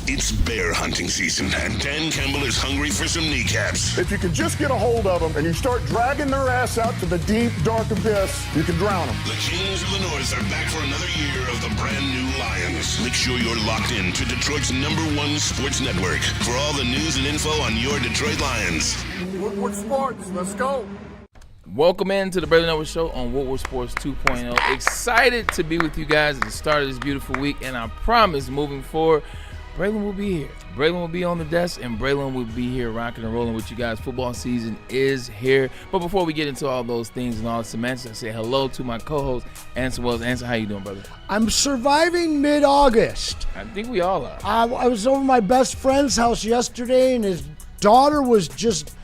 It's bear hunting season, and Dan Campbell is hungry for some kneecaps. If you can just get a hold of them and you start dragging their ass out to the deep, dark abyss, you can drown them. The Kings of the North are back for another year of the brand new Lions. Make sure you're locked in to Detroit's #1 sports network for all the news and info on your Detroit Lions. Woodward Sports, let's go. Welcome into the Braylon Edwards Show on Woodward Sports 2.0. Excited to be with you guys at the start of this beautiful week, and I promise moving forward, Braylon will be here. Braylon will be on the desk, and Braylon will be here rocking and rolling with you guys. Football season is here. But before we get into all those things and all the semantics, I say hello to my co-host, Anson Wells. Anson, how you doing, brother? I'm surviving mid-August. I think we all are. I was over my best friend's house yesterday, and his daughter was just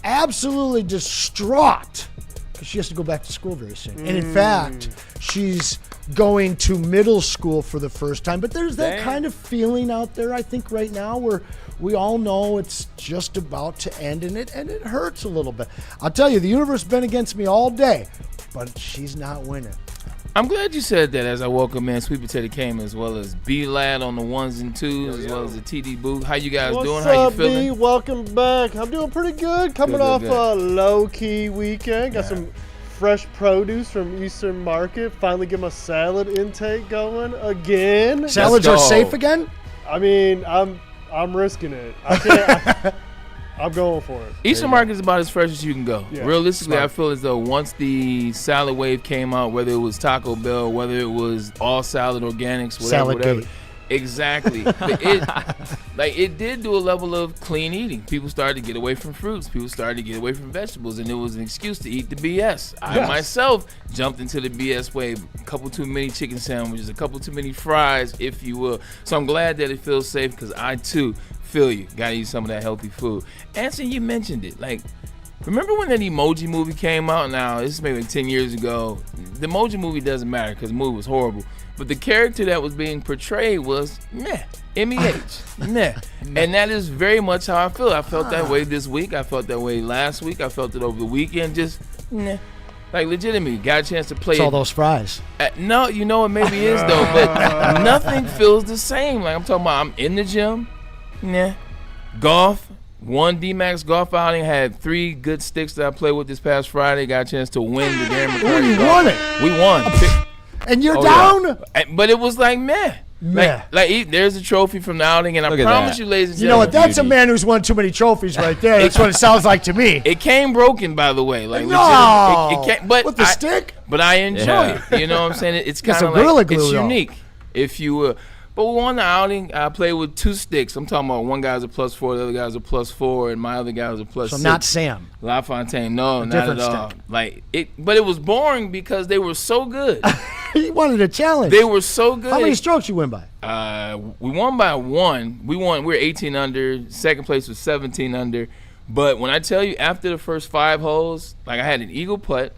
absolutely distraught because she has to go back to school very soon. And in fact, she's going to middle school for the first time. But there's that kind of feeling out there, I think, right now where we all know it's just about to end, and it hurts a little bit. I'll tell you, the universe has been against me all day, but she's not winning. I'm glad you said that as I welcome in Sweet Potato Came, as well as B-Lad on the ones and twos, as well as the TD Booth. How you guys doing? How you feeling? B? Welcome back. I'm doing pretty good. Coming off a low-key weekend. Got some fresh produce from Eastern Market. Finally get my salad intake going again. Salads are safe again? I mean, I'm risking it. I can't. I'm going for it. Eastern Market is about as fresh as you can go. Yeah, Realistically, smart. I feel as though once the salad wave came out, whether it was Taco Bell, whether it was all salad organics, whatever. Exactly. But it did do a level of clean eating. People started to get away from fruits. People started to get away from vegetables, and it was an excuse to eat the BS. I myself jumped into the BS wave. A couple too many chicken sandwiches, a couple too many fries, if you will. So I'm glad that it feels safe because I, too, feel you. Got to eat some of that healthy food. Anson, you mentioned it. Remember when that Emoji movie came out? Now, this is maybe 10 years ago. The Emoji movie doesn't matter because the movie was horrible. But the character that was being portrayed was meh, M-E-H, meh. And that is very much how I feel. I felt that way this week. I felt that way last week. I felt it over the weekend. Just meh. Legitimately, got a chance to play It's all those fries. No, you know it maybe is, though. But nothing feels the same. I'm talking about I'm in the gym. Nah. Golf. One D-Max golf outing. Had 3 good sticks that I played with this past Friday. Got a chance to win the Gary McCarty. You won it. We won. And you're down? Yeah. But it was meh. There's a trophy from the outing, and I promise you, ladies and gentlemen. You know what? That's a man who's won too many trophies right there. That's what it sounds like to me. It came broken, by the way. No. It came, but with the stick? But I enjoy it. You know what I'm saying? It's kind of it's unique, if you will. But we won the outing. I played with 2 sticks. I'm talking about one guy's a +4, the other guy's a +4, and my other guy was a +6. So not Sam. LaFontaine, no, not at all. But it was boring because they were so good. He wanted a challenge. They were so good. How many strokes you win by? We won by 1. We were 18 under. Second place was 17 under. But when I tell you, after the first 5 holes, I had an eagle putt.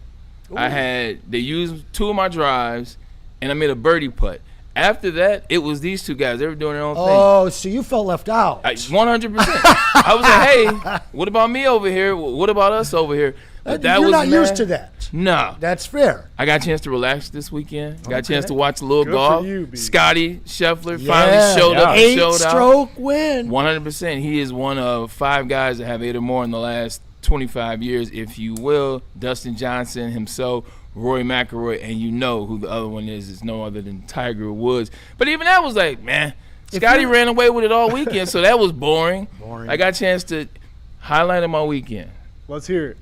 They used 2 of my drives, and I made a birdie putt. After that, it was these 2 guys. They were doing their own thing. Oh, so you felt left out. 100%. I was like, hey, what about me over here? What about us over here? But You're not used to that. No. That's fair. I got a chance to relax this weekend. Got a chance to watch a little golf. For you, Scotty Scheffler finally showed up. 8-stroke win. 100%. He is one of 5 guys that have 8 or more in the last 25 years, if you will. Dustin Johnson himself, Rory McIlroy, and you know who the other one is. It's no other than Tiger Woods. But even that was Scotty ran away with it all weekend, so that was boring. I got a chance to highlight of my weekend. Let's hear it.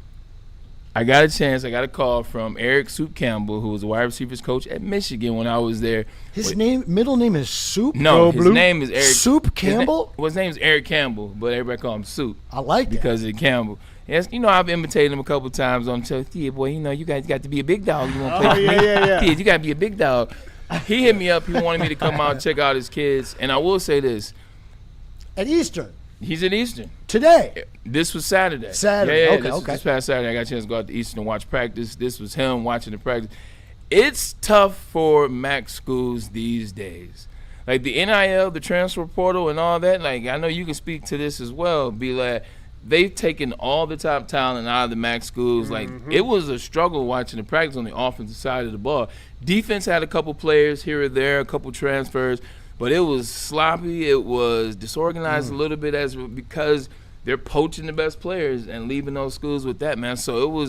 I got a call from Eric Soup Campbell, who was a wide receivers coach at Michigan when I was there. His middle name is Soup? No, his name is Eric. Soup Campbell? His name is Eric Campbell, but everybody call him Soup. I like that. Because of Campbell. Yes, I've imitated him a couple times on the show. Yeah, boy, you guys got to be a big dog. You want to play with me? Yeah. You got to be a big dog. He hit me up. He wanted me to come out and check out his kids. And I will say this. At Eastern? He's at Eastern. Today? This was Saturday. Okay. This past Saturday, I got a chance to go out to Eastern and watch practice. This was him watching the practice. It's tough for MAC schools these days. The NIL, the transfer portal and all that, I know you can speak to this as well, they've taken all the top talent out of the MAC schools. It was a struggle watching the practice on the offensive side of the ball. Defense had a couple players here or there, a couple transfers. But it was sloppy. It was disorganized a little bit because they're poaching the best players and leaving those schools with that, man. So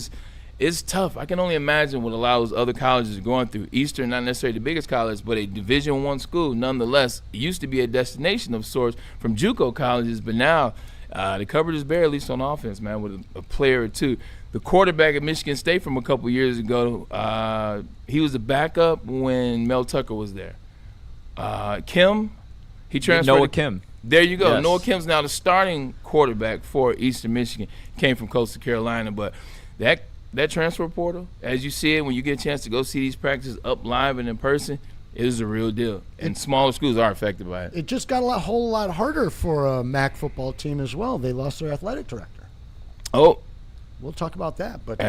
it's tough. I can only imagine what a lot of those other colleges are going through. Eastern, not necessarily the biggest college, but a Division I school, nonetheless. It used to be a destination of sorts from JUCO colleges, but now the cupboard is bare, at least on offense, man, with a player or two. The quarterback at Michigan State from a couple years ago, he was the backup when Mel Tucker was there. Kim, he transferred. Noah Kim. There you go. Yes. Noah Kim's now the starting quarterback for Eastern Michigan. Came from Coastal Carolina, but that transfer portal, as you see it when you get a chance to go see these practices up live and in person, is a real deal. And smaller schools are affected by it. It just got a whole lot harder for a MAC football team as well. They lost their athletic director. Oh. We'll talk about that. But,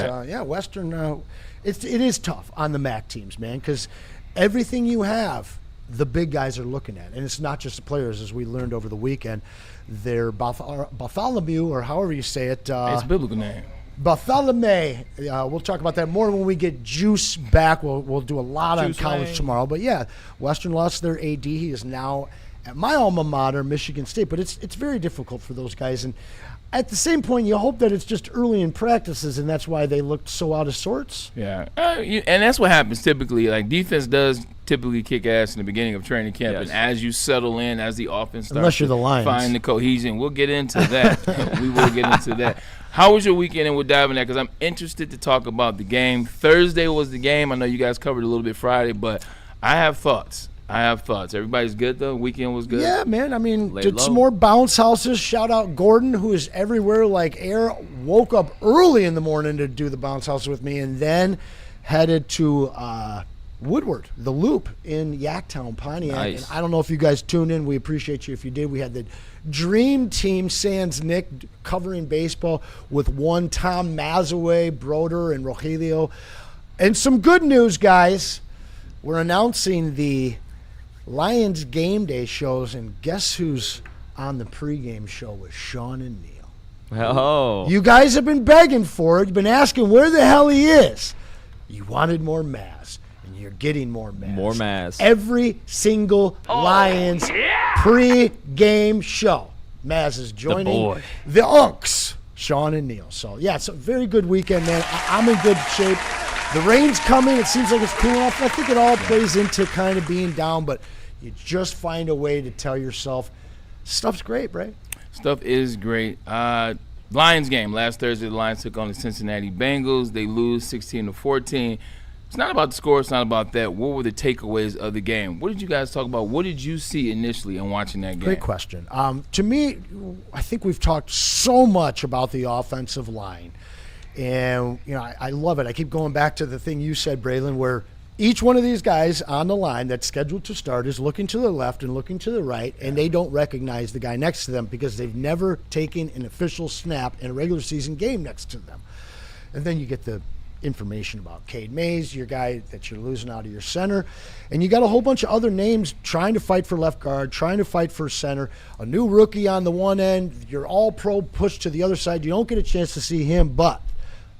Western, it is tough on the MAC teams, man, because everything you have, the big guys are looking at. And it's not just the players, as we learned over the weekend. They're Bartholomew, or however you say it. It's a biblical name. Bartholomew. We'll talk about that more when we get Juice back. We'll do a lot on college tomorrow. But, yeah, Western lost their AD. He is now at my alma mater, Michigan State. But it's very difficult for those guys. And at the same point, you hope that it's just early in practices, and that's why they looked so out of sorts. Yeah, and that's what happens typically. Like, defense does typically kick ass in the beginning of training camp, and as you settle in, as the offense starts you're the Lions, find the cohesion. We'll get into that. We will get into that. How was your weekend? And we'll dive in that because I'm interested to talk about the game. Thursday was the game. I know you guys covered a little bit Friday, but I have thoughts. Everybody's good, though? Weekend was good? Yeah, man. I mean, did some more bounce houses. Shout out Gordon, who is everywhere like air. Woke up early in the morning to do the bounce house with me and then headed to Woodward, the Loop in Yaktown, Pontiac. Nice. And I don't know if you guys tuned in. We appreciate you if you did. We had the Dream Team, sans Nick, covering baseball with one Tom Mazaway, Broder, and Rogelio. And some good news, guys. We're announcing the Lions game day shows, and guess who's on the pregame show with Sean and Neil? Oh. You guys have been begging for it. You've been asking where the hell he is. You wanted more Maz, and you're getting more Maz. More Maz. Every single Lions pregame show. Maz is joining the Unks, Sean and Neil. So, yeah, it's a very good weekend, man. I'm in good shape. The rain's coming. It seems like it's cooling off. I think it all plays into kind of being down, but you just find a way to tell yourself, stuff's great, right? Stuff is great. Lions game. Last Thursday, the Lions took on the Cincinnati Bengals. They lose 16-14. It's not about the score. It's not about that. What were the takeaways of the game? What did you guys talk about? What did you see initially in watching that game? Great question. To me, I think we've talked so much about the offensive line. And, I love it. I keep going back to the thing you said, Braylon, where each one of these guys on the line that's scheduled to start is looking to the left and looking to the right, and they don't recognize the guy next to them because they've never taken an official snap in a regular season game next to them. And then you get the information about Cade Mays, your guy that you're losing out of your center, and you got a whole bunch of other names trying to fight for left guard, trying to fight for center, a new rookie on the one end, your all-pro pushed to the other side. You don't get a chance to see him, but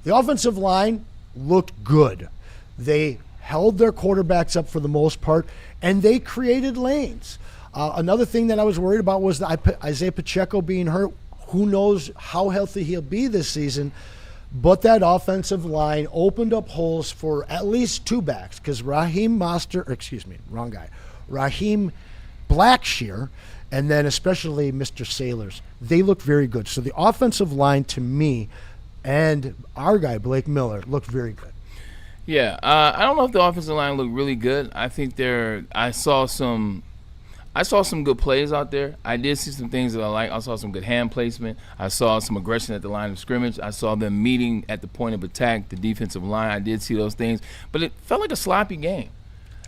the offensive line looked good. They held their quarterbacks up for the most part, and they created lanes. Another thing that I was worried about was Isaiah Pacheco being hurt. Who knows how healthy he'll be this season, but that offensive line opened up holes for at least two backs because Raheem Blackshear, and then especially Mr. Sailors, they looked very good. So the offensive line, to me, and our guy, Blake Miller, looked very good. Yeah, I don't know if the offensive line looked really good. I think I saw some good plays out there. I did see some things that I like. I saw some good hand placement. I saw some aggression at the line of scrimmage. I saw them meeting at the point of attack, the defensive line. I did see those things, but it felt like a sloppy game.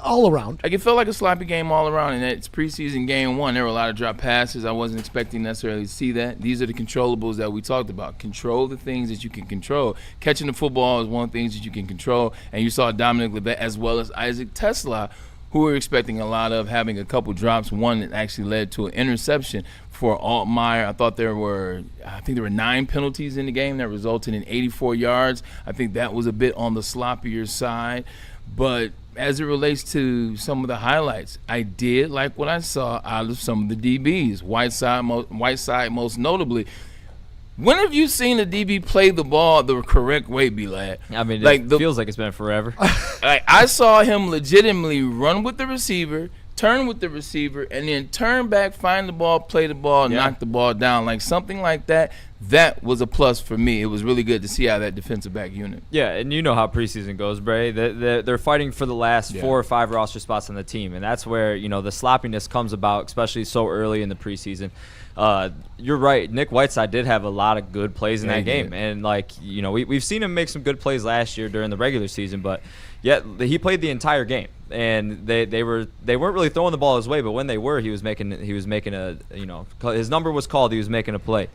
All around. Like, it felt like a sloppy game all around, and it's preseason game one. There were a lot of drop passes. I wasn't expecting necessarily to see that. These are the controllables that we talked about. Control the things that you can control. Catching the football is one of the things that you can control, and you saw Dominic Levet as well as Isaac Tesla, who we were expecting a lot of, having a couple drops, one that actually led to an interception for Altmaier. I think there were 9 penalties in the game that resulted in 84 yards. I think that was a bit on the sloppier side. But as it relates to some of the highlights, I did like what I saw out of some of the DBs. Whiteside most notably. When have you seen a DB play the ball the correct way, B-Lad? I mean, it feels like it's been forever. I saw him legitimately run with the receiver, turn with the receiver, and then turn back, find the ball, play the ball, knock the ball down. Like something like that, that was a plus for me. It was really good to see how that defensive back unit. Yeah, and you know how preseason goes, Bray. They're fighting for the last 4 or 5 roster spots on the team, and that's where, the sloppiness comes about, especially so early in the preseason. You're right. Nick Whiteside did have a lot of good plays in that game. And, we've seen him make some good plays last year during the regular season, but yet he played the entire game. And they weren't really throwing the ball his way, but when they were, he was making his number was called. He was making a play.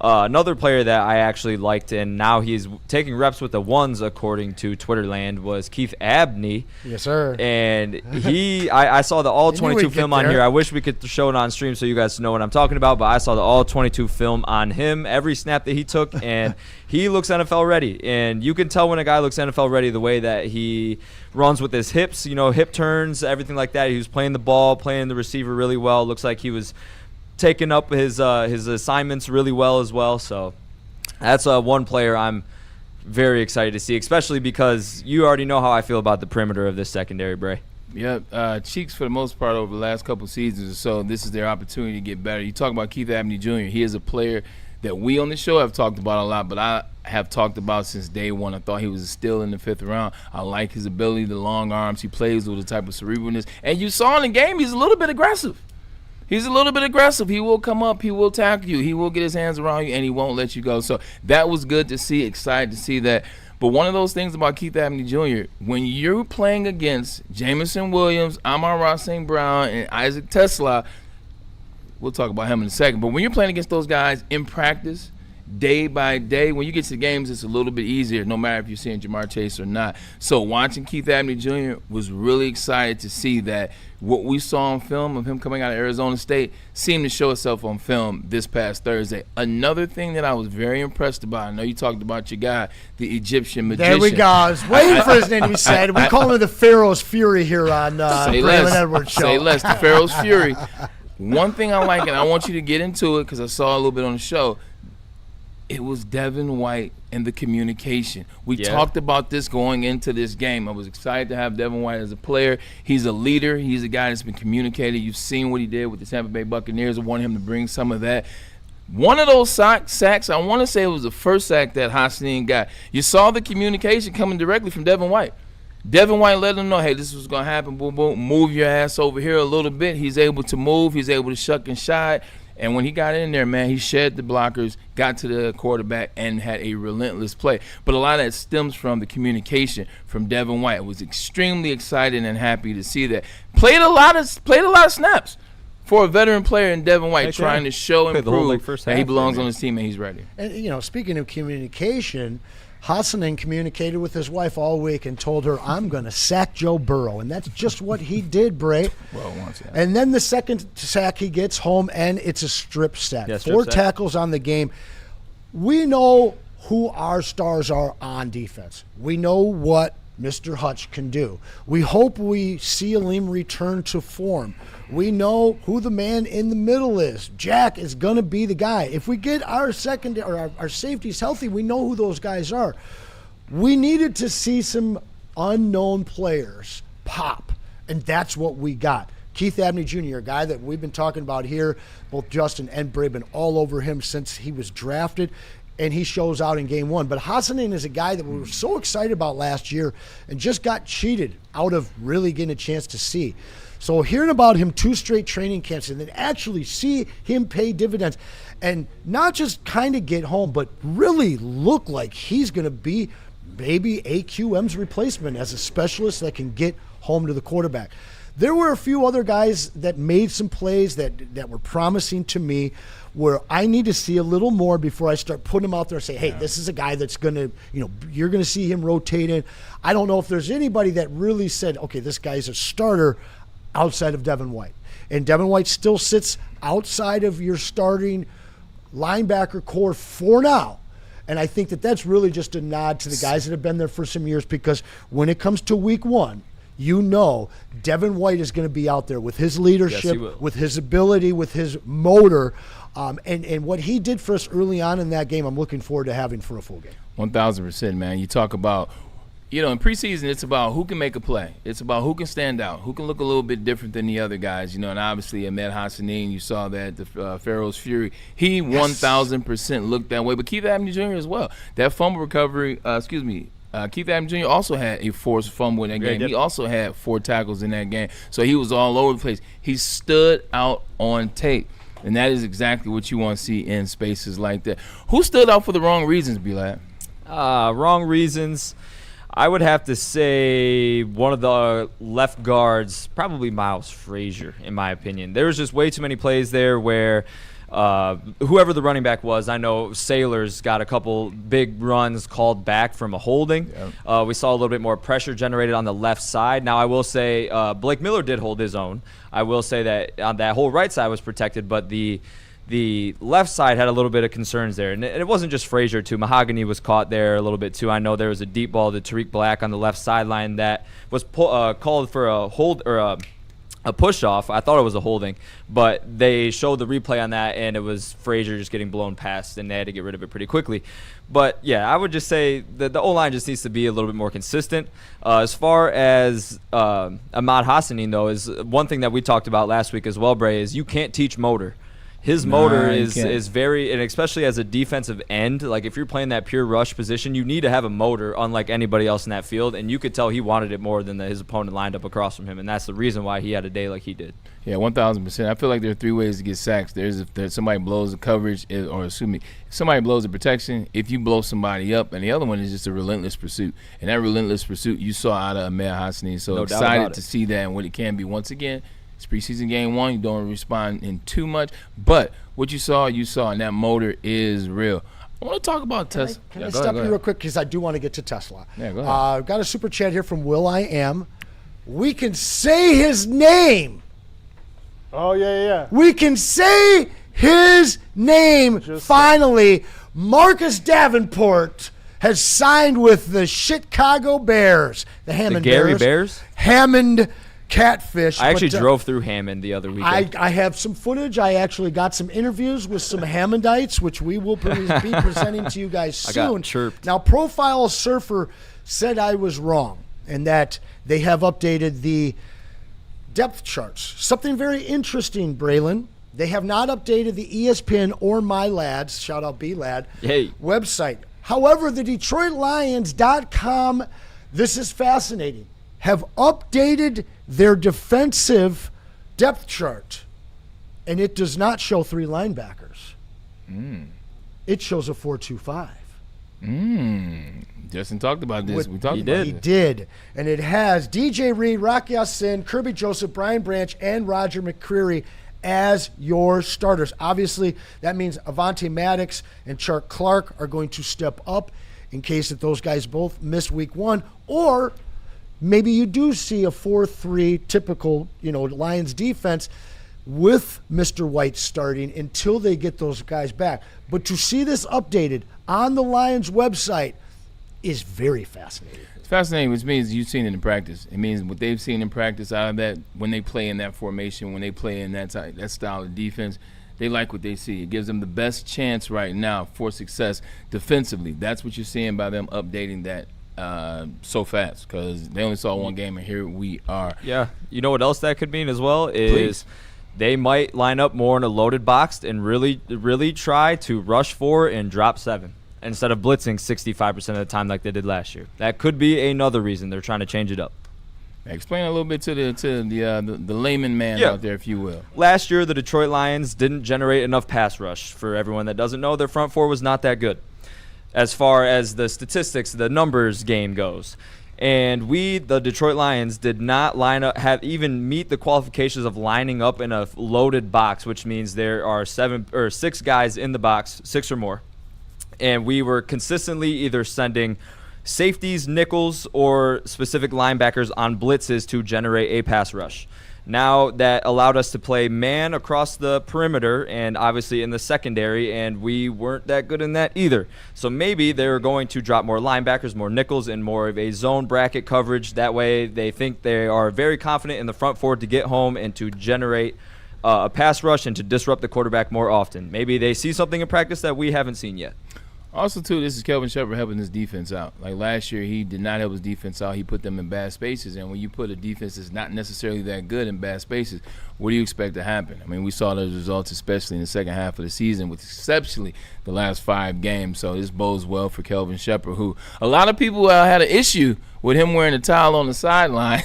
Another player that I actually liked, and now he's taking reps with the ones, according to Twitterland, was Keith Abney. Yes, sir. And I saw the all-22 film on here. I wish we could show it on stream so you guys know what I'm talking about, but I saw the all-22 film on him, every snap that he took, and he looks NFL ready. And you can tell when a guy looks NFL ready the way that he runs with his hips, hip turns, everything like that. He was playing the ball, playing the receiver really well. Looks like he was taking up his assignments really well as well. So that's one player I'm very excited to see, especially because you already know how I feel about the perimeter of this secondary, Bray. Yeah, Cheeks, for the most part, over the last couple of seasons or so, this is their opportunity to get better. You talk about Keith Abney Jr. He is a player that we on the show have talked about a lot, but I have talked about since day one. I thought he was still in the 5th round. I like his ability, the long arms. He plays with a type of cerebralness. And you saw in the game, he's a little bit aggressive. He's a little bit aggressive. He will come up. He will tackle you. He will get his hands around you, and he won't let you go. So that was good to see, excited to see that. But one of those things about Keith Abney Jr., when you're playing against Jamison Williams, Amon-Ra St. Brown, and Isaac Tesla, we'll talk about him in a second, but when you're playing against those guys in practice, day by day, when you get to the games, it's a little bit easier, no matter if you're seeing Jamar Chase or not. So watching Keith Abney Jr. was really excited to see that what we saw on film of him coming out of Arizona State seemed to show itself on film this past Thursday. Another thing that I was very impressed about, I know you talked about your guy, the Egyptian magician. There we go. I was waiting for his name to be said. We call him the Pharaoh's Fury here on Braylon Edwards show. Say less, the Pharaoh's Fury. One thing I like, and I want you to get into it because I saw a little bit on the show, it was Devin White and the communication. We talked about this going into this game. I was excited to have Devin White as a player. He's a leader. He's a guy that's been communicated. You've seen what he did with the Tampa Bay Buccaneers. I want him to bring some of that. One of those sacks, I want to say it was the first sack that Hassanin got. You saw the communication coming directly from Devin White. Devin White let him know, hey, this is going to happen, boom, boom. Move your ass over here a little bit. He's able to move. He's able to shuck and shine. And when he got in there, man, he shed the blockers, got to the quarterback, and had a relentless play. But a lot of that stems from the communication from Devin White. I was extremely excited and happy to see that. Played a lot of snaps for a veteran player in Devin White, trying to show and prove that he belongs on his team and he's ready. And, speaking of communication, Hassanin communicated with his wife all week and told her, I'm going to sack Joe Burrow. And that's just what he did, Bray. Well, once, yeah. And then the second sack, he gets home, and it's a strip sack. Yeah, 4 tackles on the game. We know who our stars are on defense. We know what Mr. Hutch can do. We hope we see Aleem return to form. We know who the man in the middle is. Jack is going to be the guy. If we get our secondary or our safeties healthy, we know who those guys are. We needed to see some unknown players pop, and that's what we got. Keith Abney Jr., a guy that we've been talking about here, both Justin and Bray been all over him since he was drafted, and he shows out in game 1. But Hassanin is a guy that we were so excited about last year and just got cheated out of really getting a chance to see. So hearing about him 2 straight training camps and then actually see him pay dividends and not just kind of get home, but really look like he's going to be maybe AQM's replacement as a specialist that can get home to the quarterback. There were a few other guys that made some plays that were promising to me where I need to see a little more before I start putting him out there and say, hey, this is a guy that's going to, you're going to see him rotate in. I don't know if there's anybody that really said, okay, this guy's a starter outside of Devin White. And Devin White still sits outside of your starting linebacker core for now. And I think that that's really just a nod to the guys that have been there for some years, because when it comes to week 1, you know Devin White is going to be out there with his leadership, with his ability, with his motor. And what he did for us early on in that game, I'm looking forward to having for a full game. 1,000%, man. You talk about, in preseason, it's about who can make a play. It's about who can stand out, who can look a little bit different than the other guys. And obviously, Ahmed Hassanin, you saw that, the Pharaoh's Fury, he 1,000% looked that way. But Keith Abney Jr. as well. That fumble recovery, Keith Abney Jr. also had a forced fumble in that game. He also had 4 tackles in that game. So he was all over the place. He stood out on tape. And that is exactly what you want to see in spaces like that. Who stood out for the wrong reasons, B-Lad? Wrong reasons. I would have to say one of the left guards, probably Miles Frazier, in my opinion. There was just way too many plays there where whoever the running back was, I know Sailors got a couple big runs called back from a holding. Yep. We saw a little bit more pressure generated on the left side. Now, I will say Blake Miller did hold his own. I will say that on that whole right side was protected, but the left side had a little bit of concerns there. And it wasn't just Frazier, too. Mahogany was caught there a little bit, too. I know there was a deep ball to Tariq Black on the left sideline that was called for a hold or a push-off. I thought it was a holding, but they showed the replay on that, and it was Frazier just getting blown past, and they had to get rid of it pretty quickly. But, yeah, I would just say that the O-line just needs to be a little bit more consistent. As far as Ahmad Hassanin, though, is one thing that we talked about last week as well, Bray, is you can't teach motor. His motor is very, and especially as a defensive end, like if you're playing that pure rush position, you need to have a motor unlike anybody else in that field, and you could tell he wanted it more than his opponent lined up across from him, and that's the reason why he had a day like he did. Yeah, 1,000%. I feel like there are 3 ways to get sacks. There's if somebody blows the coverage, if somebody blows the protection, if you blow somebody up, and the other one is just a relentless pursuit. And that relentless pursuit you saw out of Ahmed Hassanin. So excited to see that and what it can be. Once again, it's preseason game 1. You don't respond in too much. But what you saw, and that motor is real. I want to talk about Tesla. Can I stop you real quick because I do want to get to Tesla. Yeah, go ahead. I've got a super chat here from Will I Am. We can say his name. Oh, yeah. We can say his name finally. Marcus Davenport has signed with the Chicago Bears. The Hammond Gary Bears? Hammond Catfish. I actually drove through Hammond the other weekend. I have some footage. I actually got some interviews with some Hammondites, which we will be presenting to you guys soon. I got chirped. Now, Profile Surfer said I was wrong and that they have updated the depth charts. Something very interesting, Braylon. They have not updated the ESPN or My Lads, shout out B-Lad, website. However, the DetroitLions.com, this is fascinating, have updated their defensive depth chart, and it does not show 3 linebackers. It shows a 4-2-5. Justin talked about this. He did. And it has DJ Reed, Rocky Ya-Sin, Kirby Joseph, Brian Branch, and Roger McCreary as your starters. Obviously, that means Avonte Maddox and Chark Clark are going to step up in case that those guys both miss week 1, or maybe you do see a 4-3 typical, Lions defense with Mr. White starting until they get those guys back. But to see this updated on the Lions website is very fascinating. It's fascinating, which means you've seen it in practice. It means what they've seen in practice out of that, when they play in that formation, when they play in that style of defense, they like what they see. It gives them the best chance right now for success defensively. That's what you're seeing by them updating that so fast, because they only saw 1 game, and here we are. Yeah. You know what else that could mean as well is they might line up more in a loaded box and really try to rush 4 and drop 7 instead of blitzing 65% of the time like they did last year. That could be another reason they're trying to change it up. Explain a little bit to the layman man out there, if you will. Last year, the Detroit Lions didn't generate enough pass rush. For everyone that doesn't know, their front 4 was not that good as far as the statistics, the numbers game goes. And we, the Detroit Lions, did not even meet the qualifications of lining up in a loaded box, which means there are 6 guys in the box, 6 or more. And we were consistently either sending safeties, nickels, or specific linebackers on blitzes to generate a pass rush. Now that allowed us to play man across the perimeter and obviously in the secondary, and we weren't that good in that either. So maybe they're going to drop more linebackers, more nickels, and more of a zone bracket coverage. That way they think they are very confident in the front four to get home and to generate a pass rush and to disrupt the quarterback more often. Maybe they see something in practice that we haven't seen yet. Also, too, this is Kelvin Shepherd helping his defense out. Like last year, he did not help his defense out. He put them in bad spaces. And when you put a defense that's not necessarily that good in bad spaces, what do you expect to happen? I mean, we saw those results, especially in the second half of the season, with exceptionally the last 5 games. So this bodes well for Kelvin Shepherd, who a lot of people had an issue with him wearing a towel on the sideline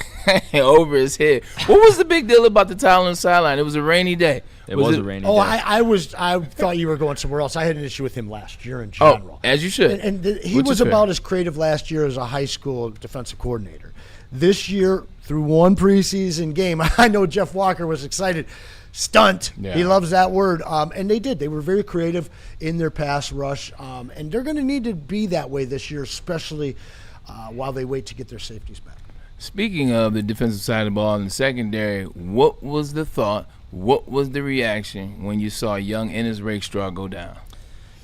over his head. What was the big deal about the towel on the sideline? It was a rainy day. It was a rainy day. I thought you were going somewhere else. I had an issue with him last year in general. As you should. And he was about as creative last year as a high school defensive coordinator. This year, through one preseason game, I know Jeff Walker was excited. Stunt. Yeah. He loves that word. And they did. They were very creative in their pass rush. And they're going to need to be that way this year, especially while they wait to get their safeties back. Speaking of the defensive side of the ball in the secondary, what was the thought? What was the reaction when you saw young Ennis Rakestraw go down?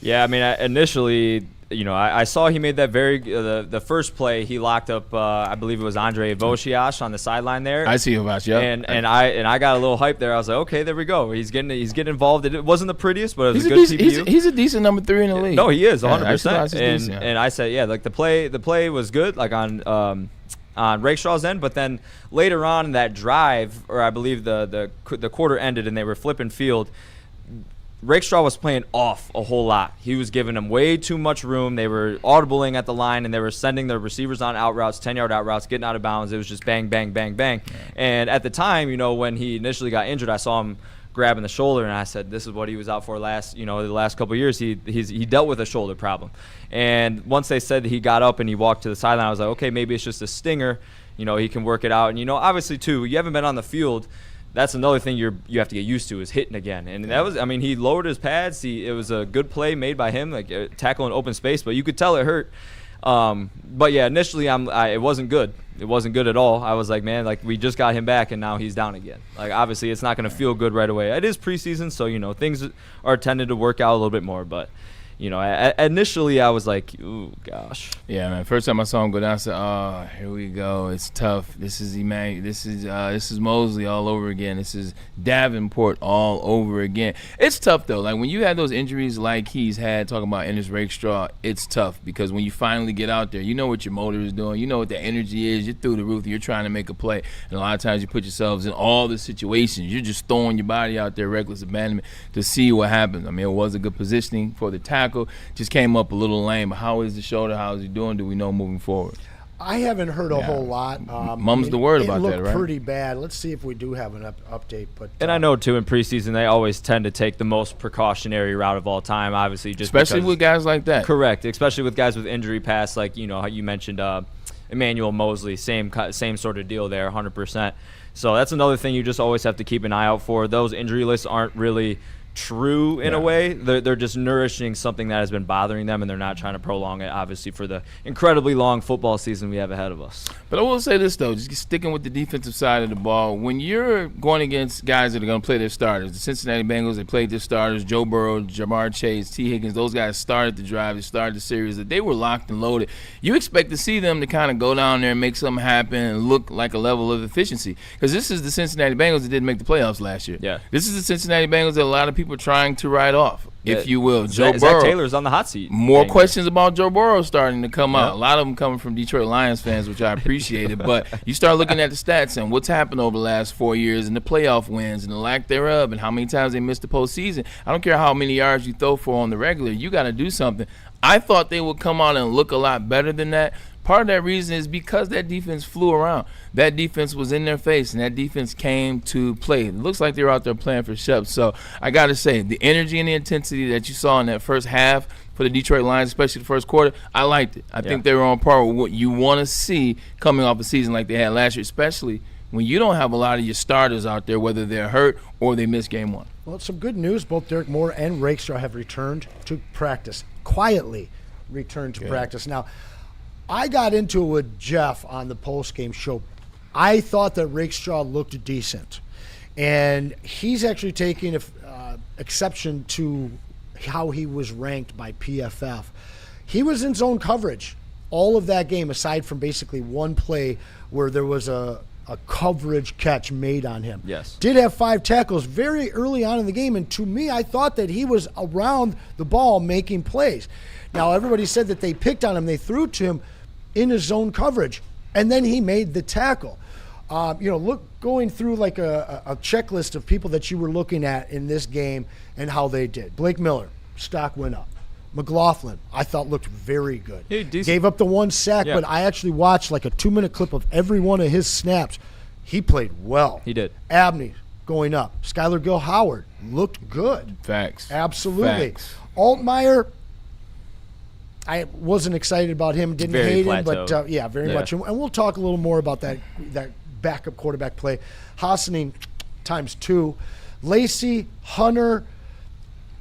Yeah, I mean, initially, I saw he made that the first play. He locked up, I believe it was Andre Ivoshiash on the sideline there. I see Ivoshiash, yeah. And I got a little hype there. I was like, okay, there we go. He's getting involved. It wasn't the prettiest, but it was a good TPU. He's a decent number 3 in the league. No, he is 100%. And I said, yeah, like the play was good, like on Rakestraw's end, but then later on in that drive, or I believe the quarter ended and they were flipping field, Rakestraw was playing off a whole lot. He was giving them way too much room. They were audibling at the line, and they were sending their receivers on out routes, 10-yard out routes, getting out of bounds. It was just bang, bang, bang, bang. Yeah. And at the time, when he initially got injured, I saw him grabbing the shoulder, and I said, this is what he was out for the last couple of years. He dealt with a shoulder problem. And once they said that he got up and he walked to the sideline, I was like, okay, maybe it's just a stinger. He can work it out. And, obviously, too, you haven't been on the field. That's another thing you have to get used to is hitting again. And that was, he lowered his pads. It was a good play made by him, like tackling open space, but you could tell it hurt. But yeah, initially it wasn't good. It wasn't good at all. I was like, man, like we just got him back and now he's down again. Like obviously it's not going to feel good right away. It is preseason, so things are tended to work out a little bit more, but initially I was like, ooh, gosh. Yeah, man. First time I saw him go down, I said, oh, here we go. It's tough. This is Emmanuel. This is Mosley all over again. This is Davenport all over again. It's tough, though. Like, when you had those injuries like he's had, talking about Ennis Rakestraw, it's tough because when you finally get out there, you know what your motor is doing. You know what the energy is. You're through the roof. You're trying to make a play. And a lot of times you put yourselves in all the situations. You're just throwing your body out there, reckless abandonment, to see what happens. I mean, it was a good positioning for the tackle. Just came up a little lame. How is the shoulder? How is he doing? Do we know moving forward? I haven't heard a whole lot. Mum's the word about that, right? It looked pretty bad. Let's see if we do have an update. And I know, too, in preseason, they always tend to take the most precautionary route of all time, obviously. Especially with guys like that. Correct. Especially with guys with injury past, like, how you mentioned Emmanuel Mosley. Same sort of deal there, 100%. So that's another thing you just always have to keep an eye out for. Those injury lists aren't really true in a way. They're just nourishing something that has been bothering them, and they're not trying to prolong it, obviously, for the incredibly long football season we have ahead of us. But I will say this, though, just sticking with the defensive side of the ball, when you're going against guys that are going to play their starters, the Cincinnati Bengals, they played their starters, Joe Burrow, Jamar Chase, T. Higgins, those guys started the drive, they started the series, that they were locked and loaded. You expect to see them to kind of go down there and make something happen and look like a level of efficiency. Because this is the Cincinnati Bengals that didn't make the playoffs last year. Yeah. This is the Cincinnati Bengals that a lot of people are trying to write off, if you will. Joe Burrow. Zach Taylor's on the hot seat. More questions about Joe Burrow starting to come out. A lot of them coming from Detroit Lions fans, which I appreciated. But you start looking at the stats and what's happened over the last 4 years and the playoff wins and the lack thereof and how many times they missed the postseason. I don't care how many yards you throw for on the regular. You got to do something. I thought they would come out and look a lot better than that. Part of that reason is because that defense flew around. That defense was in their face, and that defense came to play. It looks like they were out there playing for Shep. So I got to say, the energy and the intensity that you saw in that first half for the Detroit Lions, especially the first quarter, I liked it. I think they were on par with what you want to see coming off a season like they had last year, especially when you don't have a lot of your starters out there, whether they're hurt or they miss game one. Well, it's some good news. Both Derek Moore and Rakestraw have returned to practice, quietly returned to practice. Now, I got into it with Jeff on the post-game show. I thought that Rakestraw looked decent. And he's actually taking exception to how he was ranked by PFF. He was in zone coverage all of that game, aside from basically one play where there was a coverage catch made on him. Yes. Did have 5 tackles very early on in the game, and to me, I thought that he was around the ball making plays. Now, everybody said that they picked on him. They threw to him in his zone coverage, and then he made the tackle. Going through like a checklist of people that you were looking at in this game and how they did. Blake Miller, stock went up. McLaughlin, I thought looked very good. Hey, decent. Gave up the 1 sack, Yeah. but I actually watched like a 2-minute clip of every one of his snaps. He played well. He did. Abney going up. Skylar Gill-Howard looked good. Facts. Absolutely. Facts. Altmaier, I wasn't excited about him. Didn't Very hate him, plateaued. but very much. And we'll talk a little more about that backup quarterback play. Hassaning ×2. Lacey, Hunter,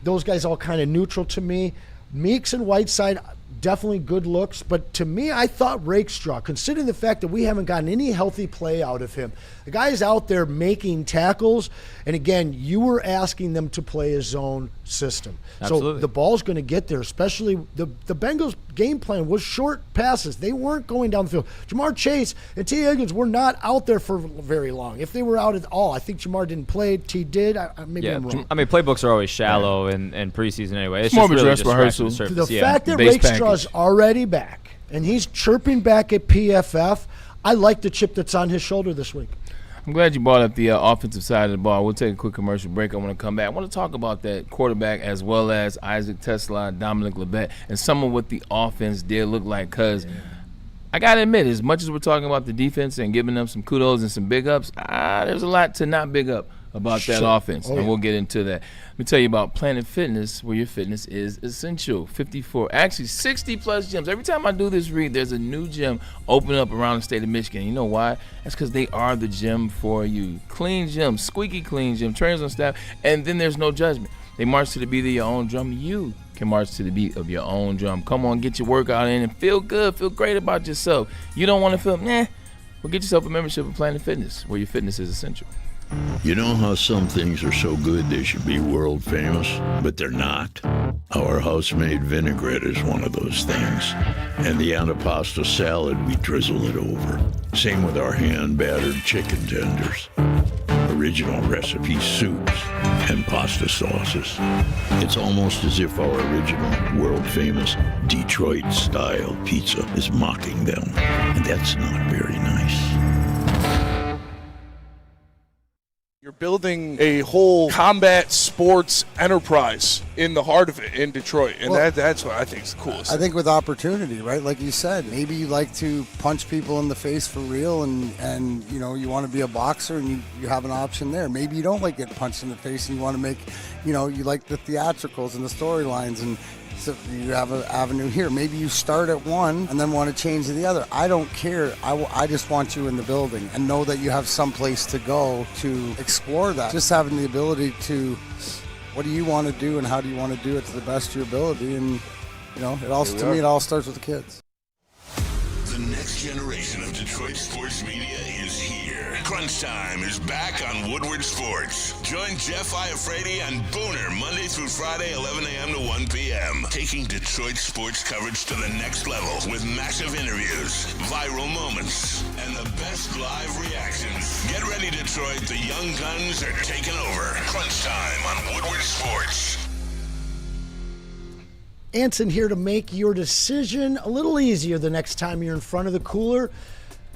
those guys all kind of neutral to me. Meeks and Whiteside, definitely good looks. But to me, I thought Rakestraw, considering the fact that we haven't gotten any healthy play out of him. The guy's out there making tackles. And again, you were asking them to play a zone system. Absolutely. So the ball's going to get there, especially the Bengals' game plan was short passes. They weren't going down the field. Jamar Chase and T. Higgins were not out there for very long. If they were out at all, I think Jamar didn't play. T did. Maybe I'm wrong. I mean, playbooks are always shallow in preseason anyway. It's more just of a really dress just rehearsal. scratching the The surface. fact that base Rakestraw's package. already back and he's chirping back at PFF, I like the chip that's on his shoulder this week. I'm glad you brought up the offensive side of the ball. We'll take a quick commercial break. I want to come back. I want to talk about that quarterback as well as Isaac Tesla, Dominic Labette, and some of what the offense did look like. Because I got to admit, as much as we're talking about the defense and giving them some kudos and some big ups, there's a lot to not big up about that offense, and we'll get into that. Let me tell you about Planet Fitness, where your fitness is essential. 60-plus gyms. Every time I do this read, there's a new gym opening up around the state of Michigan. You know why? That's because they are the gym for you. Clean gym, squeaky clean gym, trainers on staff, and then there's no judgment. They march to the beat of your own drum. You can march to the beat of your own drum. Come on, get your workout in and feel good, feel great about yourself. You don't want to feel, well, get yourself a membership at Planet Fitness, where your fitness is essential. You know how some things are so good they should be world famous, but they're not? Our house-made vinaigrette is one of those things. And the antipasto salad, we drizzle it over. Same with our hand-battered chicken tenders. Original recipe soups and pasta sauces. It's almost as if our original, world-famous Detroit-style pizza is mocking them. And that's not very nice. You're building a whole combat sports enterprise in the heart of it in Detroit, and that's what I think is the coolest. I think with opportunity, right? Like you said, maybe you like to punch people in the face for real, and you know, you want to be a boxer, and you have an option there. Maybe you don't like getting punched in the face, and you want to make, you like the theatricals and the storylines, and so you have an avenue here. Maybe you start at one and then want to change to the other. I don't care. I just want you in the building and know that you have some place to go to explore that. Just having the ability to, what do you want to do and how do you want to do it to the best of your ability? And, it all starts with the kids. The next generation of Detroit sports media is here. Crunch Time is back on Woodward Sports. Join Jeff Iafrate and Booner Monday through Friday, 11 a.m. to 1 p.m. Taking Detroit sports coverage to the next level with massive interviews, viral moments, and the best live reactions. Get ready, Detroit. The young guns are taking over. Crunch Time on Woodward Sports. Anson here to make your decision a little easier the next time you're in front of the cooler.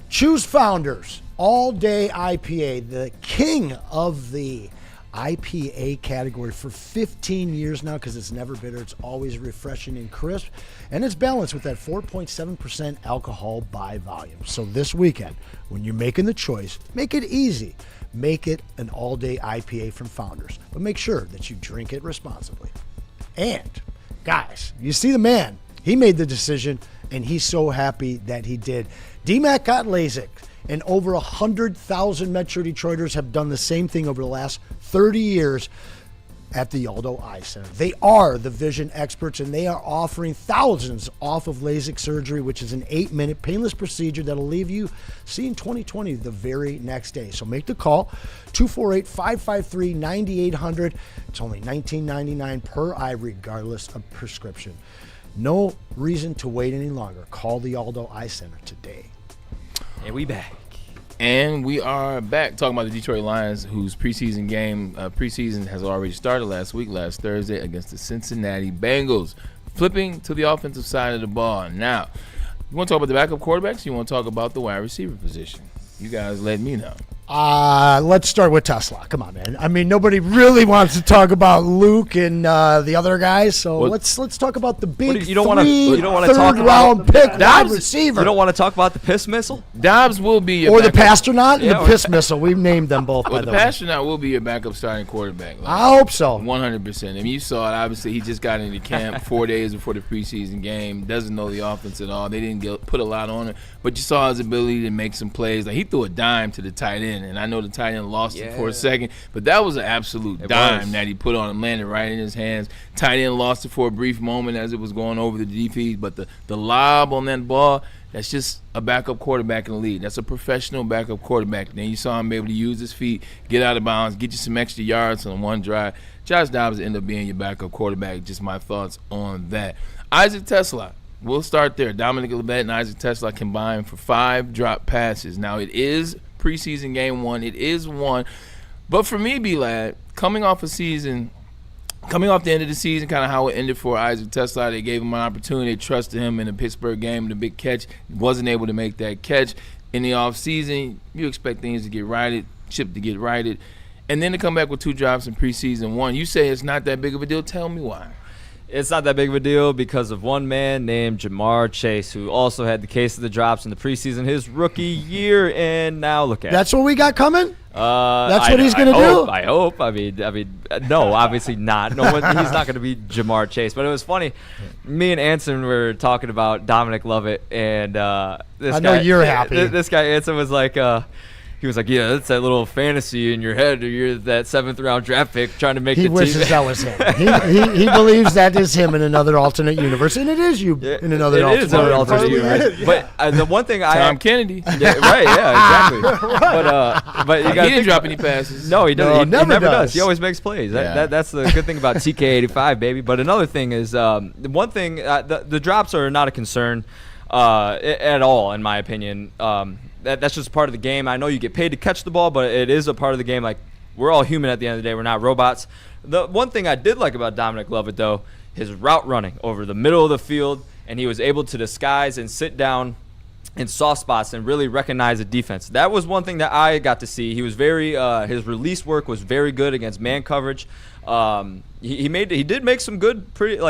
Choose Founders All-Day IPA, the king of the IPA category for 15 years now, because it's never bitter. It's always refreshing and crisp, and it's balanced with that 4.7% alcohol by volume. So this weekend, when you're making the choice, make it easy. Make it an all-day IPA from Founders, but make sure that you drink it responsibly. And guys, you see the man. He made the decision, and he's so happy that he did. DMAC got LASIK, and over 100,000 Metro Detroiters have done the same thing over the last 30 years. at the Aldo Eye Center. They are the vision experts, and they are offering thousands off of LASIK surgery, which is an 8-minute painless procedure that'll leave you seeing 20/20 the very next day. So make the call, 248-553-9800. It's only $19.99 per eye, regardless of prescription. No reason to wait any longer. Call the Aldo Eye Center today. And we back. And we are back talking about the Detroit Lions, whose preseason has already started last Thursday, against the Cincinnati Bengals. Flipping to the offensive side of the ball. Now, you want to talk about the backup quarterbacks? You want to talk about the wide receiver position? You guys let me know. Let's start with Tesla. Come on, man. I mean, nobody really wants to talk about Luke and the other guys, so let's talk about the big you don't want to talk round pick wide receiver. You don't want to talk about the piss missile? Dobbs will be your or backup. the Pastronaut and the piss missile. We've named them both. Well, the Pastronaut will be your backup starting quarterback. I hope so. 100%. I mean, you saw it. Obviously, he just got into camp 4 days before the preseason game. Doesn't know the offense at all. They didn't put a lot on it, but you saw his ability to make some plays. Like, he threw a dime to the tight end, and I know the tight end lost it for a second, but that was an absolute dime that he put on him, landed right in his hands. Tight end lost it for a brief moment as it was going over the defense, but the lob on that ball, that's just a backup quarterback in the league. That's a professional backup quarterback. Then you saw him be able to use his feet, get out of bounds, get you some extra yards on one drive. Josh Dobbs ended up being your backup quarterback. Just my thoughts on that. Isaac Tesla, we'll start there. Dominic Labette and Isaac Tesla combined for 5 drop passes. Now, it is preseason game 1. It is 1. But for me, B-Lad, coming off the end of the season, kind of how it ended for Isaac Tesla, they gave him an opportunity. They trusted him in the Pittsburgh game, the big catch. He wasn't able to make that catch. In the offseason, you expect things to get righted, Chip to get righted. And then to come back with 2 drops in preseason 1. You say it's not that big of a deal. Tell me why. It's not that big of a deal because of one man named Jamar Chase, who also had the case of the drops in the preseason his rookie year, and now look at it. That's what we got coming? That's what he's going to do? I hope. I mean, no, obviously not. No, he's not going to be Jamar Chase. But it was funny. Me and Anson were talking about Dominic Lovett, and this I know you're happy. This guy, Anson, was like, he was like, yeah, that's that little fantasy in your head. You're that 7th-round draft pick trying to make the team. He wishes that was him. He believes that is him in another alternate universe, and it is you in another alternate universe. But the one thing Tom Kennedy. Yeah, right, yeah, exactly. But you got he didn't drop any passes. No, he doesn't. No, he never does. does. He always makes plays. That's the good thing about TK85, baby. But another thing is, the one thing, the drops are not a concern at all, in my opinion. That's just part of the game. I know you get paid to catch the ball, but it is a part of the game. Like, we're all human at the end of the day. We're not robots. The one thing I did like about Dominic Lovett, though, his route running over the middle of the field, and he was able to disguise and sit down in soft spots and really recognize the defense. That was one thing that I got to see. He was his release work was very good against man coverage. He did make some good,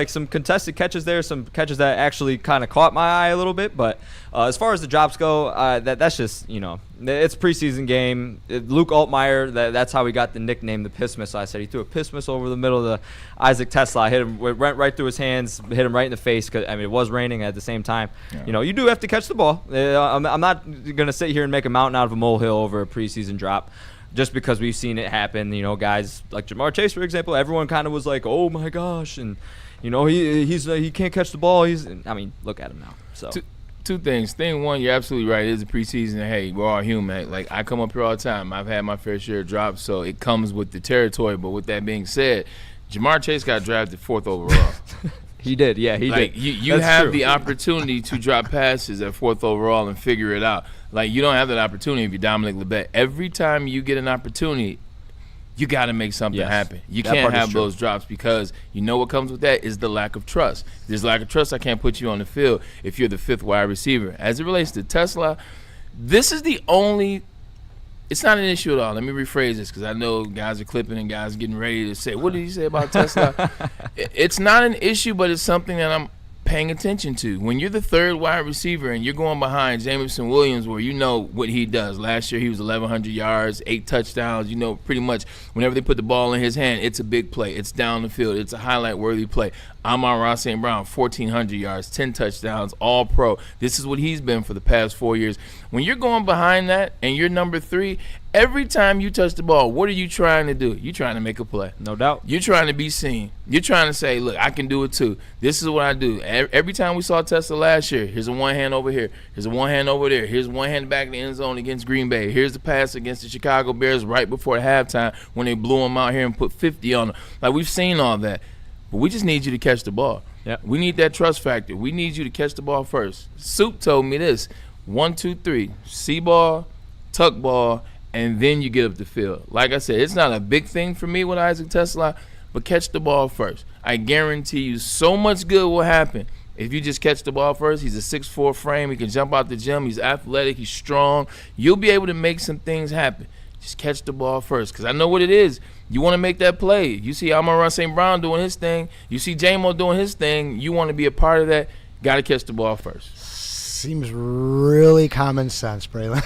some contested catches there, some catches that actually kind of caught my eye a little bit. But as far as the drops go, that's just, it's a preseason game. Luke Altmaier, that's how he got the nickname, the piss missile. I said he threw a piss missile over the middle of the Isaac Tesla. Hit him, went right through his hands, hit him right in the face. Cause it was raining at the same time. Yeah. You do have to catch the ball. I'm not going to sit here and make a mountain out of a molehill over a preseason drop. Just because we've seen it happen, guys like Jamar Chase, for example, everyone kind of was like, "Oh my gosh," and he can't catch the ball. Look at him now. So two things. Thing one, you're absolutely right. It is a preseason. Hey, we're all human. Like, I come up here all the time. I've had my fair share of drops, so it comes with the territory. But with that being said, Jamar Chase got drafted 4th overall. He did, yeah, he did. You have the opportunity to drop passes at 4th overall and figure it out. Like, you don't have that opportunity if you're Dominic Labette. Every time you get an opportunity, you got to make something happen. You can't have those drops because you know what comes with that is the lack of trust. If there's lack of trust, I can't put you on the field if you're the 5th wide receiver. As it relates to Tesla, this is the only – it's not an issue at all. Let me rephrase this because I know guys are clipping and guys are getting ready to say, what did he say about Tesla? It's not an issue, but it's something that I'm paying attention to. When you're the 3rd wide receiver and you're going behind Jameson Williams, where you know what he does. Last year he was 1,100 yards, 8 touchdowns. Pretty much whenever they put the ball in his hand, it's a big play. It's down the field. It's a highlight-worthy play. Amon-Ra St. Brown, 1,400 yards, 10 touchdowns, all pro. This is what he's been for the past 4 years. When you're going behind that and you're number 3, Every time you touch the ball, what are you trying to do? You're trying to make a play. No doubt. You're trying to be seen. You're trying to say, look, I can do it too. This is what I do. Every time we saw Tesla last year, here's a one hand over here. Here's a one hand over there. Here's one hand back in the end zone against Green Bay. Here's the pass against the Chicago Bears right before halftime when they blew them out here and put 50 on them. Like, we've seen all that. But we just need you to catch the ball. Yep. We need that trust factor. We need you to catch the ball first. Soup told me this. 1, 2, 3. See ball, tuck ball, and then you get up the field. Like I said, it's not a big thing for me with Isaac Tesla, but catch the ball first. I guarantee you so much good will happen if you just catch the ball first. He's a 6'4" frame. He can jump out the gym. He's athletic. He's strong. You'll be able to make some things happen. Just catch the ball first, because I know what it is. You want to make that play. You see Amon-Ra St. Brown doing his thing. You see J-Mo doing his thing. You want to be a part of that. Got to catch the ball first. Seems really common sense, Braylon.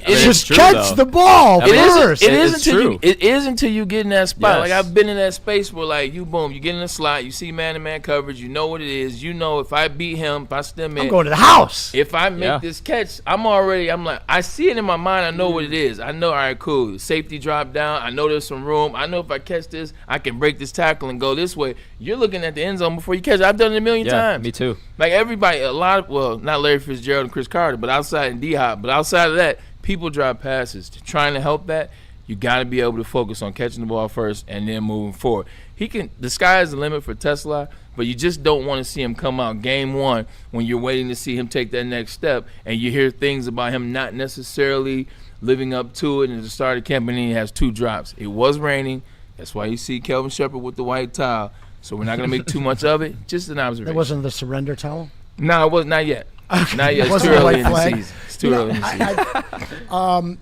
Just catch the ball first. It is until you get in that spot. Yes. Like, I've been in that space where, like, you get in the slot, you see man-to-man coverage, you know what it is. You know if I beat him, if I stem in, I'm going to the house. If I make this catch, I'm like, I see it in my mind. I know what it is. I know, all right, cool. Safety drop down. I know there's some room. I know if I catch this, I can break this tackle and go this way. You're looking at the end zone before you catch it. I've done it a million times. Me too. Like, everybody, not Larry Fitzgerald and Chris Carter, but outside and D-Hop, but outside of that, people drop passes. Trying to help that, you got to be able to focus on catching the ball first and then moving forward. The sky is the limit for Tesla, but you just don't want to see him come out game one when you're waiting to see him take that next step, and you hear things about him not necessarily living up to it. And at the start of camp, and then he has 2 drops. It was raining. That's why you see Kelvin Shepherd with the white towel. So we're not going to make too much of it. Just an observation. That wasn't the surrender towel? No, it was not yet. Not yet. It's too early in the season. It's too early in the season.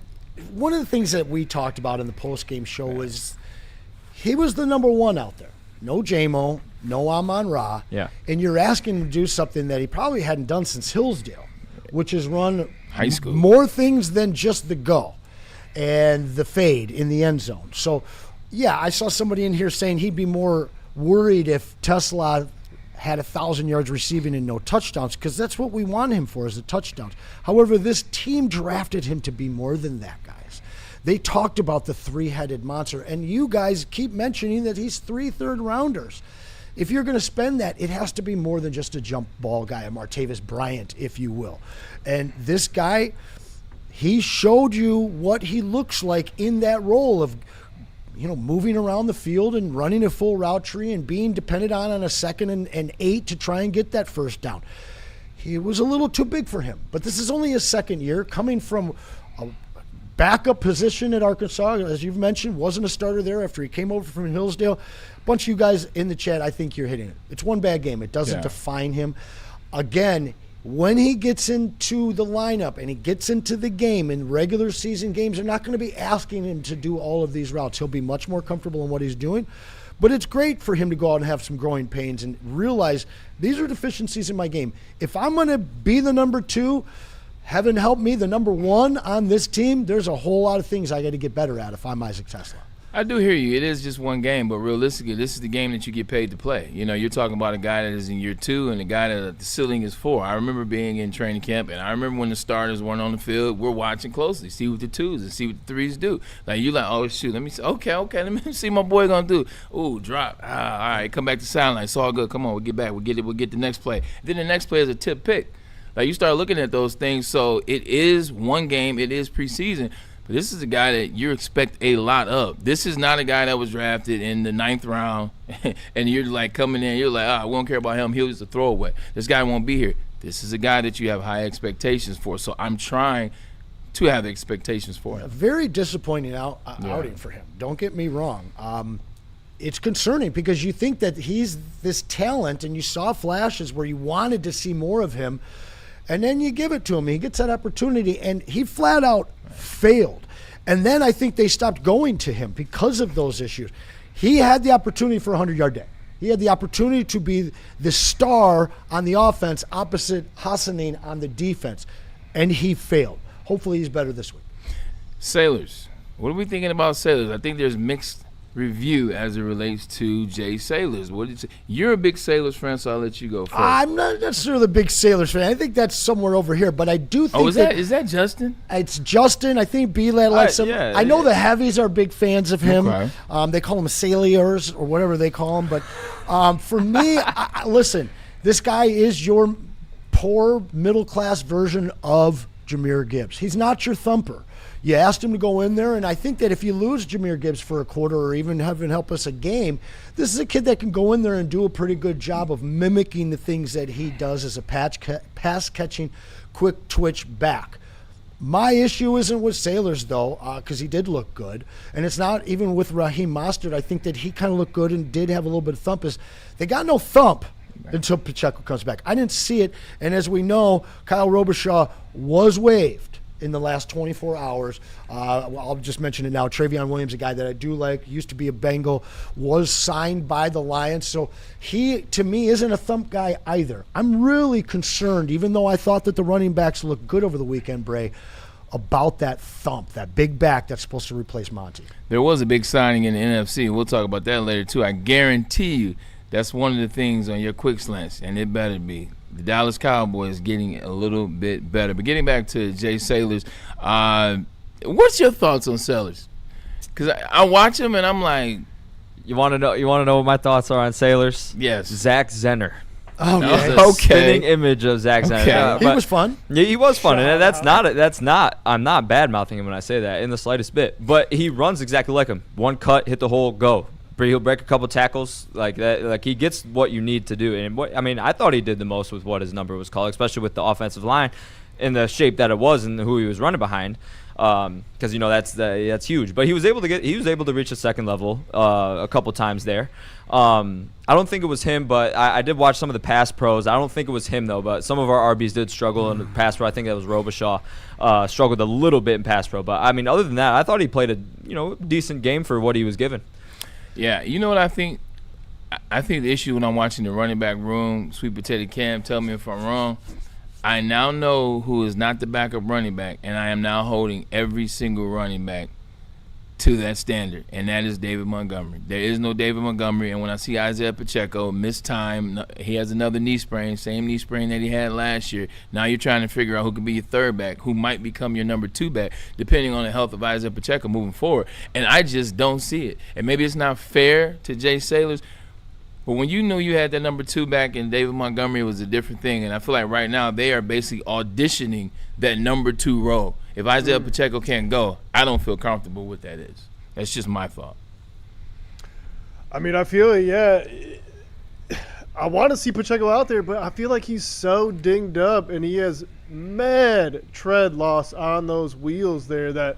One of the things that we talked about in the post-game show was he was the number 1 out there. No J-Mo, no Amon-Ra. Yeah. And you're asking him to do something that he probably hadn't done since Hillsdale, which is run high school more things than just the go and the fade in the end zone. So, yeah, I saw somebody in here saying he'd be more worried if Tesla had 1,000 yards receiving and no touchdowns, because that's what we want him for, is the touchdowns. However, this team drafted him to be more than that, guys. They talked about the 3-headed monster, and you guys keep mentioning that he's 3 third-rounders. If you're going to spend that, it has to be more than just a jump ball guy, a Martavis Bryant, if you will. And this guy, he showed you what he looks like in that role of, moving around the field and running a full route tree and being depended on a 2nd and 8 to try and get that first down. He was a little too big for him, but this is only his 2nd year, coming from a backup position at Arkansas, as you've mentioned, wasn't a starter there after he came over from Hillsdale. A bunch of you guys in the chat, I think you're hitting it. It's one bad game. It doesn't define him. Again, when he gets into the lineup and he gets into the game, in regular season games, they're not going to be asking him to do all of these routes. He'll be much more comfortable in what he's doing. But it's great for him to go out and have some growing pains and realize these are deficiencies in my game. If I'm going to be the number 2, heaven help me, the number 1 on this team, there's a whole lot of things I got to get better at if I'm Isaac Tesla. I do hear you. It is just one game, but realistically, this is the game that you get paid to play. You're talking about a guy that is in year 2 and a guy that the ceiling is 4. I remember being in training camp, and I remember when the starters weren't on the field, we're watching closely, see what the 2s and see what the 3s do. Like, you're like, oh, shoot, let me see. Okay, let me see what my boy going to do. Ooh, drop. All right, come back to sideline. It's all good. Come on, we'll get back. We'll get the next play. Then the next play is a tip pick. Like, you start looking at those things. So it is one game. It is preseason. But this is a guy that you expect a lot of. This is not a guy that was drafted in the 9th round and you're like coming in, you're like, we don't care about him. He'll just a throwaway. This guy won't be here. This is a guy that you have high expectations for. So I'm trying to have expectations for him. A very disappointing outing for him. Don't get me wrong. It's concerning because you think that he's this talent and you saw flashes where you wanted to see more of him, and then you give it to him. He gets that opportunity, and he flat out failed. And then I think they stopped going to him because of those issues. He had the opportunity for a 100-yard day. He had the opportunity to be the star on the offense opposite Hassanin on the defense, and he failed. Hopefully he's better this week. Sailors. What are we thinking about Sailors? I think there's mixed review as it relates to Jay Sailors. What did you say? You're a big Sailors fan, so I'll let you go first. I'm not necessarily a big Sailors fan. I think that's somewhere over here, but I do think is that Justin? It's Justin. I think B-Lad likes him. Yeah, I know the heavies are big fans of him. Okay. They call him Sailors or whatever they call him. But for me, listen, this guy is your poor middle-class version of Jahmyr Gibbs. He's not your thumper. You asked him to go in there, and I think that if you lose Jahmyr Gibbs for a quarter or even have him help us a game, this is a kid that can go in there and do a pretty good job of mimicking the things that he does as a pass-catching, quick twitch back. My issue isn't with Sailors, though, because he did look good. And it's not even with Raheem Mostert. I think that he kind of looked good and did have a little bit of thump. They got no thump until Pacheco comes back. I didn't see it. And as we know, Kyle Robichaud was waived in the last 24 hours. I'll just mention it now. Travion Williams, a guy that I do like, used to be a Bengal, was signed by the Lions. So he, to me, isn't a thump guy either. I'm really concerned, even though I thought that the running backs looked good over the weekend, Bray, about that thump, that big back that's supposed to replace Monty. There was a big signing in the NFC. We'll talk about that later, too. I guarantee you that's one of the things on your quick slants, and it better be. The Dallas Cowboys getting a little bit better. But getting back to Jay Sailors, what's your thoughts on Sailors? Because I watch him and I'm like, you want to know what my thoughts are on Sailors? Yes. Zach Zenner. Okay. Spinning image of Zach Zenner. He was fun. Yeah, he was fun, and I'm not bad mouthing him when I say that in the slightest bit. But he runs exactly like him. One cut, hit the hole, go. He'll break a couple tackles like that. Like, he gets what you need to do. And I thought he did the most with what his number was called, especially with the offensive line in the shape that it was and who he was running behind. Because that's huge. But he was able to reach a second level a couple times there. I don't think it was him, but I did watch some of the pass pros. I don't think it was him though. But some of our RBs did struggle in the pass pro. I think that was Robichaud. Struggled a little bit in pass pro. But other than that, I thought he played a decent game for what he was given. Yeah, you know what I think? I think the issue when I'm watching the running back room, Sweet Potato Cam, tell me if I'm wrong, I now know who is not the backup running back, and I am now holding every single running back to that standard, and that is David Montgomery. There is no David Montgomery, and when I see Isaiah Pacheco miss time, he has another knee sprain, same knee sprain that he had last year. Now you're trying to figure out who can be your third back, who might become your number two back, depending on the health of Isaiah Pacheco moving forward. And I just don't see it. And maybe it's not fair to Jay Sailors, but when you knew you had that number two back and David Montgomery was a different thing, and I feel like right now they are basically auditioning that number two role. If Isaiah Pacheco can't go, I don't feel comfortable with that is. That's just my thought. I feel it, yeah. I want to see Pacheco out there, but I feel like he's so dinged up and he has mad tread loss on those wheels there that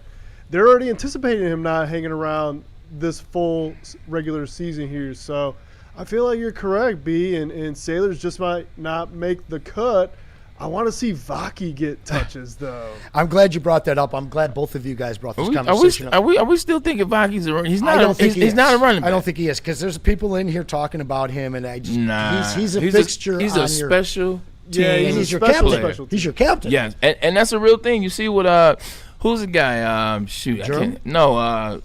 they're already anticipating him not hanging around this full regular season here. So I feel like you're correct, B, and Sailors just might not make the cut. I want to see Vaki get touches, though. I'm glad you brought that up. I'm glad both of you guys brought this conversation up. Are we still thinking Vaki's a running back? He's not a running back. I don't think he is, because there's people in here talking about him, and he's a fixture. He's a special team. Yeah, he's your captain. He's your captain. Yeah, and that's a real thing. You see what who's the guy?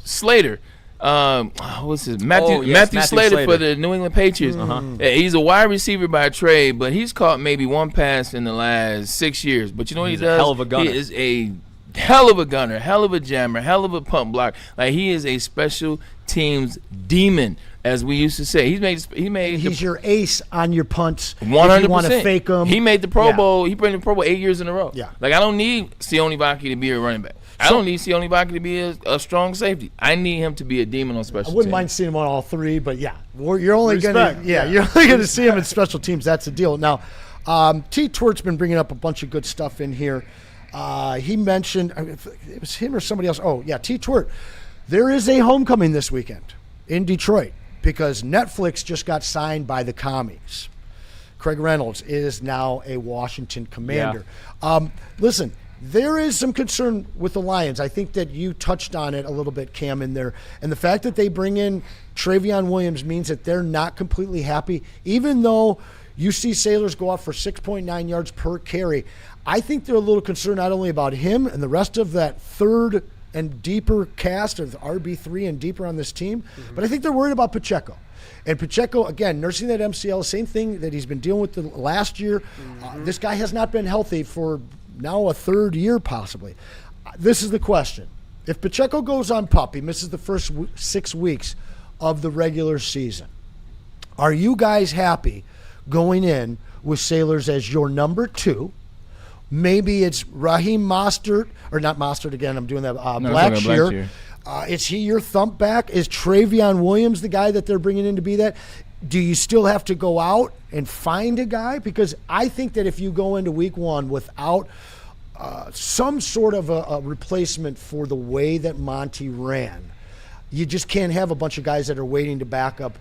Slater. What's his Matthew Slater for the New England Patriots. He's a wide receiver by trade, but he's caught maybe one pass in the last 6 years. But you know what he does? Hell of a gunner. He is a hell of a gunner, hell of a jammer, hell of a pump block. Like, he is a special teams demon, as we used to say. He's your ace on your punts. 100%. If you want to fake him. He made the Pro Bowl. He played in the Pro Bowl 8 years in a row. Yeah. Like, I don't need Sione Vaki to be a running back. I don't need Sione Vaki to be a strong safety. I need him to be a demon on special teams. I wouldn't mind seeing him on all three, but you're only going to see him in special teams. That's the deal. Now, T. Twert's been bringing up a bunch of good stuff in here. He mentioned, it was him or somebody else. Oh, yeah, T. Twert. There is a homecoming this weekend in Detroit because Netflix just got signed by the commies. Craig Reynolds is now a Washington Commander. Yeah. Listen, there is some concern with the Lions. I think that you touched on it a little bit, Cam, in there. And the fact that they bring in Travion Williams means that they're not completely happy. Even though you see Sailors go off for 6.9 yards per carry, I think they're a little concerned not only about him and the rest of that third and deeper cast of RB3 and deeper on this team. But I think they're worried about Pacheco. And Pacheco, again, nursing that MCL, same thing that he's been dealing with the last year. This guy has not been healthy for now a third year possibly. This is the question. If Pacheco goes on PUP, he misses the first 6 weeks of the regular season. Are you guys happy going in with Sailors as your number 2? Maybe it's Raheem Mostert, or not Mostert again, I'm doing that, Blackshear. Is he your thump back? Is Travion Williams the guy that they're bringing in to be that? Do you still have to go out and find a guy? Because I think that if you go into week 1 without some sort of a replacement for the way that Monty ran, you just can't have a bunch of guys that are waiting to back up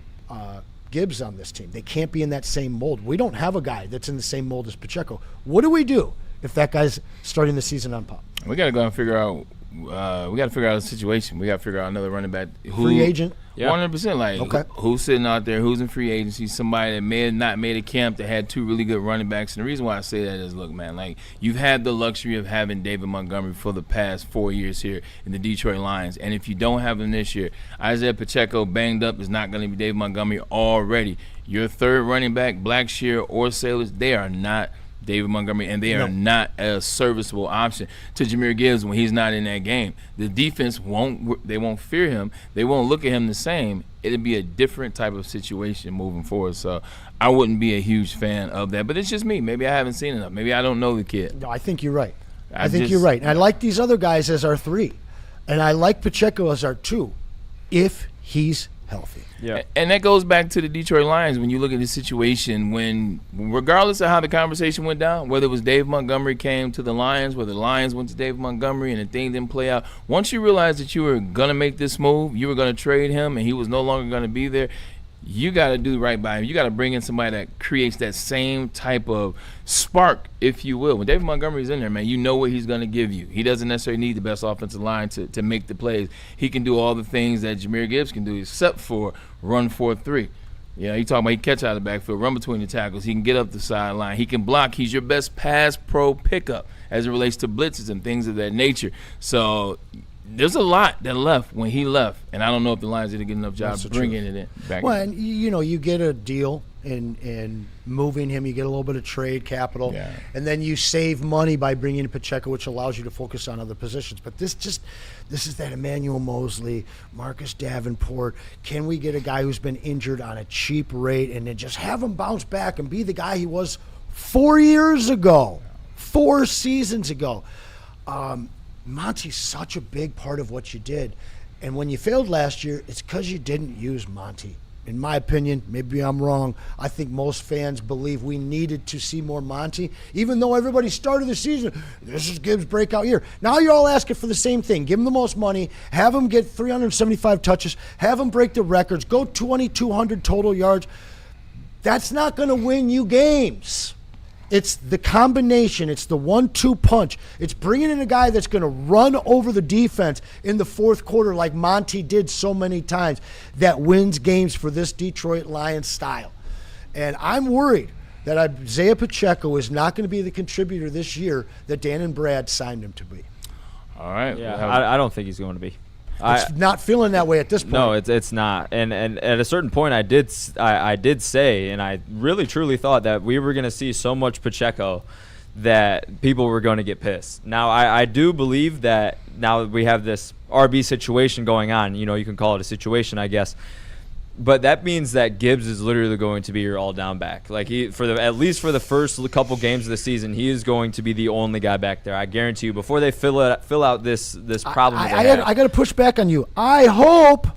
Gibbs on this team. They can't be in that same mold. We don't have a guy that's in the same mold as Pacheco. What do we do if that guy's starting the season on PUP? We got to go and figure out. We got to figure out a situation. We got to figure out another running back. Free agent. 100%. Like who's sitting out there? Who's in free agency? Somebody that may have not made a camp that had 2 really good running backs. And the reason why I say that is, look, man, like you've had the luxury of having David Montgomery for the past 4 years here in the Detroit Lions. And if you don't have him this year, Isaiah Pacheco banged up is not going to be David Montgomery already. Your third running back, Blackshear or Sailors, they are not David Montgomery, and they are not a serviceable option to Jahmyr Gibbs when he's not in that game. The defense won't fear him. They won't look at him the same. It'll be a different type of situation moving forward. So I wouldn't be a huge fan of that. But it's just me. Maybe I haven't seen enough. Maybe I don't know the kid. No, I think you're right. I think you're right. And I like these other guys as our 3. And I like Pacheco as our 2 if he's healthy. Yeah, and that goes back to the Detroit Lions when you look at the situation when, regardless of how the conversation went down, whether it was Dave Montgomery came to the Lions, whether the Lions went to Dave Montgomery and the thing didn't play out, once you realized that you were going to make this move, you were going to trade him and he was no longer going to be there, you got to do right by him. You got to bring in somebody that creates that same type of spark, if you will. When David Montgomery's in there, man, you know what he's going to give you. He doesn't necessarily need the best offensive line to make the plays. He can do all the things that Jahmyr Gibbs can do except for run 4-3. You know, you talking about he catch out of the backfield, run between the tackles. He can get up the sideline. He can block. He's your best pass pro pickup as it relates to blitzes and things of that nature. So there's a lot that left when he left, and I don't know if the Lions did a good enough job bringing it in back. Well, and you get a deal in moving him, you get a little bit of trade capital, and then you save money by bringing in Pacheco, which allows you to focus on other positions. But this is that Emmanuel Mosley, Marcus Davenport. Can we get a guy who's been injured on a cheap rate and then just have him bounce back and be the guy he was 4 years ago, 4 seasons ago? Monty's such a big part of what you did. And when you failed last year, it's because you didn't use Monty. In my opinion, maybe I'm wrong, I think most fans believe we needed to see more Monty, even though everybody started the season, this is Gibbs' breakout year. Now you're all asking for the same thing. Give him the most money, have him get 375 touches, have him break the records, go 2,200 total yards. That's not going to win you games. It's the combination. It's the 1-2 punch. It's bringing in a guy that's going to run over the defense in the fourth quarter like Monty did so many times that wins games for this Detroit Lions style. And I'm worried that Isaiah Pacheco is not going to be the contributor this year that Dan and Brad signed him to be. All right. Yeah, I don't think he's going to be. It's not feeling that way at this point. No, it's not. And at a certain point, I did say, and I really truly thought that we were going to see so much Pacheco that people were going to get pissed. Now, I do believe that now that we have this RB situation going on, you can call it a situation, I guess. But that means that Gibbs is literally going to be your all-down back. Like at least for the first couple games of the season, he is going to be the only guy back there. I guarantee you. Before they fill out this problem, I got to push back on you. I hope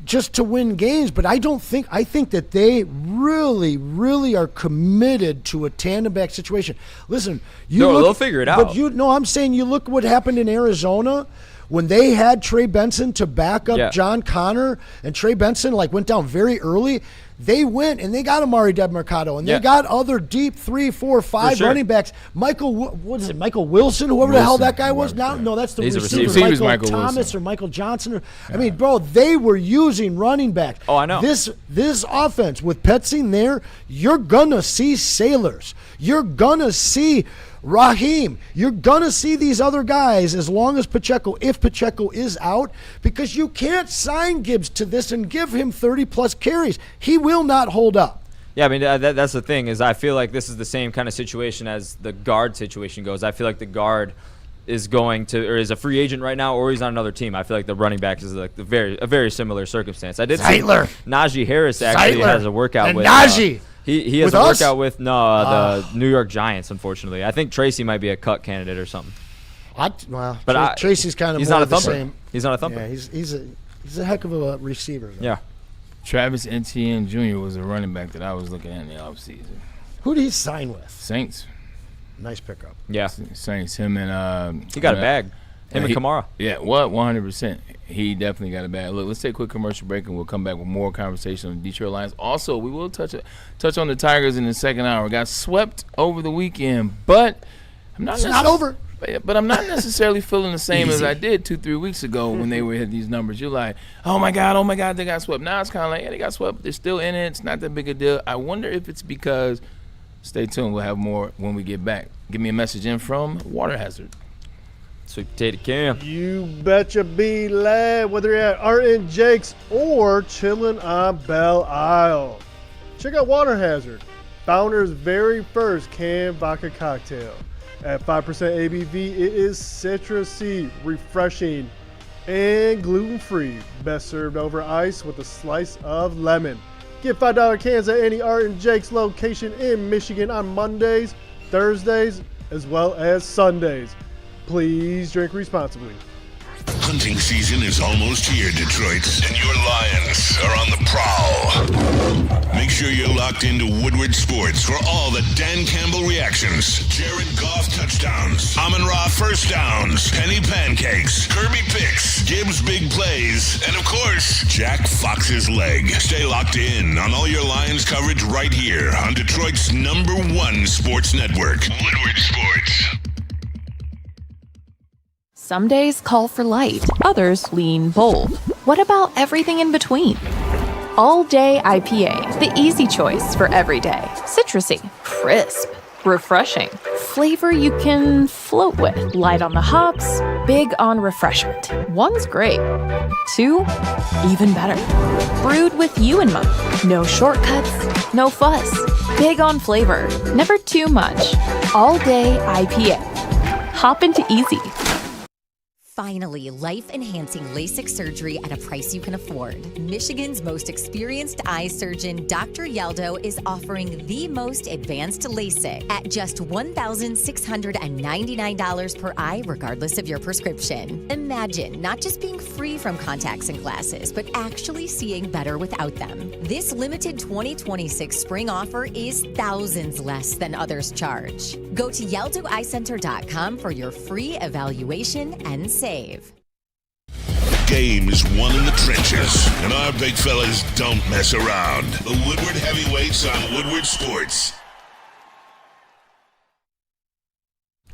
just to win games, but I think that they really, really are committed to a tandem back situation. Listen, they'll figure it out. But I'm saying you look what happened in Arizona. When they had Trey Benson to back up John Connor, and Trey Benson went down very early, they went and they got Amari Demercado, and they got other deep 3, 4, 5 running backs. Michael Wilson, whoever the hell that guy was. No, that's the receiver. Michael Thomas Wilson. Or Michael Johnson. They were using running backs. Oh, I know. This offense with Petzing there, you're gonna see sailors. You're gonna see Raheem, you're going to see these other guys as long as Pacheco, if Pacheco is out, because you can't sign Gibbs to this and give him 30-plus carries. He will not hold up. Yeah, I mean, that's the thing is I feel like this is the same kind of situation as the guard situation goes. I feel like the guard is going to, or is a free agent right now, or he's on another team. I feel like the running back is like a very similar circumstance. I did see Najee Harris actually has a workout with Najee. He has a workout with the New York Giants. Unfortunately, I think Tracy might be a cut candidate or something. Tracy's kind of he's more not a of the thumper. same. He's not a thumper. Yeah, he's a heck of a receiver, though. Yeah. Travis Etienne Jr. was a running back that I was looking at in the offseason. Who did he sign with? Saints. Nice pickup. Yeah. Saints. Him and he got a bag. Him and Kamara. Yeah, 100%. He definitely got a bag. Look, let's take a quick commercial break, and we'll come back with more conversation on the Detroit Lions. Also, we will touch on the Tigers in the second hour. Got swept over the weekend, but it's not over. But I'm not necessarily feeling the same as I did 2-3 weeks ago when they were hitting these numbers. You're like, oh my God, they got swept. Now it's kind of like, yeah, they got swept. They're still in it. It's not that big a deal. I wonder if it's because, stay tuned, we'll have more when we get back. Give me a message in from Water Hazard. Sweet potato Cam. You betcha be lad, whether you're at Art and Jake's or chilling on Belle Isle. Check out Water Hazard, Founder's very first canned vodka cocktail. At 5% ABV, it is citrusy, refreshing, and gluten-free. Best served over ice with a slice of lemon. Get $5 cans at any Art and Jake's location in Michigan on Mondays, Thursdays, as well as Sundays. Please drink responsibly. Hunting season is almost here, Detroit, and your Lions are on the prowl. Make sure you're locked into Woodward Sports for all the Dan Campbell reactions, Jared Goff touchdowns, Amon-Ra first downs, Penny pancakes, Kirby picks, Gibbs big plays, and of course, Jack Fox's leg. Stay locked in on all your Lions coverage right here on Detroit's #1 sports network, Woodward Sports. Some days call for light, others lean bold. What about everything in between? All Day IPA, the easy choice for every day. Citrusy, crisp, refreshing. Flavor you can float with. Light on the hops, big on refreshment. One's great. Two, even better. Brewed with you in mind. No shortcuts, no fuss. Big on flavor, never too much. All Day IPA. Hop into easy. Finally, life-enhancing LASIK surgery at a price you can afford. Michigan's most experienced eye surgeon, Dr. Yaldo, is offering the most advanced LASIK at just $1,699 per eye, regardless of your prescription. Imagine not just being free from contacts and glasses, but actually seeing better without them. This limited 2026 spring offer is thousands less than others charge. Go to YaldoEyeCenter.com for your free evaluation and save. Game is won in the trenches, and our big fellas don't mess around. The Woodward Heavyweights on Woodward Sports.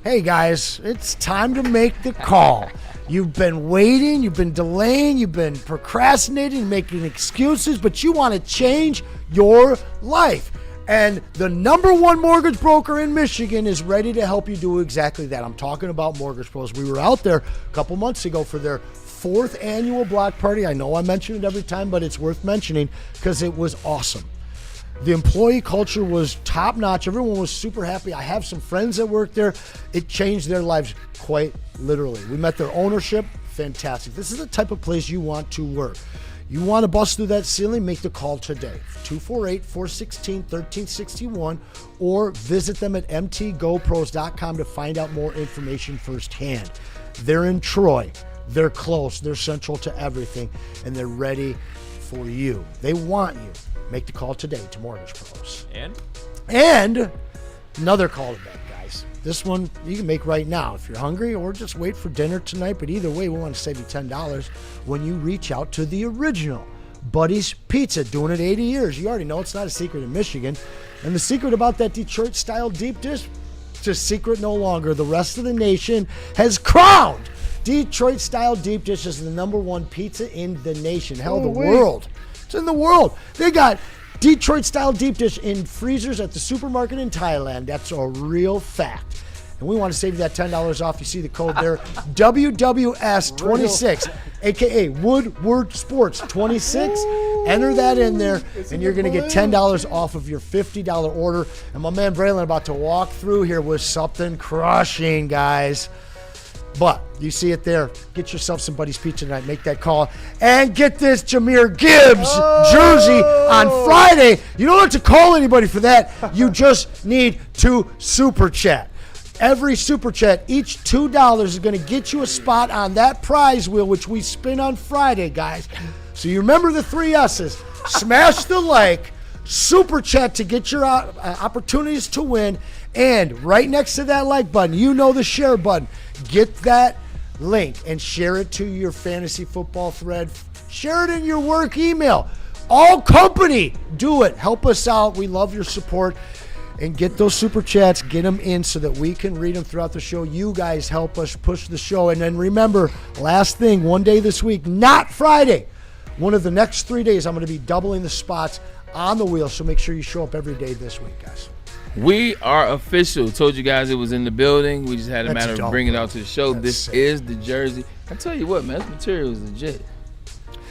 Hey guys, it's time to make the call. You've been waiting, you've been delaying, you've been procrastinating, making excuses, but you want to change your life. And the #1 mortgage broker in Michigan is ready to help you do exactly that. I'm talking about Mortgage Pros. We were out there a couple months ago for their 4th annual block party. I know I mention it every time, but it's worth mentioning because it was awesome. The employee culture was top notch. Everyone was super happy. I have some friends that work there. It changed their lives quite literally. We met their ownership. Fantastic. This is the type of place you want to work. You want to bust through that ceiling? Make the call today. 248-416-1361 or visit them at mtgopros.com to find out more information firsthand. They're in Troy. They're close. They're central to everything, and they're ready for you. They want you. Make the call today to Mortgage Pros. And another call to make, guys. This one you can make right now if you're hungry, or just wait for dinner tonight. But either way, we want to save you $10 when you reach out to the original Buddy's Pizza, doing it 80 years. You already know it's not a secret in Michigan. And the secret about that Detroit-style deep dish, it's a secret no longer. The rest of the nation has crowned Detroit-style deep dish as the #1 pizza in the nation. Hell, the world. It's in the world. They got Detroit-style deep dish in freezers at the supermarket in Thailand. That's a real fact. and we want to save you that $10 off. You see the code there, WWS26, a.k.a. Woodward Sports 26. Enter that in there, and you're going to get $10 off of your $50 order. And my man Braylon about to walk through here with something crushing, guys. But you see it there. Get yourself some Buddy's Pizza tonight. Make that call. And get this Jahmyr Gibbs jersey on Friday. You don't have to call anybody for that. You just need to super chat. Every super chat, each $2 is going to get you a spot on that prize wheel, which we spin on Friday, guys. So you remember the 3 S's. Smash the like, super chat to get your opportunities to win. And right next to that like button, you know the share button. Get that link and share it to your fantasy football thread. Share it in your work email. All company, do it. Help us out. We love your support. And get those super chats. Get them in so that we can read them throughout the show. You guys help us push the show. And then remember, last thing, one day this week, not Friday. One of the next 3 days, I'm going to be doubling the spots on the wheel. So make sure you show up every day this week, guys. We are official. Told you guys it was in the building. We just had a matter of bringing it out to the show. This is the jersey. I tell you what, man, this material is legit.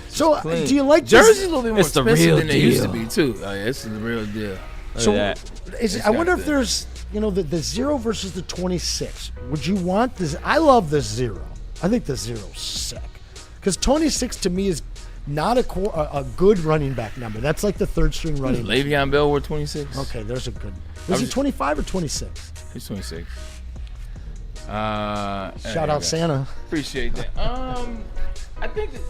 So, do you like jerseys? A little bit more expensive than they used to be too. Oh yeah, this is the real deal. So, I wonder if there's, the 0 versus the 26. Would you want this? I love the 0. I think the 0's sick because 26 to me is not a good running back number. That's like the third string running back. Le'Veon Bell wore 26. Okay, there's a good. Was he 25 or 26? He's 26. Shout out Santa. Appreciate that. I think the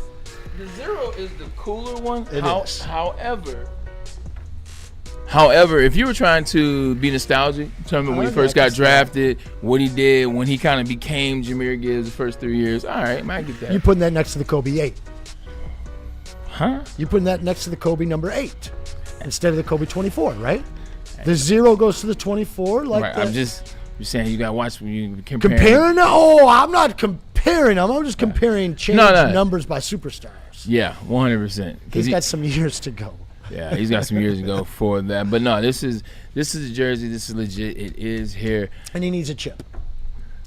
0 is the cooler one. It is. However, if you were trying to be nostalgic, tell me when he first got drafted, what he did when he kind of became Jahmyr Gibbs the first 3 years. All right, might get that. You putting that next to the Kobe 8. Huh? You putting that next to the Kobe number 8 instead of the Kobe 24, right? The 0 goes to the 24. Like right. I'm just saying you got to watch when you compare. Comparing? Oh, I'm not comparing them. I'm just comparing numbers by superstars. Yeah, 100%. He's got some years to go. Yeah, he's got some years to go for that. But no, this is a jersey. This is legit. It is here. And he needs a chip.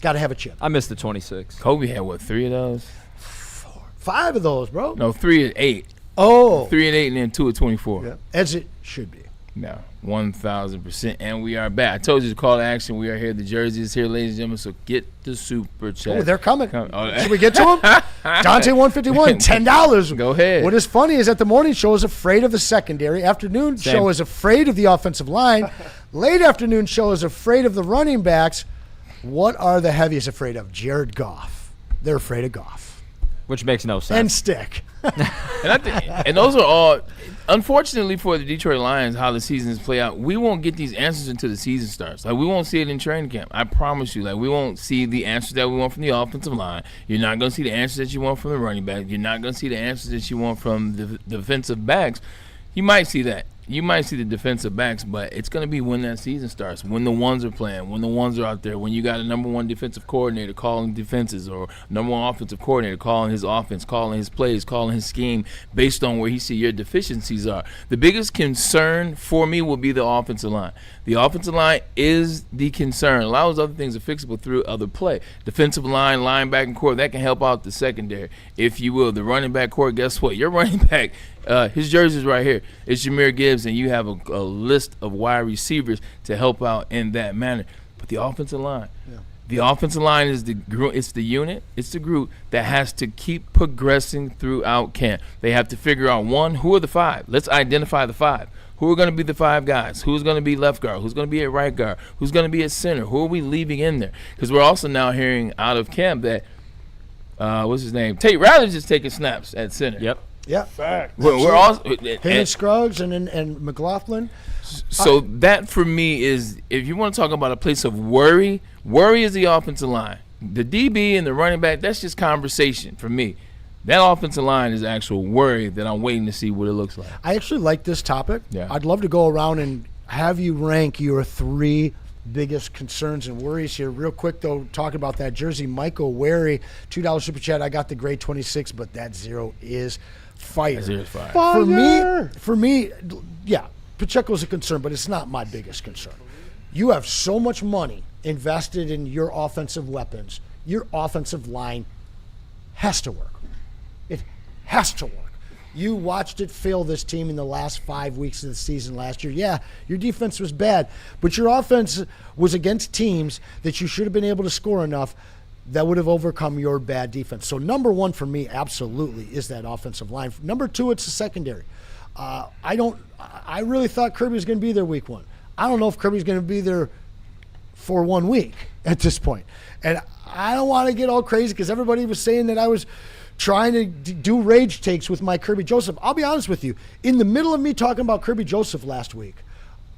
Got to have a chip. I missed the 26. Kobe had, what, 3 of those? 5 of those, bro. No, 3 of 8. Oh. 3 of 8 and then 2 of 24. Yeah. As it should be. No, 1,000%. And we are back. I told you to call to action. We are here. The jersey is here, ladies and gentlemen. So get the super chat. Oh, they're coming. Should we get to them? Dante 151, $10. Go ahead. What is funny is that the morning show is afraid of the secondary. Afternoon show is afraid of the offensive line. Late afternoon show is afraid of the running backs. What are the heaviest afraid of? Jared Goff. They're afraid of Goff. Which makes no sense. And Stick. and those are all, unfortunately for the Detroit Lions, how the seasons play out, we won't get these answers until the season starts. Like, we won't see it in training camp. I promise you. Like, we won't see the answers that we want from the offensive line. You're not going to see the answers that you want from the running back. You're not going to see the answers that you want from the defensive backs. You might see that. You might see the defensive backs, but it's going to be when that season starts, when the ones are playing, when the ones are out there, when you got a number 1 defensive coordinator calling defenses or number 1 offensive coordinator calling his offense, calling his plays, calling his scheme based on where he see your deficiencies are. The biggest concern for me will be the offensive line. The offensive line is the concern. A lot of those other things are fixable through other play. Defensive line, linebacking core, that can help out the secondary, if you will. The running back core, guess what? Your running back, his jersey is right here. It's Jahmyr Gibbs, and you have a list of wide receivers to help out in that manner. But the offensive line, the offensive line is the unit, it's the group that has to keep progressing throughout camp. They have to figure out, 1, who are the 5? Let's identify the 5. Who are going to be the 5 guys? Who's going to be left guard? Who's going to be at right guard? Who's going to be at center? Who are we leaving in there? Because we're also now hearing out of camp that, what's his name? Tate Riley's just taking snaps at center. Yep. Yeah. Fact. We're also and Scruggs and McLaughlin. So that for me is, if you want to talk about a place of worry is the offensive line. The DB and the running back, that's just conversation for me. That offensive line is actual worry that I'm waiting to see what it looks like. I actually like this topic. Yeah. I'd love to go around and have you rank your 3 biggest concerns and worries here. Real quick, though, talking about that jersey, Michael Wary, $2 super chat. I got the grade 26, but that 0 is fire. That 0 is fire. For me, yeah, Pacheco's a concern, but it's not my biggest concern. You have so much money invested in your offensive weapons, your offensive line has to work. It has to work. You watched it fail this team in the last 5 weeks of the season last year. Yeah, your defense was bad, but your offense was against teams that you should have been able to score enough that would have overcome your bad defense. So number one for me, absolutely, is that offensive line. Number two, it's the secondary. I really thought Kirby was going to be there week one. I don't know if Kirby's going to be there for 1 week at this point. And I don't want to get all crazy because everybody was saying that I was trying to do rage takes with my Kirby Joseph. I'll be honest with you. In the middle of me talking about Kirby Joseph last week,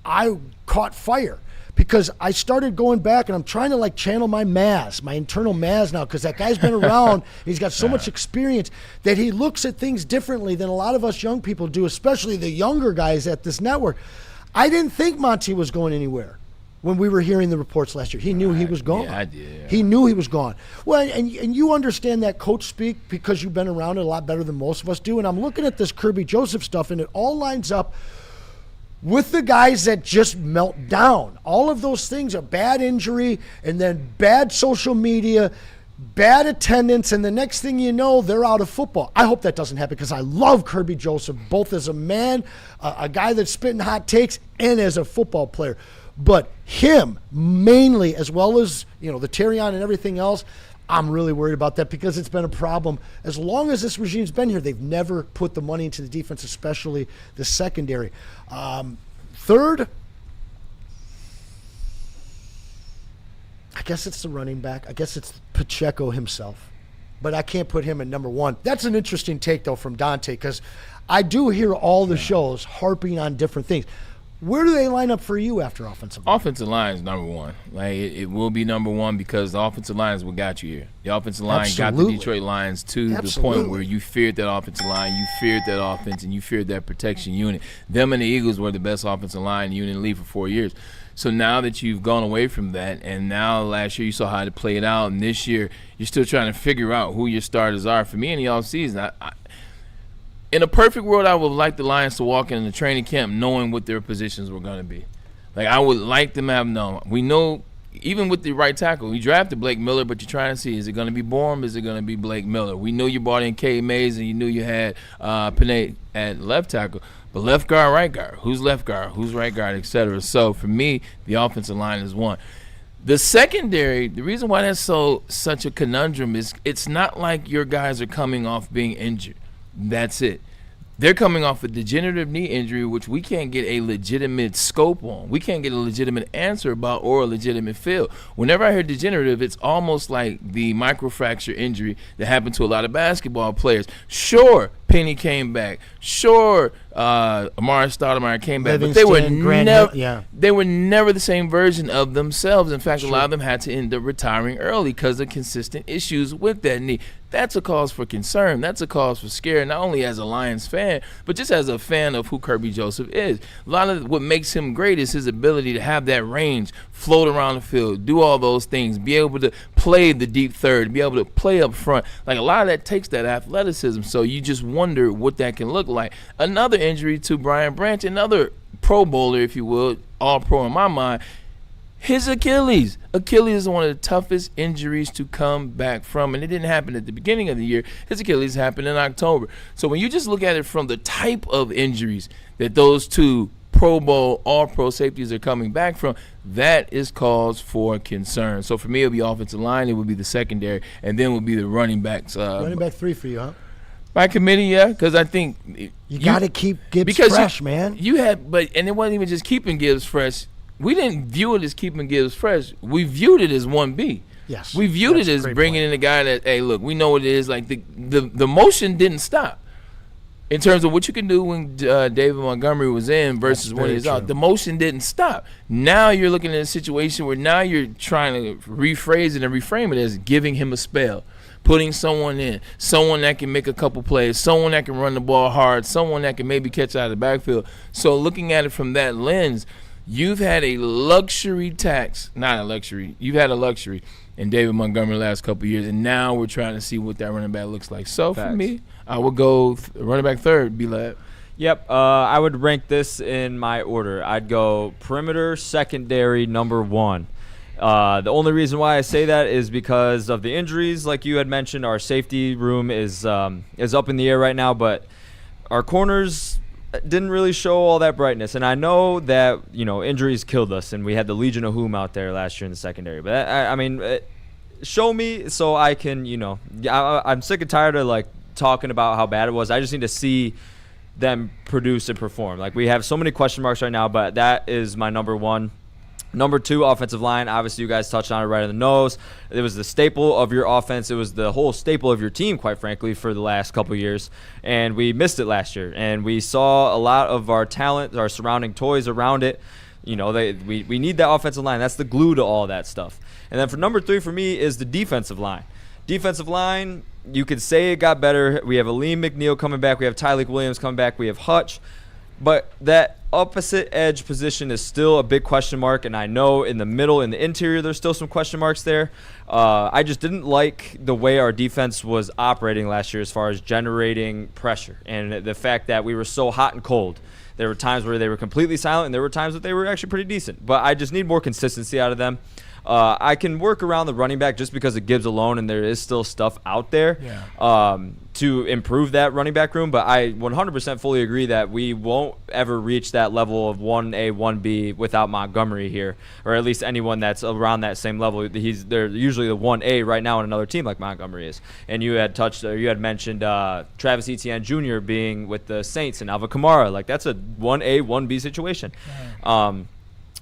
I caught fire because I started going back and I'm trying to channel my internal Maz now, because that guy's been around. He's got so much experience that he looks at things differently than a lot of us young people do, especially the younger guys at this network. I didn't think Monty was going anywhere. When we were hearing the reports last year, he knew he was gone. Yeah, I did. He knew he was gone. Well, and you understand that coach speak because you've been around it a lot better than most of us do. And I'm looking at this Kirby Joseph stuff, and it all lines up with the guys that just melt down. All of those things are bad injury, and then bad social media, bad attendance, and the next thing you know, they're out of football. I hope that doesn't happen because I love Kirby Joseph, both as a man, a guy that's spitting hot takes, and as a football player. But him mainly, as well as the Terrion and everything else, I'm really worried about that because it's been a problem. As long as this regime's been here, they've never put the money into the defense, especially the secondary. Third, I guess it's the running back. I guess it's Pacheco himself. But I can't put him at number one. That's an interesting take, though, from Dante, because I do hear all the shows harping on different things. Where do they line up for you after offensive line? Offensive line is number one. It will be number one because the offensive line is what got you here. The offensive line got the Detroit Lions to the point where you feared that offensive line, you feared that offense, and you feared that protection unit. Them and the Eagles were the best offensive line unit in the league for 4 years. So now that you've gone away from that, and now last year you saw how to play it out, and this year you're still trying to figure out who your starters are. For me in the offseason, in a perfect world, I would like the Lions to walk in the training camp knowing what their positions were going to be. I would like them to have known. We know, even with the right tackle, you drafted Blake Miller, but you're trying to see, is it going to be Bourne? Is it going to be Blake Miller? We know you brought in K. Mays, and you knew you had Panay at left tackle. But left guard, right guard, who's left guard, who's right guard, et cetera. So for me, the offensive line is one. The secondary, the reason why that's such a conundrum is it's not like your guys are coming off being injured. That's it. They're coming off a degenerative knee injury, which we can't get a legitimate scope on. We can't get a legitimate answer about or a legitimate feel. Whenever I hear degenerative, it's almost like the microfracture injury that happened to a lot of basketball players. Sure, Penny came back. Sure, Amari Stoudemire came back, but they were never the same version of themselves. In fact, a lot of them had to end up retiring early because of consistent issues with that knee. That's a cause for concern. That's a cause for scare, not only as a Lions fan, but just as a fan of who Kirby Joseph is. A lot of what makes him great is his ability to have that range, float around the field, do all those things, be able to play the deep third, be able to play up front. A lot of that takes that athleticism, so you just wonder what that can look like. Another injury to Brian Branch, another Pro Bowler, if you will, all-pro in my mind, his Achilles. Achilles is one of the toughest injuries to come back from, and it didn't happen at the beginning of the year. His Achilles happened in October. So when you just look at it from the type of injuries that those two Pro Bowl, all-pro safeties are coming back from, that is cause for concern. So for me, it would be offensive line, it would be the secondary, and then it would be the running backs. Running back three for you, huh? By committee, yeah, because I think you got to keep Gibbs fresh, man. And it wasn't even just keeping Gibbs fresh. We didn't view it as keeping Gibbs fresh. We viewed it as 1B. Yes. We viewed it as bringing in a guy that, hey, look, we know what it is. The motion didn't stop in terms of what you can do when David Montgomery was in versus when he's out. The motion didn't stop. Now you're looking at a situation where now you're trying to rephrase it and reframe it as giving him a spell. Putting someone in, someone that can make a couple plays, someone that can run the ball hard, someone that can maybe catch out of the backfield. So looking at it from that lens, you've had a luxury tax, not a luxury. You've had a luxury in David Montgomery the last couple of years, and now we're trying to see what that running back looks like. So for me, I would go running back third, B-Lab. Yep, I would rank this in my order. I'd go perimeter, secondary, number one. The only reason why I say that is because of the injuries, like you had mentioned. Our safety room is up in the air right now, but our corners didn't really show all that brightness. And I know that, injuries killed us, and we had the Legion of Whom out there last year in the secondary. But, I mean, show me so I can, I'm sick and tired of, talking about how bad it was. I just need to see them produce and perform. We have so many question marks right now, but that is my number one. Number two, offensive line. Obviously, you guys touched on it right on the nose. It was the staple of your offense. It was the whole staple of your team, quite frankly, for the last couple of years. And we missed it last year. And we saw a lot of our talent, our surrounding toys around it. We need that offensive line. That's the glue to all that stuff. And then for number three for me is the defensive line. Defensive line, you could say it got better. We have Aleem McNeil coming back. We have Tyleek Williams coming back. We have Hutch. But that opposite edge position is still a big question mark, and I know in the middle, in the interior, there's still some question marks there. I just didn't like the way our defense was operating last year as far as generating pressure, and the fact that we were so hot and cold. There were times where they were completely silent, and there were times that they were actually pretty decent. But I just need more consistency out of them. I can work around the running back just because of Gibbs alone, and there is still stuff out there to improve that running back room. But I 100% fully agree that we won't ever reach that level of 1A, 1B without Montgomery here, or at least anyone that's around that same level. They're usually the 1A right now on another team like Montgomery is. And you had mentioned Travis Etienne Jr. being with the Saints and Alvin Kamara. That's a 1A, 1B situation.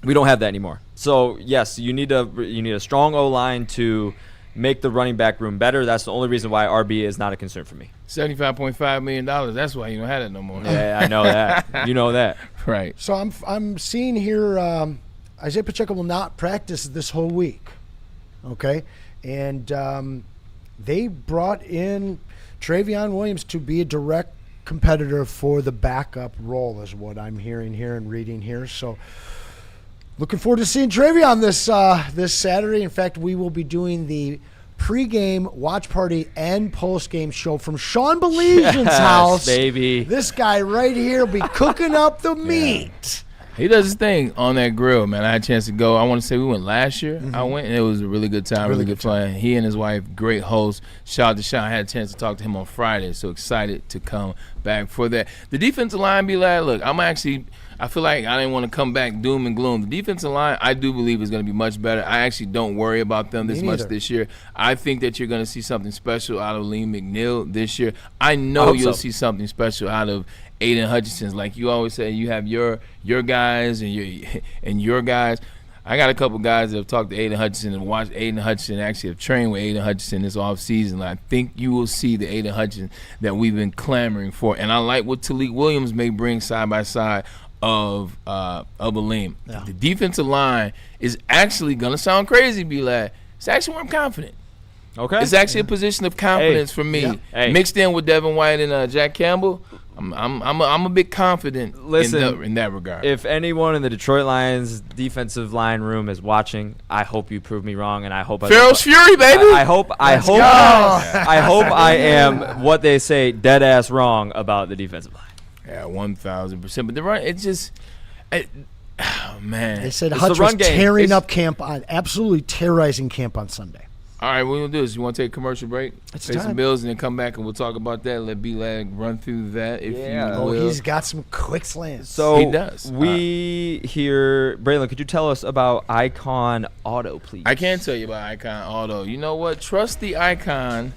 We don't have that anymore. So yes, you need a strong O-line to make the running back room better. That's the only reason why RB is not a concern for me. $75.5 million. That's why you don't have it no more. Yeah, I know that. You know that. Right. So I'm seeing here Isaiah Pacheco will not practice this whole week. Okay, and they brought in Travion Williams to be a direct competitor for the backup role, is what I'm hearing here and reading here. So. Looking forward to seeing Travion this Saturday. In fact, we will be doing the pregame watch party and postgame show from Sean Belizean's house. Baby. This guy right here will be cooking up the meat. He does his thing on that grill, man. I had a chance to go. I want to say we went last year. I went, and it was a really good time, really good fun. He and his wife, great host. Shout out to Sean. I had a chance to talk to him on Friday, so excited to come back for that. The defensive line, look, I feel like I didn't want to come back doom and gloom. The defensive line, I do believe, is going to be much better. I actually don't worry about them this much this year. I think that you're going to see something special out of Aleem McNeil this year. I know you'll see something special out of Aiden Hutchinson. Like you always say, you have your guys and your guys. I got a couple guys that have talked to Aiden Hutchinson and watched Aiden Hutchinson, actually have trained with Aiden Hutchinson this offseason. I think you will see the Aiden Hutchinson that we've been clamoring for. And I like what Tyleek Williams may bring side by side of Aleem. Yeah. The defensive line is actually gonna sound crazy, B-Lad. It's actually where I'm confident. Okay. It's actually a position of confidence for me. Yeah. Mixed in with Devin White and Jack Campbell, I'm a bit confident in that regard. If anyone in the Detroit Lions defensive line room is watching, I hope you prove me wrong, and I hope Pharaoh's Fury, baby. I hope I am what they say, dead ass wrong about the defensive line. Yeah, 1,000%. But the run, it's just, man. They said Hutch was tearing up camp absolutely terrorizing camp on Sunday. All right, what we're going to do is you want to take a commercial break, pay some bills, and then come back and we'll talk about that. Let B-Lag run through that if you will. He's got some quick slants. So he does. We hear, Braylon, could you tell us about Icon Auto, please? I can tell you about Icon Auto. You know what? Trust the Icon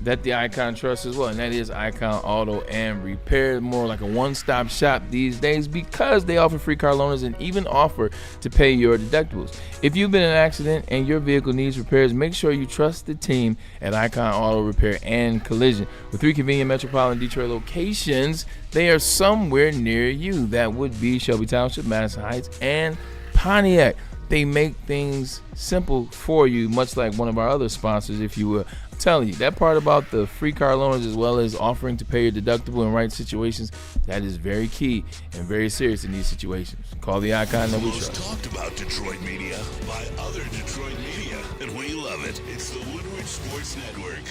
that the Icon trusts as well, and that is Icon Auto and Repair. More like a one-stop shop these days because they offer free car loaners and even offer to pay your deductibles. If you've been in an accident and your vehicle needs repairs, make sure you trust the team at Icon Auto Repair and Collision. With 3 convenient metropolitan Detroit locations, they are somewhere near you. That would be Shelby Township, Madison Heights, and Pontiac. They make things simple for you, much like one of our other sponsors, if you will. I'm telling you, that part about the free car loaners as well as offering to pay your deductible in right situations, that is very key and very serious in these situations. Call the Icon that we trust. Talked about Detroit media by other Detroit media, and we love it. It's the Woodward Sports Network.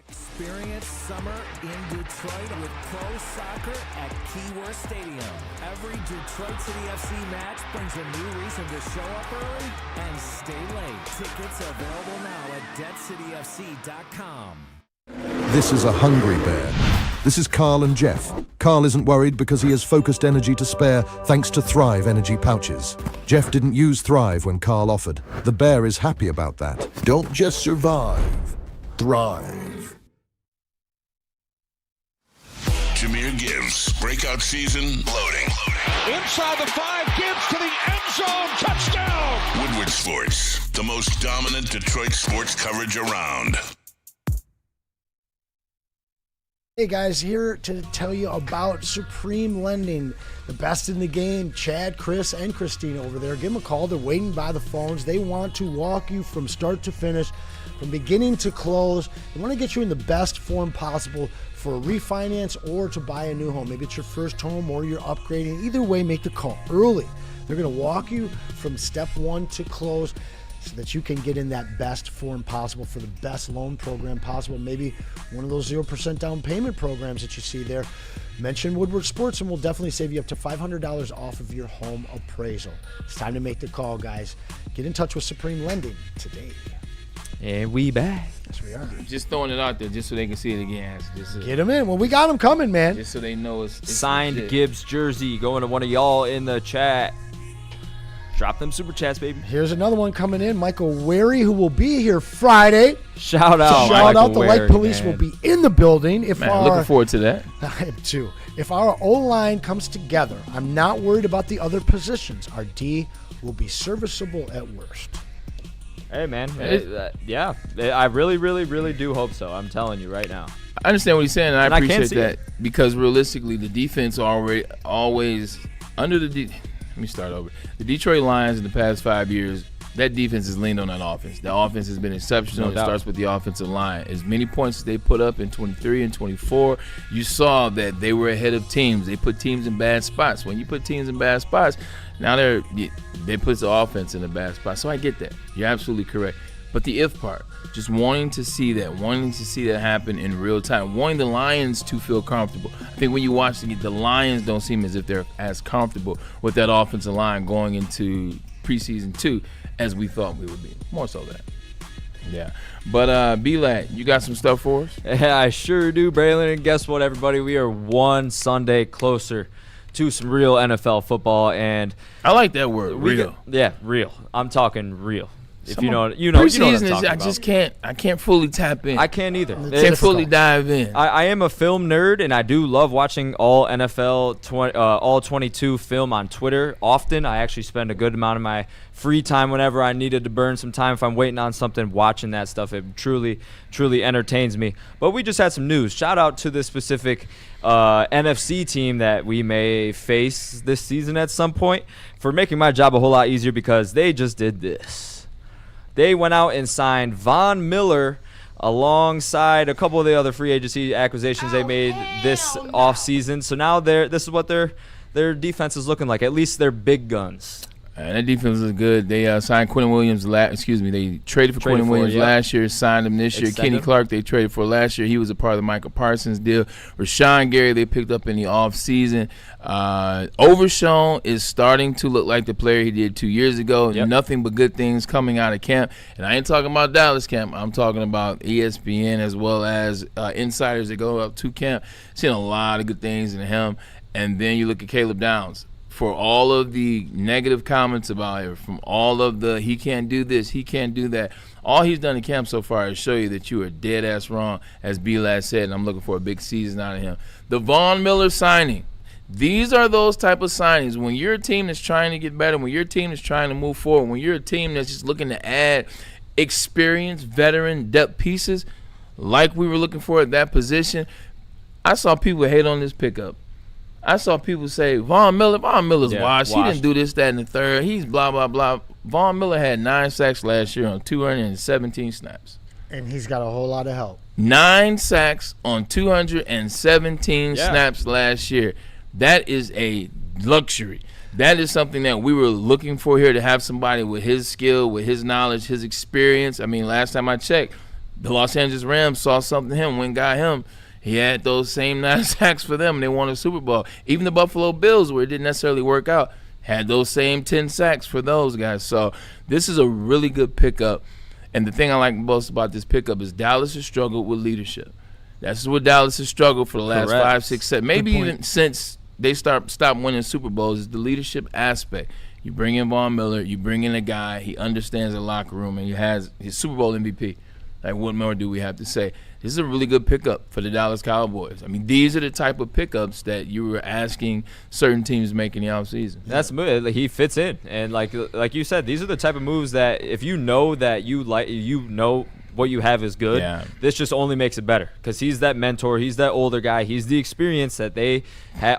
Experience summer in Detroit with pro soccer at Keyworth Stadium. Every Detroit City FC match brings a new reason to show up early and stay late. Tickets available now at DebtCityFC.com. This is a hungry bear. This is Carl and Jeff. Carl isn't worried because he has focused energy to spare thanks to Thrive energy pouches. Jeff didn't use Thrive when Carl offered. The bear is happy about that. Don't just survive, thrive. Jahmyr Gibbs, breakout season, loading. Inside the 5, Gibbs to the end zone, touchdown! Woodward Sports, the most dominant Detroit sports coverage around. Hey guys, here to tell you about Supreme Lending, the best in the game. Chad, Chris, and Christine over there. Give them a call. They're waiting by the phones. They want to walk you from start to finish, from beginning to close. They want to get you in the best form possible for a refinance or to buy a new home. Maybe it's your first home or you're upgrading. Either way, make the call early. They're going to walk you from step one to close, so that you can get in that best form possible for the best loan program possible. Maybe one of those 0% down payment programs that you see there. Mention Woodward Sports and we'll definitely save you up to $500 off of your home appraisal. It's time to make the call, guys. Get in touch with Supreme Lending today. And we back. Yes, we are. Just throwing it out there just so they can see it again. Get them in. Well, we got them coming, man. Just so they know it's signed legit. Gibbs jersey going to one of y'all in the chat. Drop them super chats, baby. Here's another one coming in. Michael Wary, who will be here Friday. Shout out, Shout Michael out. The Wary, Light Police man. will be in the building. If Man, looking forward to that. I am too. If our O-line comes together, I'm not worried about the other positions. Our D will be serviceable at worst. Hey, man. Yeah. I really, really, really do hope so. I'm telling you right now. I understand what he's saying, and I can't appreciate see that it. because realistically, the defense always under the. Let me start over. The Detroit Lions in the past 5 years, that defense has leaned on that offense. The offense has been exceptional. No it doubt. starts with the offensive line. As many points as they put up in 23 and 24, you saw that they were ahead of teams. They put teams in bad spots. When you put teams in bad spots, now they put the offense in a bad spot. So I get that. You're absolutely correct. But the if part, just wanting to see that happen in real time, wanting the Lions to feel comfortable. I think when you watch the Lions don't seem as if they're as comfortable with that offensive line going into preseason 2 as we thought we would be. More so that. Yeah. But B-Lad, you got some stuff for us? Yeah, I sure do, Braylon. And guess what, everybody? We are one Sunday closer to some real NFL football. And I like that word, real. Real. I'm talking real. If you know what I'm preseason talking about. I can't fully tap in. I can't either. Can't fully dive in. I am a film nerd, and I do love watching all NFL, all 22 film on Twitter often. I actually spend a good amount of my free time whenever I needed to burn some time. If I'm waiting on something, watching that stuff, it truly, truly entertains me. But we just had some news. Shout out to this specific NFC team that we may face this season at some point for making my job a whole lot easier because they just did this. They went out and signed Von Miller alongside a couple of the other free agency acquisitions they made this offseason. So now this is what their defense is looking like, at least their big guns. And that defense is good. They signed Quentin Williams They traded for Quentin Williams last year, signed him this year. Kenny Clark they traded for last year. He was a part of the Michael Parsons deal. Rashawn Gary they picked up in the offseason. Overshown is starting to look like the player he did 2 years ago. Yep. Nothing but good things coming out of camp. And I ain't talking about Dallas camp. I'm talking about ESPN as well as insiders that go up to camp. Seeing a lot of good things in him. And then you look at Caleb Downs. For all of the negative comments about it, from all of the he can't do this, he can't do that, all he's done in camp so far is show you that you are dead ass wrong, as B-Lad said, and I'm looking for a big season out of him. The Von Miller signing. These are those type of signings. When you're a team that's trying to get better, when you're a team that's trying to move forward, when you're a team that's just looking to add experience, veteran, depth pieces, like we were looking for at that position, I saw people hate on this pickup. I saw people say, Von Miller's washed. He didn't do this, that, and the third. He's blah, blah, blah. Von Miller had 9 sacks last year on 217 snaps. And he's got a whole lot of help. 9 sacks on 217 snaps last year. That is a luxury. That is something that we were looking for here, to have somebody with his skill, with his knowledge, his experience. I mean, last time I checked, the Los Angeles Rams saw something in him, went and got him. He had those same 9 sacks for them, and they won a Super Bowl. Even the Buffalo Bills, where it didn't necessarily work out, had those same 10 sacks for those guys. So this is a really good pickup. And the thing I like most about this pickup is Dallas has struggled with leadership. That's what Dallas has struggled for the last 5, 6, 7, maybe even since they stopped winning Super Bowls, is the leadership aspect. You bring in Von Miller, you bring in a guy, he understands the locker room, and he has his Super Bowl MVP. Like, what more do we have to say? This is a really good pickup for the Dallas Cowboys. I mean, these are the type of pickups that you were asking certain teams to make in the offseason. That's he fits in, and like you said, these are the type of moves that if you know that you know what you have is good, this just only makes it better because he's that mentor, he's that older guy, he's the experience that they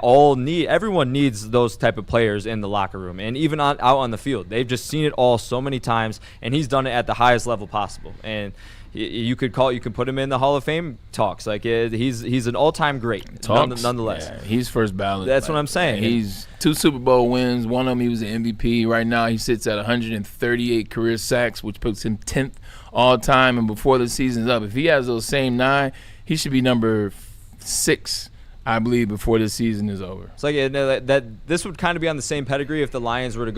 all need. Everyone needs those type of players in the locker room and even out on the field. They've just seen it all so many times, and he's done it at the highest level possible. And you could put him in the Hall of Fame talks. Like he's an all-time great, nonetheless. Yeah, he's first ballot. That's what I'm saying. He's 2 Super Bowl wins. One of them he was an MVP. Right now he sits at 138 career sacks, which puts him 10th all time. And before the season's up, if he has those same 9, he should be number 6, I believe, before the season is over. It's like that this would kind of be on the same pedigree if the Lions were to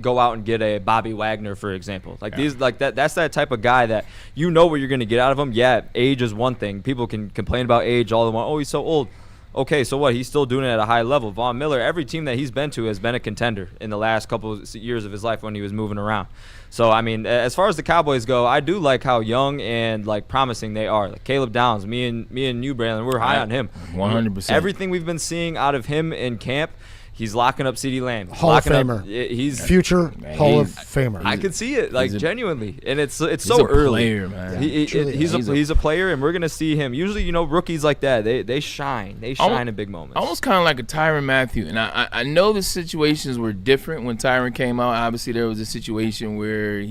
go out and get a Bobby Wagner, for example. That's that type of guy that you know what you're going to get out of him. Yeah, age is one thing. People can complain about age all they want. Oh, he's so old. Okay, so what? He's still doing it at a high level. Von Miller, every team that he's been to has been a contender in the last couple of years of his life when he was moving around. So, I mean, as far as the Cowboys go, I do like how young and, promising they are. Like Caleb Downs, me and you, Braylon, we're high on him. 100%. Everything we've been seeing out of him in camp, he's locking up CeeDee Lamb. Hall of Famer. He's future Hall of Famer. I can see it, genuinely. And it's so early. Player, man. He's a player, and we're going to see him. Usually, rookies like that, they shine. They shine in big moments. Almost kind of like a Tyrann Mathieu. And I know the situations were different when Tyrann came out. Obviously, there was a situation where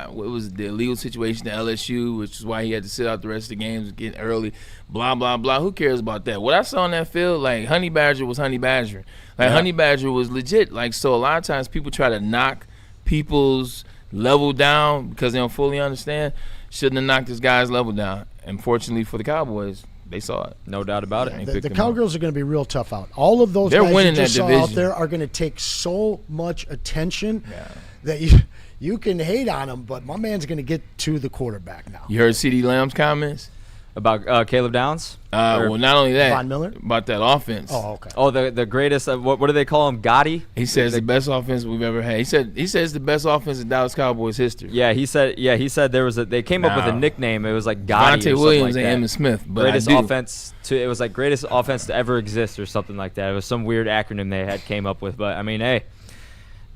what was the illegal situation at LSU, which is why he had to sit out the rest of the games and get early, blah, blah, blah. Who cares about that? What I saw on that field, Honey Badger was Honey Badger. Honey Badger was legit. So a lot of times people try to knock people's level down because they don't fully understand. Shouldn't have knocked this guy's level down. And fortunately for the Cowboys, they saw it. No doubt about it. The Cowgirls are going to be real tough out. All of those guys you just saw out there are going to take so much attention that you can hate on them, but my man's going to get to the quarterback now. You heard CeeDee Lamb's comments? About Caleb Downs? Well, not only that. Von Miller? About that offense. Oh, okay. Oh, the greatest. What do they call him? Gotti? He says the best offense we've ever had. He says the best offense in Dallas Cowboys history. Yeah, he said there was they came up with a nickname. It was like Gotti. Devontae Williams and Emmitt Smith. But greatest offense it was like greatest offense to ever exist or something like that. It was some weird acronym they came up with. But I mean, hey.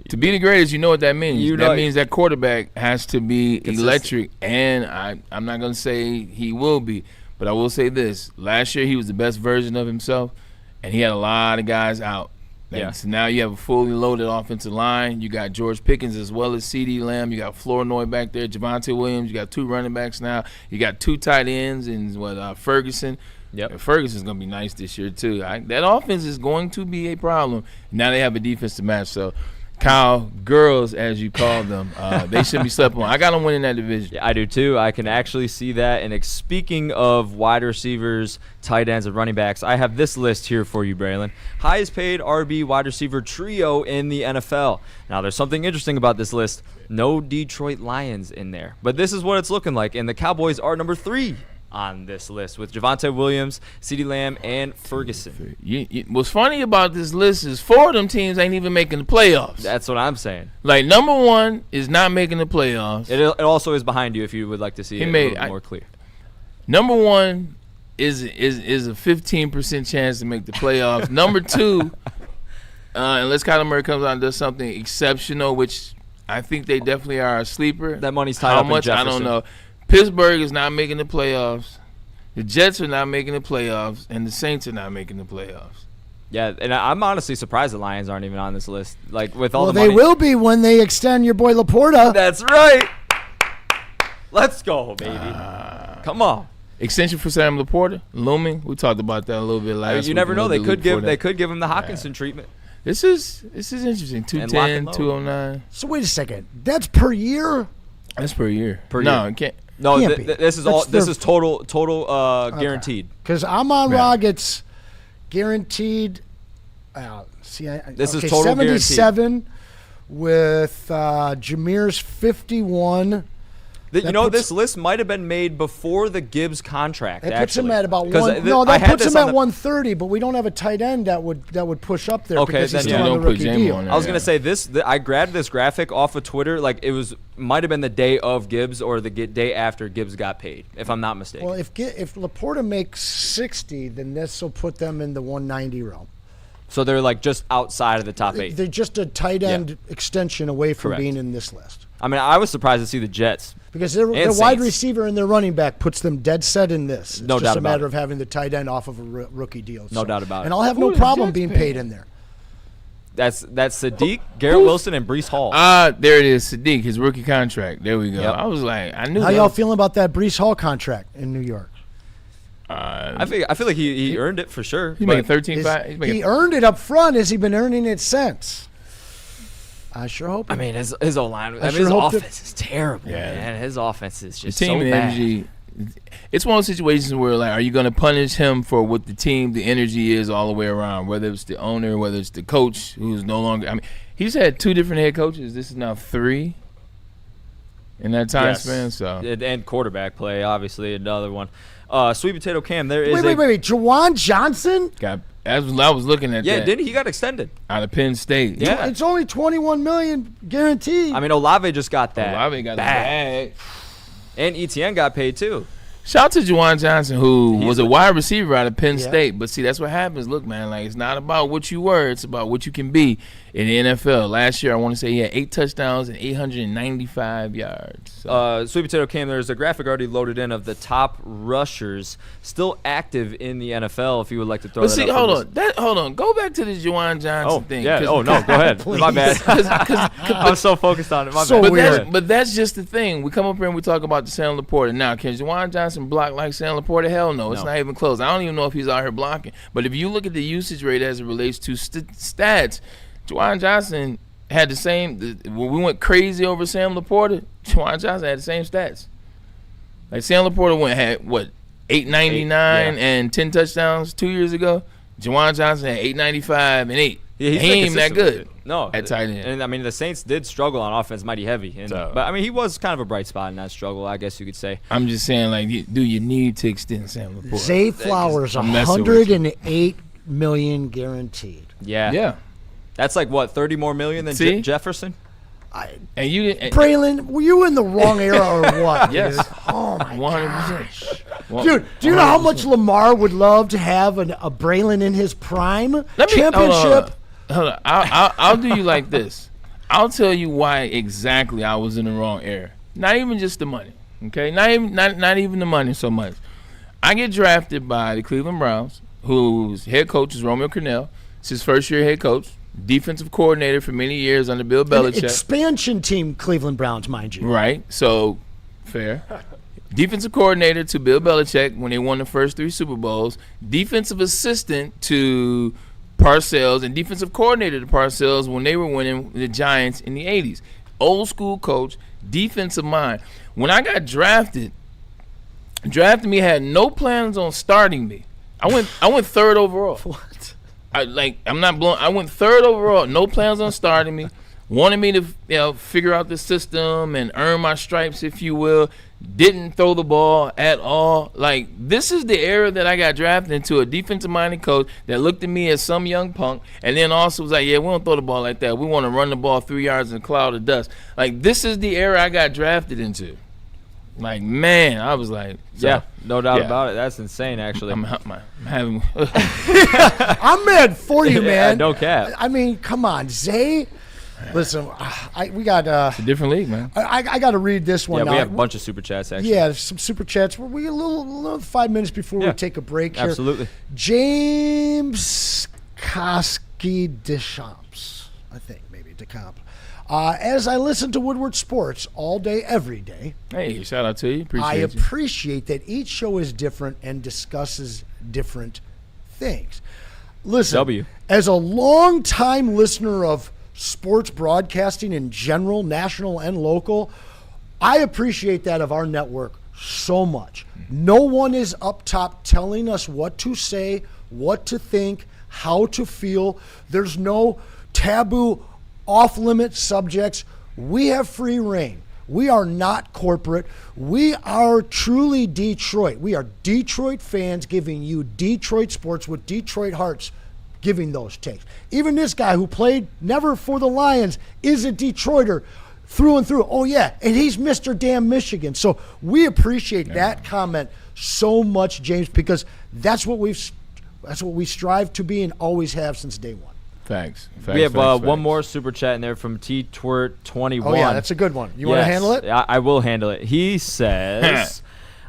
To be the greatest, you know what that means. That means that quarterback has to be electric, and I'm not going to say he will be, but I will say this. Last year, he was the best version of himself, and he had a lot of guys out. So now you have a fully loaded offensive line. You got George Pickens as well as CeeDee Lamb. You got Flournoy back there, Javonte Williams. You got 2 running backs now. You got 2 tight ends and Ferguson. Yep. Ferguson's going to be nice this year, too. That offense is going to be a problem. Now they have a defense to match, so – Cowgirls, as you call them, they shouldn't be slept on. I got them winning that division. Yeah, I do too. I can actually see that. And speaking of wide receivers, tight ends, and running backs, I have this list here for you, Braylon. Highest paid RB wide receiver trio in the NFL. Now, there's something interesting about this list. No Detroit Lions in there. But this is what it's looking like. And the Cowboys are number 3 on this list with Javonte Williams, CeeDee Lamb, and Ferguson. What's funny about this list is 4 of them teams ain't even making the playoffs. That's what I'm saying. Number 1 is not making the playoffs. It also is behind you if you would like to see it a little more clear. Number 1 is a 15% chance to make the playoffs. Number 2, unless Kyler Murray comes out and does something exceptional, which I think they definitely are a sleeper. That money's tied up in Jefferson. I don't know. Pittsburgh is not making the playoffs. The Jets are not making the playoffs, and the Saints are not making the playoffs. Yeah, and I'm honestly surprised the Lions aren't even on this list. With all the money. They will be when they extend your boy Laporta. That's right. Let's go, baby. Come on. Extension for Sam Laporta looming. We talked about that a little bit last week. You never know. They could give him the Hockenson treatment. This is interesting. 210, 209. So wait a second. That's per year? That's per year. Per no, year. It can't. No, Can't be. this is total guaranteed. Because Amon-Ra gets guaranteed. This is total 77 guaranteed. With Jameer's 51. This list might have been made before the Gibbs contract. That puts him actually. at about that puts him at 130. But we don't have a tight end that would push up there. Okay, because then he's still on the rookie deal. I was gonna say this. I grabbed this graphic off of Twitter. Like it might have been the day of Gibbs or the day after Gibbs got paid, if I'm not mistaken. Well, if Laporta makes 60, then this will put them in the 190 realm. So they're like just outside of the top 8. They're just a tight end extension away from being in this list. I mean, I was surprised to see the Jets. Because their wide receiver and their running back puts them dead set in this. It's no just doubt a matter about of having the tight end off of a rookie deal. No doubt about it. And I'll have no problem being paid in there. That's Sadiq, Garrett Wilson, and Breece Hall. There it is, Sadiq, his rookie contract. There we go. Yep. I was like, I knew. How y'all feeling about that Breece Hall contract in New York? I feel like he earned it for sure. He's making 13.5. He earned it up front. Has he been earning it since? I sure hope. I mean, his O-line. His offense is terrible, man. His offense is just the team so and bad. energy. It's one of those situations where, like, are you going to punish him for what the team, the energy is all the way around, whether it's the owner, whether it's the coach who's no longer. I mean, he's had 2 different head coaches. This is now 3 in that time span. So and quarterback play, obviously another one. Sweet Potato Cam. There is wait. Juwan Johnson I was looking at that. Yeah, didn't he got extended out of Penn State? Yeah, it's only $21 million guaranteed. I mean, Olave just got that. Olave got the bag. And ETN got paid too. Shout out to Juwan Johnson, who was a wide receiver out of Penn State. But see, that's what happens. Look, man, like it's not about what you were; it's about what you can be in the NFL. Last year, I want to say he had 8 touchdowns and 895 yards. So. Sweet Potato Cam, there's a graphic already loaded in of the top rushers still active in the NFL. If you would like to throw that up. Hold on. Go back to the Juwan Johnson thing. Yeah. Oh no, go ahead. My bad. I'm so focused on it. My bad. But that's just the thing. We come up here and we talk about the Sam Laporta. Now, can Juwan Johnson block like Sam Laporta? Hell no. It's not even close. I don't even know if he's out here blocking. But if you look at the usage rate as it relates to stats, Juwan Johnson had the same. When we went crazy over Sam Laporta, Juwan Johnson had the same stats. Like Sam Laporta had 899 and 10 touchdowns 2 years ago. Juwan Johnson had 895 and 8. Yeah, he ain't even that good. No, at tight end. And I mean, the Saints did struggle on offense, mighty heavy. But I mean, he was kind of a bright spot in that struggle, I guess you could say. I'm just saying, like, do you need to extend Sam Laporta? Zay Flowers, $108 million guaranteed. Yeah. That's like what, 30 more million than Jefferson? Braylon, were you in the wrong era or what? Yes. Dude? Oh my 100%. gosh. Dude, do you know how much Lamar would love to have a Braylon in his prime? Championship. Hold on. I'll do you like this. I'll tell you why exactly I was in the wrong era. Not even just the money. Okay? Not even the money so much. I get drafted by the Cleveland Browns, whose head coach is Romeo Crennel. It's his first year head coach. Defensive coordinator for many years under Bill Belichick. An expansion team, Cleveland Browns, mind you. Right. So, fair. Defensive coordinator to Bill Belichick when they won the first 3 Super Bowls. Defensive assistant to Parcells and defensive coordinator to Parcells when they were winning the Giants in the 80s. Old school coach, defensive mind. When I got drafted me had no plans on starting me. I went 3rd overall. What? I went 3rd overall. No plans on starting me. Wanted me to figure out the system and earn my stripes, if you will. Didn't throw the ball at all. Like, this is the era that I got drafted into, a defensive-minded coach that looked at me as some young punk and then also was like, yeah, we don't throw the ball like that. We want to run the ball 3 yards in a cloud of dust. Like, this is the era I got drafted into. Like, man, I was like, no doubt about it. That's insane, actually. I'm having. I'm mad for you, man. No cap. I mean, come on, Zay. Listen, we got it's a different league, man. I got to read this one. Yeah, we have a bunch of super chats, actually. Yeah, some super chats. We a little 5 minutes before we take a break here. Absolutely. James Koski Deschamps, I think maybe Decamp. As I listen to Woodward Sports all day, every day. Hey, shout out to you. I appreciate that each show is different and discusses different things. Listen, as a long-time listener of sports broadcasting in general, national and local, I appreciate that of our network so much. No one is up top telling us what to say, what to think, how to feel. There's no taboo, off-limit subjects. We have free reign. We are not corporate. We are truly Detroit. We are Detroit fans giving you Detroit sports with Detroit hearts, giving those takes. Even this guy who played never for the Lions is a Detroiter through and through. Oh, yeah, and he's Mr. Damn Michigan. So we appreciate that comment so much, James, because that's what we strive to be and always have since day one. Facts. We have one more super chat in there from T-Twirt21. Oh, yeah, that's a good one. You want to handle it? I will handle it. He says,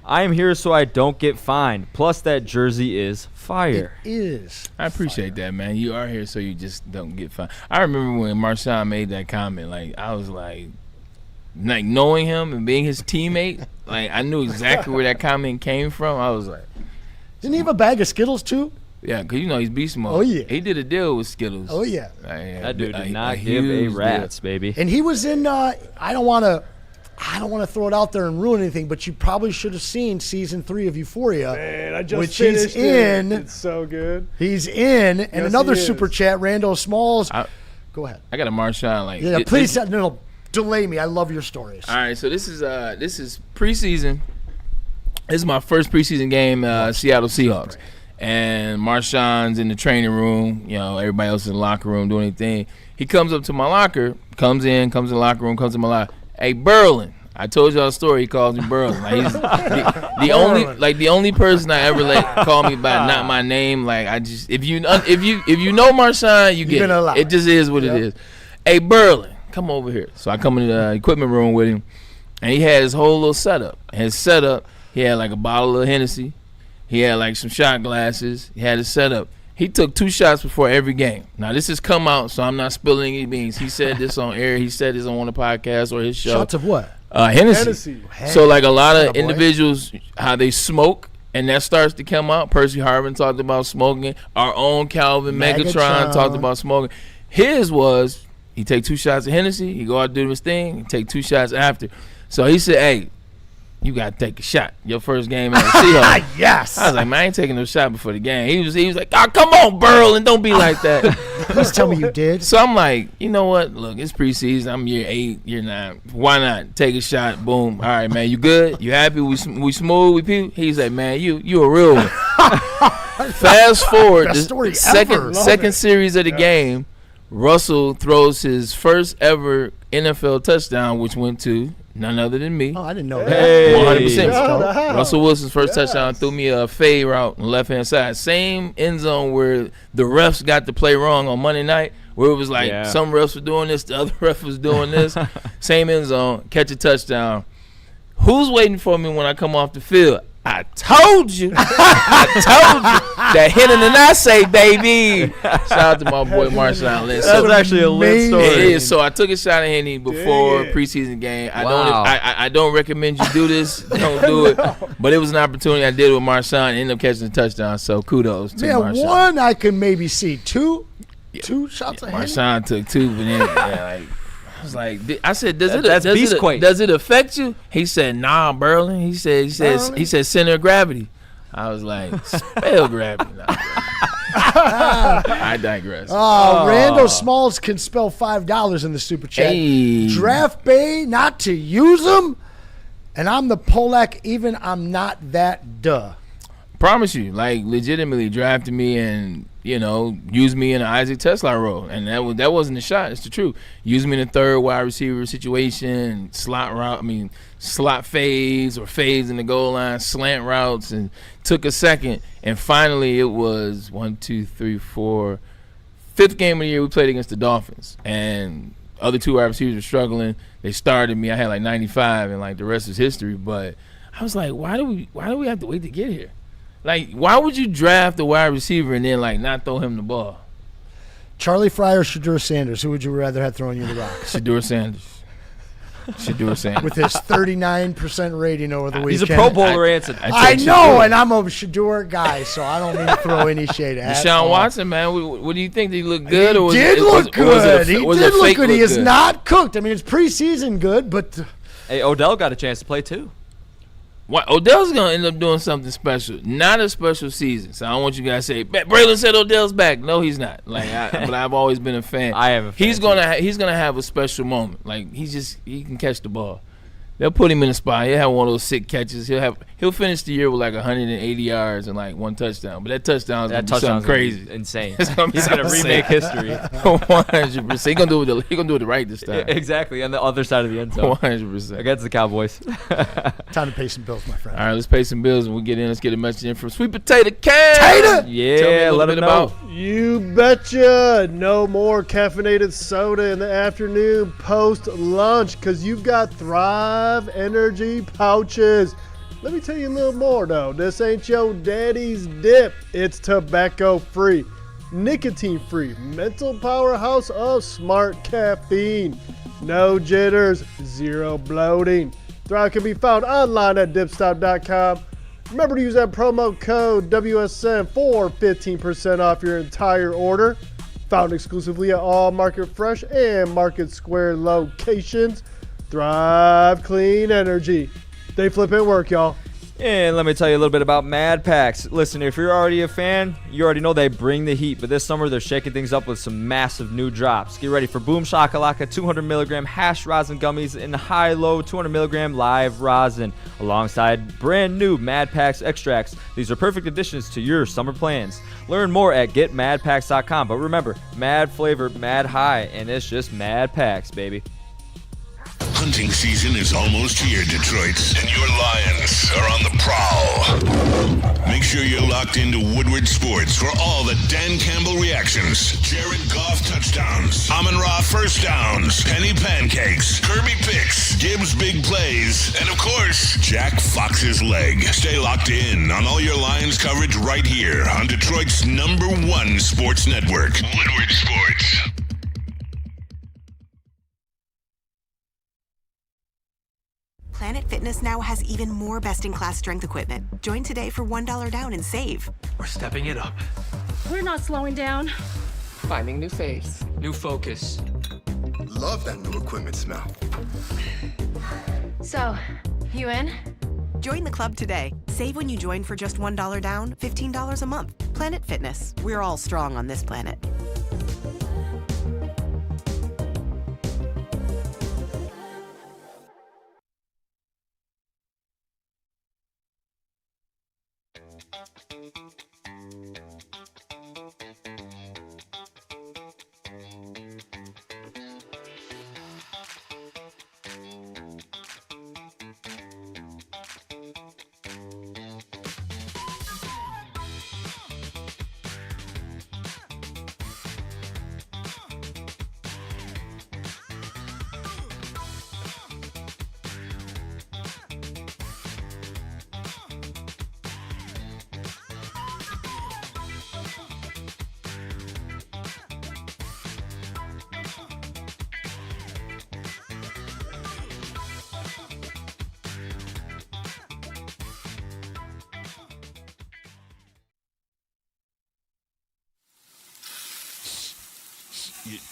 I am here so I don't get fined. Plus, that jersey is fire. It is. I appreciate that, man. You are here so you just don't get fined. I remember when Marshawn made that comment, like, I was like knowing him and being his teammate, like, I knew exactly where that comment came from. I was like. Didn't he have a bag of Skittles, too? Yeah, because, he's beast mode. Oh, yeah. He did a deal with Skittles. Oh, yeah. That dude did not give a rat's, baby. And he was in, I don't want to throw it out there and ruin anything, but you probably should have seen season 3 of Euphoria. Man, I just which finished he's in. It's so good. He's in. And Yes, another he is. super chat, Randall Smalls. Go ahead. I got a Marshawn. Yeah, please, no, delay me. I love your stories. All right, so this is preseason. This is my first preseason game, Seattle Seahawks. And Marshawn's in the training room. Everybody else is in the locker room doing anything. He comes up to my locker, comes in the locker room, comes in my locker. Hey, Berlin. I told y'all a story. He calls me Berlin. Like, he's the only person I ever let call me by not my name. Like, I just if you know Marshawn, you get it. It just is what it is. Hey, Berlin, come over here. So I come in the equipment room with him, and he had his whole little setup. His setup, he had like a bottle of Hennessy. He had like some shot glasses. He had his setup. He took 2 shots before every game. Now, this has come out, so I'm not spilling any beans. He said this on air. He said this on one of the podcasts or his show. Shots of what? Hennessy. So, like, a lot of individuals, how they smoke, and that starts to come out. Percy Harvin talked about smoking. Our own Calvin Megatron talked about smoking. His was, he take 2 shots of Hennessy. He go out and do his thing. He take 2 shots after. So, he said, hey, you got to take a shot. Your first game at the Seahawks. Yes. I was like, man, I ain't taking no shot before the game. He was like, oh, come on, Burl, and don't be like that. Please tell me you did. So I'm like, you know what? Look, it's preseason. I'm year 8, year 9. Why not? Take a shot. Boom. All right, man, you good? You happy? We smooth? We people? He's like, man, you a real one. Fast forward, the second series of the game, Russell throws his first ever NFL touchdown, which went to none other than me. Oh, I didn't know that. Hey. 100%. Russell Wilson's first touchdown threw me a fade route on the left-hand side. Same end zone where the refs got to play wrong on Monday night, where it was like some refs were doing this, the other ref was doing this. Same end zone, catch a touchdown. Who's waiting for me when I come off the field? I told you. I told you. That hit in the I say, baby. Shout out to my boy Marshawn Lynch. That's actually a lit story. It is. So I took a shot of Henny before preseason game. I don't recommend you do this. Don't do it. But it was an opportunity. I did it with Marshawn and ended up catching a touchdown. So kudos to Marshawn. One I can maybe see. Two shots of Henny. Marshawn took 2, but then I was like, I said, does it affect you? He said, nah, Berlin. He said, center of gravity. I was like, spell gravity. Nah, I digress. Randall Smalls can spell $5 in the super chat. Hey. Draft Bay, not to use them, and I'm the Polak. Even I'm not that duh. Promise you, like, legitimately drafted me and used me in an Isaac Tesla role, and that wasn't a shot. It's the truth. Used me in a third wide receiver situation, slot fades or fades in the goal line, slant routes, and took a second. And finally, it was 1, 2, 3, 4, 5th game of the year we played against the Dolphins, and other 2 wide receivers were struggling. They started me. I had like 95, and like the rest is history. But I was like, why do we have to wait to get here? Like, why would you draft a wide receiver and then, like, not throw him the ball? Charlie Fry or Shedeur Sanders? Who would you rather have throwing you the rock? Shedeur Sanders. With his 39% rating over the weekend. He's a Pro Bowler, Anson. I know, and I'm a Shedeur guy, so I don't mean to throw any shade at him. Deshaun Watson, man, what do you think? Did he look good? He did look good. He did look good. He is not cooked. I mean, it's preseason good, but... Hey, Odell got a chance to play, too. What Odell's gonna end up doing something special, not a special season. So I don't want you guys to say Braylon said Odell's back. No, he's not. But I've always been a fan. I am a fan. He's gonna have a special moment. Like he can catch the ball. They'll put him in a spot. He'll have one of those sick catches. He'll finish the year with like 180 yards and like 1 touchdown. But that touchdown's gonna be something crazy, insane. He's gonna remake history. 100%. He's gonna do it right this time. Exactly on the other side of the end zone. 100% against the Cowboys. Time to pay some bills, my friend. All right, let's pay some bills and let's get a message in from Sweet Potato Cam. Yeah, let him know. You betcha. No more caffeinated soda in the afternoon post lunch because you've got Thrive Energy pouches. Let me tell you a little more though. This ain't your daddy's dip. It's tobacco free, nicotine free, mental powerhouse of smart caffeine. No jitters, zero bloating. Thrive can be found online at dipstop.com. Remember to use that promo code WSN for 15% off your entire order. Found exclusively at all Market Fresh and Market Square locations. Thrive Clean Energy. They flip and work, y'all. And let me tell you a little bit about Mad Packs. Listen, if you're already a fan, you already know they bring the heat. But this summer, they're shaking things up with some massive new drops. Get ready for Boom Shakalaka 200 milligram hash rosin gummies and high-low 200 milligram live rosin, alongside brand new Mad Packs extracts. These are perfect additions to your summer plans. Learn more at getmadpacks.com. But remember, mad flavor, mad high, and it's just Mad Packs, baby. Hunting season is almost here, Detroit, and your Lions are on the prowl. Make sure you're locked into Woodward Sports for all the Dan Campbell reactions, Jared Goff touchdowns, Amon-Ra first downs, Penny pancakes, Kirby picks, Gibbs big plays, and of course, Jack Fox's leg. Stay locked in on all your Lions coverage right here on Detroit's #1 sports network, Woodward Sports. Planet Fitness now has even more best-in-class strength equipment. Join today for $1 down and save. We're stepping it up. We're not slowing down. Finding new faith, new focus. Love that new equipment smell. So, you in? Join the club today. Save when you join for just $1 down, $15 a month. Planet Fitness. We're all strong on this planet.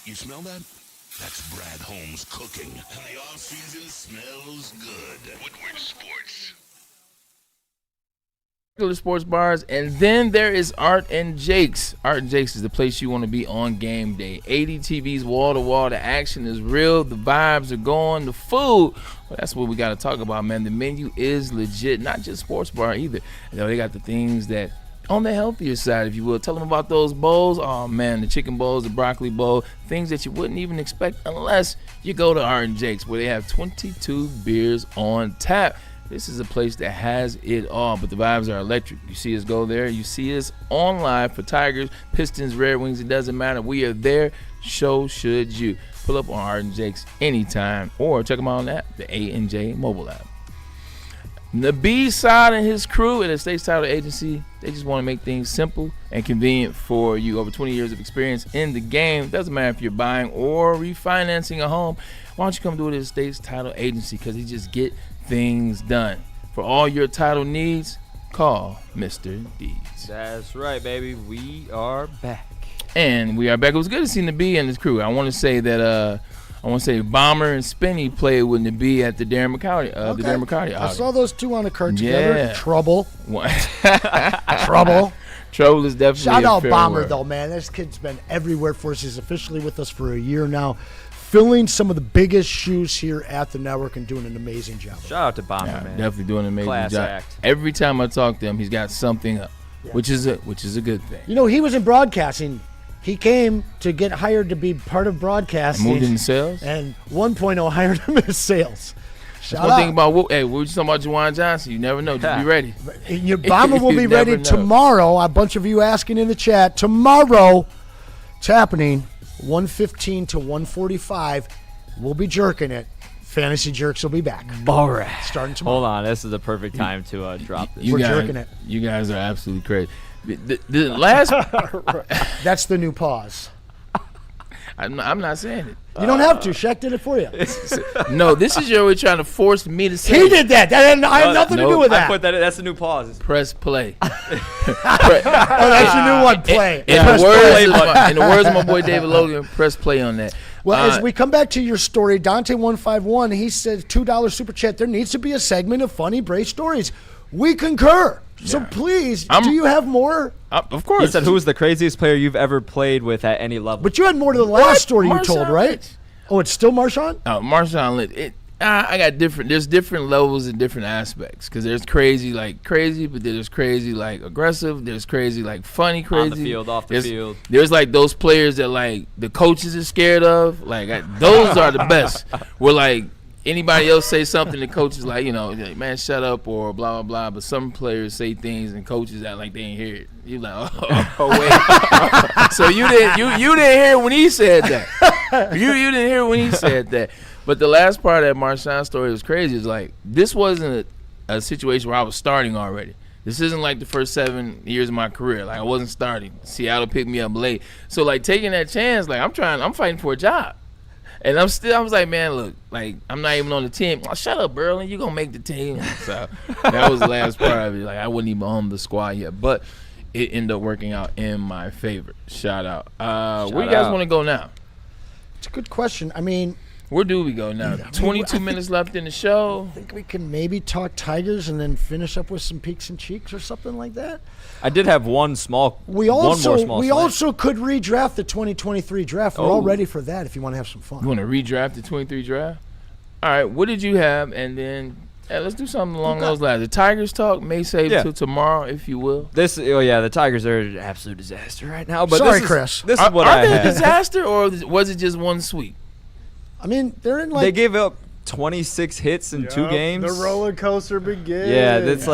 You smell that? That's Brad Holmes cooking. And the off-season smells good. Woodward Sports. Regular sports bars, and then there is Art and Jake's. Art and Jake's is the place you want to be on game day. 80 TVs wall to wall. The action is real. The vibes are going. The food, well, that's what we got to talk about, man. The menu is legit. Not just sports bar either. You know, they got the things that on the healthier side, if you will. Tell them about those bowls. Oh, man, the chicken bowls, the broccoli bowl, things that you wouldn't even expect unless you go to Art and Jake's, where they have 22 beers on tap. This is a place that has it all, but the vibes are electric. You see us go there. You see us on live for Tigers, Pistons, Red Wings. It doesn't matter. We are there. So should you. Pull up on Art and Jake's anytime, or check them out on the app, the A&J mobile app. The B-side and his crew at a state title agency, they just want to make things simple and convenient for you. Over 20 years of experience in the game. Doesn't matter if you're buying or refinancing a home. Why don't you come do it at a state's title agency? Because he just get things done. For all your title needs, call Mr. Deeds. That's right, baby. We are back. And we are back. It was good to see the B and his crew. I want to say that I want to say Bomber and Spinny played with the B at the Darren McCarty. The Darren McCarty. I saw those two on the card together. Yeah. Trouble. Trouble. Trouble is definitely Shout a out fair Bomber, word. though, man. This kid's been everywhere for us. He's officially with us for a year now, filling some of the biggest shoes here at the network and doing an amazing job. Shout out to Bomber, Yeah, man. definitely doing an amazing Class job. act. Every time I talk to him, he's got something up, which is a good thing. You know, he was in broadcasting. He came to get hired to be part of broadcasting. Moved into sales? And 1.0 hired him in sales. Shout One out. thing about we were just talking about Juwan Johnson. You never know. Just be ready. Your Bomber will be You ready never know. tomorrow. A bunch of you asking in the chat. Tomorrow, it's happening, 1:15 to 1:45. We'll be jerking it. Fantasy Jerks will be back. Borat. Starting tomorrow. Hold on, this is the perfect time to drop this. You We're guys, jerking it. You guys are absolutely crazy. The last, That's the new pause. I'm not saying it. You don't have to. Shaq did it for you. No, this is your way trying to force me to say. He did that. I had nothing to do with I that. put that. That's the new pause. Press play. Oh, that's your new one. Play. In the words of my boy David Logan, press play on that. Well, as we come back to your story, Dante151, he says $2 super chat. There needs to be a segment of funny Bray stories. We concur. So please, do you have more? Of course. He said, "Who is the craziest player you've ever played with at any level?" But you had more to the last story you Marshawn told, right? Lynch. Oh, it's still Marshawn? Oh, Marshawn Lynch. I got different. There's different levels and different aspects. Because there's crazy, but there's crazy, aggressive. There's crazy, funny, crazy. On the field, off the field. There's those players that the coaches are scared of. Those are the best. Where anybody else say something, the coach is like, man, shut up or blah blah blah. But some players say things and coaches act like they ain't hear it. You like, oh wait. So you didn't hear when he said that. You didn't hear when he said that. But the last part of that Marshawn story was crazy. It's this wasn't a situation where I was starting already. This isn't like the first 7 years of my career. I wasn't starting. Seattle picked me up late. So taking that chance, I'm fighting for a job. And I was like, man, look, I'm not even on the team. Oh, shut up, Braylon. You're going to make the team. So that was the last part of it. I wasn't even on the squad yet. But it ended up working out in my favor. Shout out. Where you guys want to go now? It's a good question. I mean, where do we go now? 22 minutes left in the show. I think we can maybe talk Tigers and then finish up with some peaks and cheeks or something like that. I did have one more small. We also could redraft the 2023 draft. We're all ready for that if you want to have some fun. You want to redraft the 23 draft? All right, what did you have? And then let's do something along those lines. The Tigers talk may save till tomorrow, if you will. The Tigers are an absolute disaster right now. But sorry, Chris. This is what are I they had. a disaster, or was it just one sweep? I mean, they're in They gave up 26 hits in 2 games. The roller coaster begins. Yeah, it's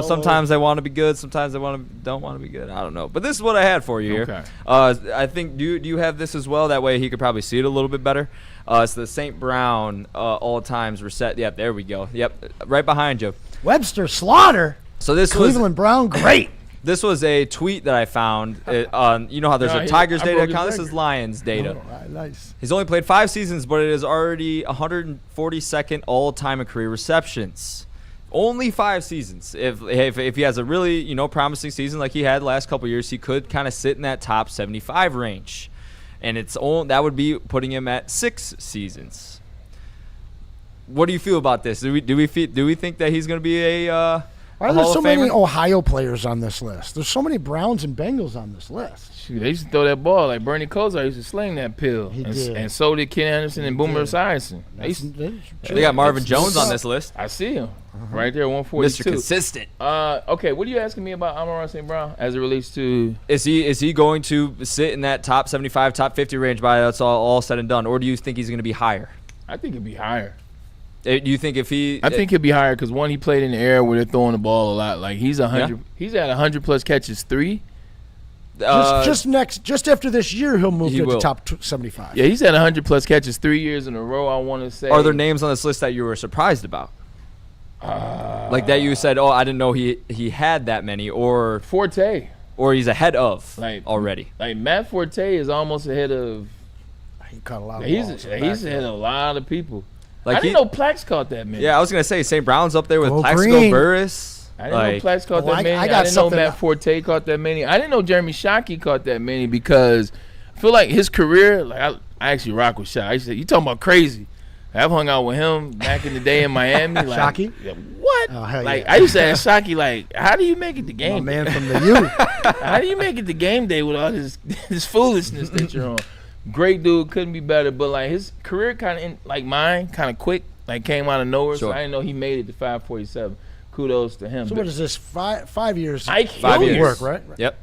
sometimes they want to be good, sometimes they don't want to be good. I don't know, but this is what I had for you here. Okay. I think do you have this as well? That way he could probably see it a little bit better. It's the St. Brown all times reset. Yep, there we go. Yep, right behind you. Webster Slaughter. So this Cleveland Brown, great. This was a tweet that I found on, you know how there's a Tigers data account? This is Lions data. Nice. He's only played 5 seasons, but it is already 142nd all-time in career receptions. Only 5 seasons. If he has a really, promising season like he had the last couple years, he could kind of sit in that top 75 range. And that would be putting him at 6 seasons. What do you feel about this? Do we think that he's going to be a Why are there so many Ohio players on this list? There's so many Browns and Bengals on this list. Shoot, they used to throw that ball like Bernie Kosar used to sling that pill. And so did Ken Anderson and Boomer Esiason. They got Marvin Jones on this list. I see him right there, 142. Mr. Consistent. Okay, what are you asking me about Amon-Ra St. Brown as it relates to? Is he going to sit in that top 75, top 50 range by that's all said and done, or do you think he's going to be higher? I think he'd be higher. Do you think if he? I think he'll be higher because one, he played in the era where they're throwing the ball a lot. He's 100. Yeah. He's at 100+ catches 3. Just after this year, he'll move to the top 75. Yeah, he's at 100+ catches 3 years in a row. I want to say. Are there names on this list that you were surprised about? Like that you said, I didn't know he had that many, or Forte, or he's ahead of already. Like Matt Forte is almost ahead of. He caught a lot of balls. He's ahead of a lot of people. I didn't know Plax caught that many. Yeah, I was going to say St. Brown's up there with Plaxico Burress. I didn't know Plax caught that many. I didn't know Matt Forte caught that many. I didn't know Jeremy Shockey caught that many because I feel like his career, I I actually rock with Shaq. I used to say, you talking about crazy. I've hung out with him back in the day in Miami. Like, Shockey? Yeah, what? Oh, hell like yeah. I used to ask Shockey, like, how do you make it to game My day? man from the U. How do you make it to game day with all this foolishness that you're on? Great dude, couldn't be better. But like his career kind of like mine, kind of quick, like came out of nowhere. Sure. So I didn't know he made it to 547. Kudos to him. So what is this? 5 years? I 5 years. Work, right? Yep.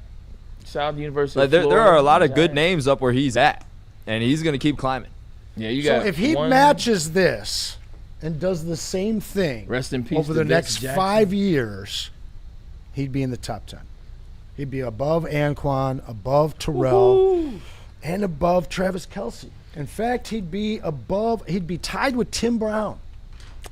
Shout out to the University Like, of there Florida. are a lot of good names up where he's at, and he's going to keep climbing. Yeah, you So got. if he one- matches this and does the same thing Rest in peace over to the Vince next Jackson. 5 years, he'd be in the top 10. He'd be above Anquan, above Terrell, and above Travis Kelce. In fact, he'd be tied with Tim Brown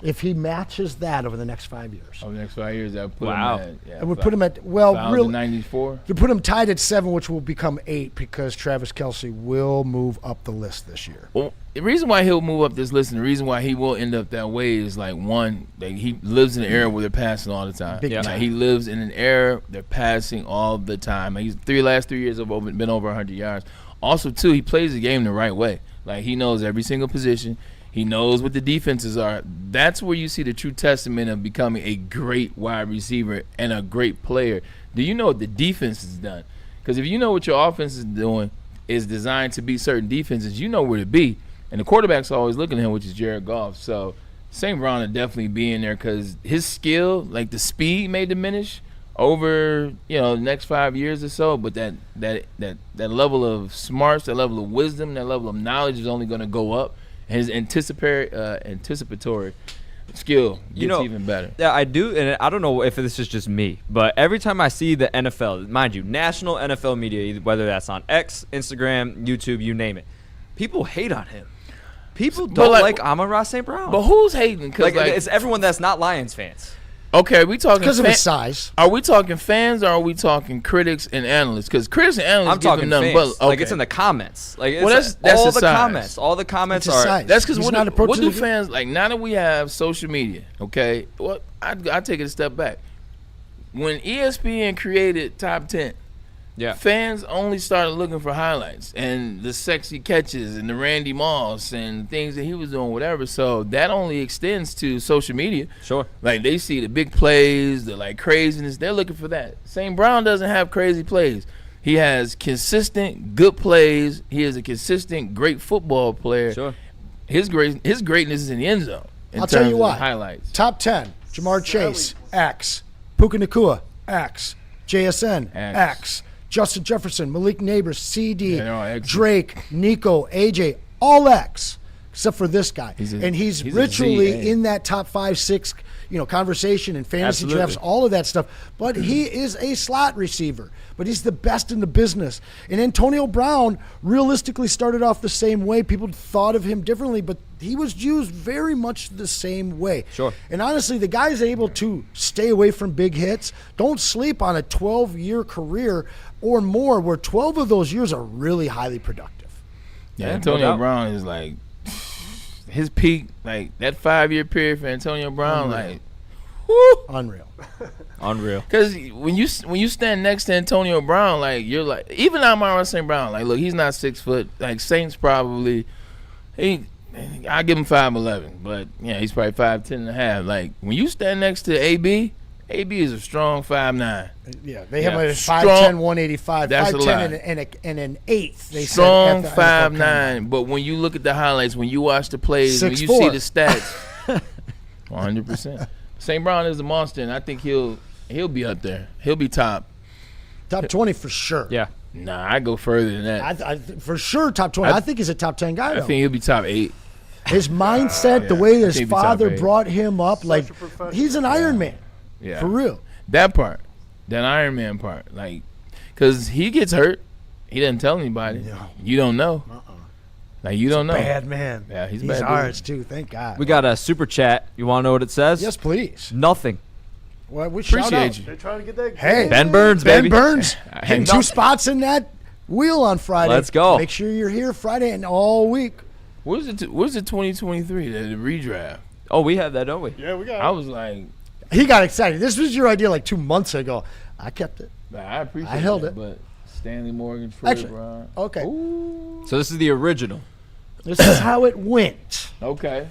if he matches that over the next 5 years. Over the next 5 years, that would put Wow. him at. Yeah, It would put him at, well, really, 94. to put him tied at 7, which will become 8 because Travis Kelce will move up the list this year. Well, the reason why he'll move up this list and the reason why he will end up that way is like one, like he lives in an era where they're passing all the time. Big Like, time. he lives in an era they're passing all the time. Like, he's last 3 years have been over 100 yards. Also, too, he plays the game the right way. Like he knows every single position. He knows what the defenses are. That's where you see the true testament of becoming a great wide receiver and a great player. Do you know what the defense has done? Because if you know what your offense is doing is designed to beat certain defenses, you know where to be. And the quarterback's always looking at him, which is Jared Goff. So St. Brown will definitely be in there because his skill, like the speed may diminish over, the next 5 years or so, but that level of smarts, that level of wisdom, that level of knowledge is only going to go up. And his anticipatory skill gets even better. Yeah, I do, and I don't know if this is just me, but every time I see the NFL, mind you, national NFL media, whether that's on X, Instagram, YouTube, you name it, people hate on him. People don't like Amon-Ra St. Brown. But who's hating? Like, it's everyone that's not Lions fans. Okay, we talking because of his size. Are we talking fans or are we talking critics and analysts? Because critics and analysts I'm talking nothing fans. but Like, it's in the comments. Like, it's that's all the the size. comments. All the comments It's his are. size. That's because He's what not do approaching the- fans like now that we have social media? Okay, well, I take it a step back. When ESPN created Top 10, Yeah. fans only started looking for highlights and the sexy catches and the Randy Moss and things that he was doing, whatever. So that only extends to social media. Sure. Like they see the big plays, the like craziness. They're looking for that. St. Brown doesn't have crazy plays. He has consistent good plays. He is a consistent great football player. Sure. His greatness is in the end zone. I'll tell you what. what. Highlights. Top 10, Jamar Chase, X. Puka Nacua, X. JSN, X. Justin Jefferson, Malik Neighbors, CD, Yeah, they're all X. Drake, Nico, AJ, all X, except for this guy. He's he's a literally Z, in that top 5, 6, conversation and fantasy Absolutely. drafts, all of that stuff. But he is a slot receiver. But he's the best in the business. And Antonio Brown realistically started off the same way. People thought of him differently, but he was used very much the same way. Sure. And honestly, the guy's able to stay away from big hits. Don't sleep on a 12-year career or more where 12 of those years are really highly productive. Yeah, Yeah, Antonio no doubt. Brown is like his peak, like that 5-year period for Antonio Brown, Unreal. like whoo, Unreal. Unreal. because when you stand next to Antonio Brown, like you're like even Amon-Ra St. Brown, like look, he's not 6 foot. Like Saints probably, I give him 5'11", but yeah, he's probably 5'10" and a half. Like when you stand next to AB is a strong 5'9". Yeah, they have Yeah, a strong- 5'10", 185, That's a 5'10", and an eighth. They Strong said at the NFL 5'9", but when you look at the highlights, when you watch the plays, when you 6'4". see the stats, 100%. St. Brown is a monster, and I think he'll be up there. He'll be top. Top 20 for sure. Yeah. Nah, I go further than that. I for sure top 20. I think he's a top 10 guy, I though. think he'll be top 8. His mindset, the way I his think he'll be top father 8. brought him up, like a professional. he's an Iron Man. Yeah, For real. That part, that Iron Man part, like, because he gets hurt, he doesn't tell anybody. No. You don't know. Like you don't know. Bad man. Yeah, he's He's bad. ours, too. Thank God. We got a super chat. You want to know what it says? Yes, please. Nothing. Well, we shout Appreciate out. you. They're trying to get that. Hey, Ben Burns, Ben baby. Burns Hey, hitting no- 2 spots in that wheel on Friday. Let's go. Make sure you're here Friday and all week. Where's the 2023? The redraft. Oh, we have that, don't we? Yeah, we got. I was like, He got excited. This was your idea like 2 months ago. I kept it. I appreciate I held that, it. but Stanley Morgan, Actually, Brown. okay. So this is the original. This is how it went. Okay.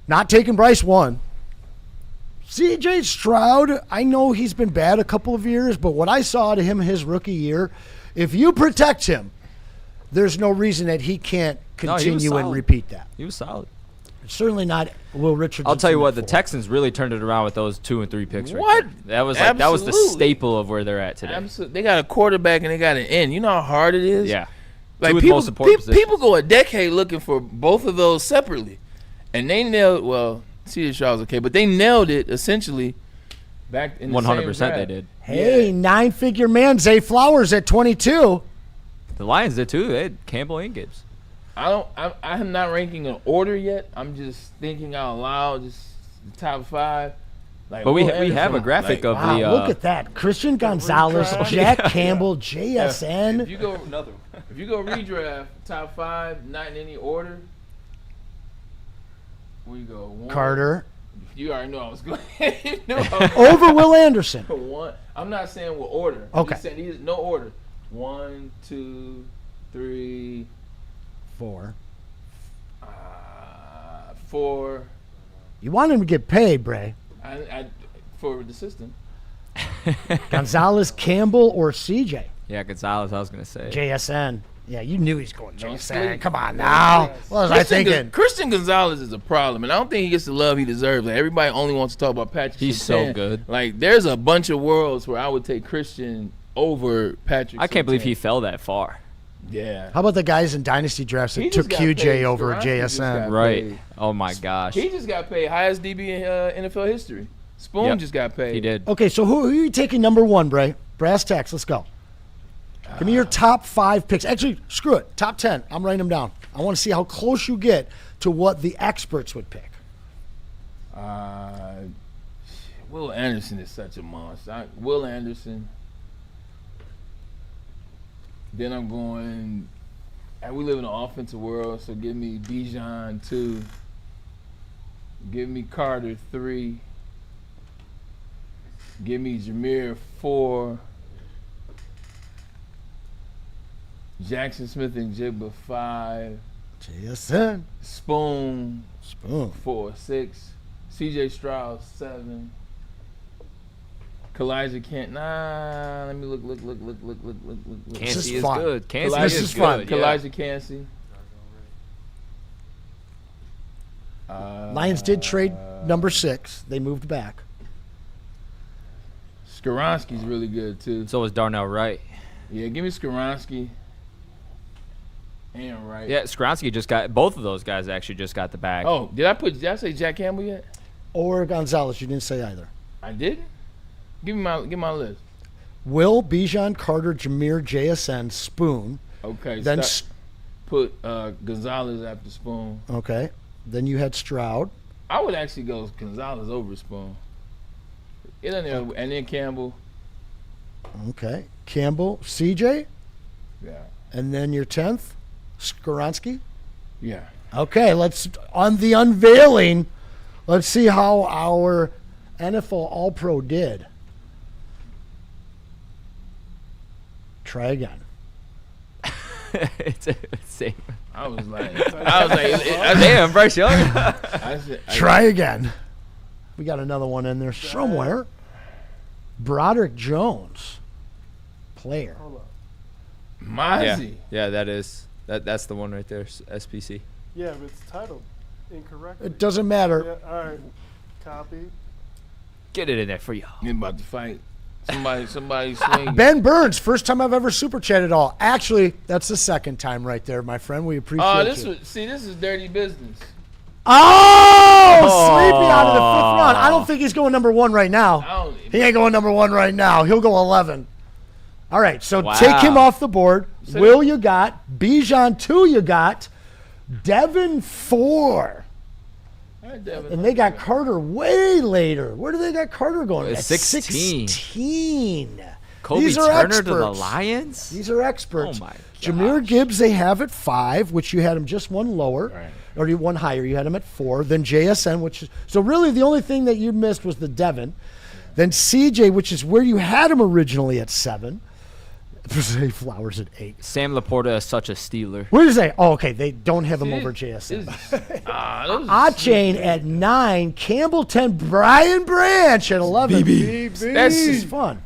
Not taking BRYCE 1. C.J. Stroud, I know he's been bad a couple of years, but what I saw to him his rookie year, if you protect him, there's no reason that he can't continue and repeat that. He was solid. Certainly not Will Richardson. I'll tell you what, the Texans really turned it around with those 2 and 3 picks. What? Right there. That was the staple of where they're at today. Absolutely. They got a quarterback and they got an end. You know how hard it is? Yeah. Like people go a decade looking for both of those separately. And they nailed, well, C.J. Stroud's okay, but they nailed it essentially back in the 100% same they did. Hey, 9-figure man, Zay Flowers at 22. The Lions did too. They had Campbell and Gibbs. I'm not ranking an order yet. I'm just thinking out loud, just the top 5. Like, but we have a graphic of wow, the. Look at that: Christian Gonzalez, Jack Campbell, JSN. If you go redraft top 5, not in any order. Where you go? 1. Carter. You already know I was going. Over Will Anderson. 1. I'm not saying what order. Okay. I'm saying no order. 1, 2, 3, 4. 4. You want him to get paid, Bray. I for the system. Gonzalez, Campbell, or CJ? Yeah, Gonzalez, I was going to say. JSN. Yeah, you knew he's going JSN. Come on now. What was I thinking? Christian Gonzalez is a problem, and I don't think he gets the love he deserves. Like, everybody only wants to talk about Patrick. He's so good. Like, there's a bunch of worlds where I would take Christian over Patrick. I can't believe he fell that far. Yeah. How about the guys in Dynasty drafts that took QJ over JSN? Right. Oh, my gosh. He just got paid. Highest DB in NFL history. Spoon just got paid. He did. Okay, so who are you taking number 1, Bray? Brass tacks. Let's go. Give me your top 5 picks. Actually, screw it. Top 10. I'm writing them down. I want to see how close you get to what the experts would pick. Will Anderson is such a monster. Will Anderson. Then I'm going. We live in an offensive world, so give me Bijan 2. Give me Carter 3. Give me Jameer 4. Jackson Smith and Jigba 5. JSN. Spoon 4. 6. CJ Stroud 7. Kalijah Kent. Let me look. Kancey is good. This is fun. Kalijah Kancey. Lions did trade number 6. They moved back. Skoronski's really good too. So is Darnell Wright. Yeah, give me Skoronski and Wright. Yeah, Skoronski just got both of those guys. Actually, just got the bag. Oh, did I say Jack Campbell yet? Or Gonzalez? You didn't say either. I didn't. Give my list. Will, Bijan, Carter, Jameer, JSN, Spoon. Okay. Then put Gonzalez after Spoon. Okay. Then you had Stroud. I would actually go Gonzalez over Spoon. And then Campbell. Okay. Campbell, CJ. Yeah. And then your 10th, Skoronski. Yeah. Okay, on the unveiling, let's see how our NFL All-Pro did. Try again. It's same. I was like, damn, Bryce Young. Try again. We got another one in there somewhere. Broderick Jones, player. Mozzie. Yeah, that's the one right there. SPC. Yeah, but it's titled incorrectly. It doesn't matter. Yeah, all right. Copy. Get it in there for y'all. You're about to fight. Somebody swinging. Ben Burns, first time I've ever super chatted all. Actually, that's the second time right there, my friend. We appreciate you. This is dirty business. Sleepy out of the 5th round. I don't think he's going number 1 right now. He ain't going number 1 right now. He'll go 11. All right, so take him off the board. Will you got. Bijan 2 you got. Devin 4. And they got Carter way later. Where do they got Carter going? At 16. Kobe These are Turner experts. to the Lions? These are experts. Oh, my gosh. Jameer Gibbs they have at 5, which you had him just one lower. Right. Or one higher. You had him at 4. Then JSN, which is... So really the only thing that you missed was the Devin. Then CJ, which is where you had him originally at 7. Zay Flowers at 8. Sam Laporta is such a Steeler. What did it say? Oh, okay. They don't have him over JSN. A-Chain at 9. Campbell 10. Brian Branch at 11. That's just fun.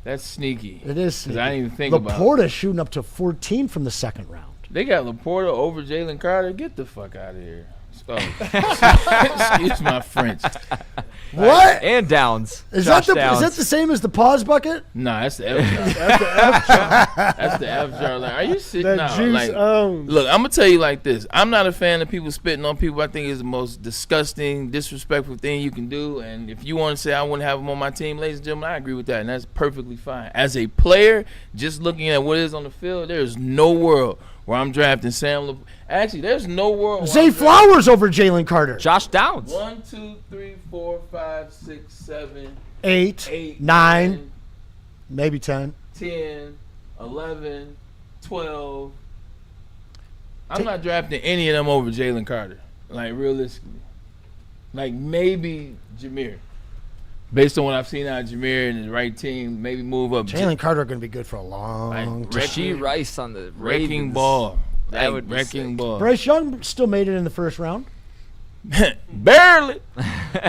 That's sneaky. It is Because sneaky. I didn't even think about it. Laporta shooting up to 14 from the second round. They got Laporta over Jalen Carter. Get the fuck out of here. Oh. Excuse my French. What? And Downs. Is Josh that Downs. the same as the pause bucket? Nah, that's the F jar. That's the F jar. That's the F jar. Like, are you sitting That out? juice Like, look, I'm gonna tell you like this. I'm not a fan of people spitting on people. I think it's the most disgusting, disrespectful thing you can do. And if you want to say I wouldn't have him on my team, ladies and gentlemen, I agree with that, and that's perfectly fine. As a player, just looking at what is on the field, there's no world where I'm drafting Sam. Actually, there's no world. Zay Flowers over Jalen Carter. Josh Downs. 1, 2, 3, 4, 5, 6, 7, 8, 9, maybe 10. 10, 11, 12. I'm not drafting any of them over Jalen Carter. Like, realistically. Like, maybe Jameer. Based on what I've seen out of Jameer and the right team, maybe move up. Jalen Carter going to be good for a long time. Rasheed Rice on the Wrecking Ravens. ball. That would be wrecking sick. ball. Bryce Young still made it in the first round. Barely.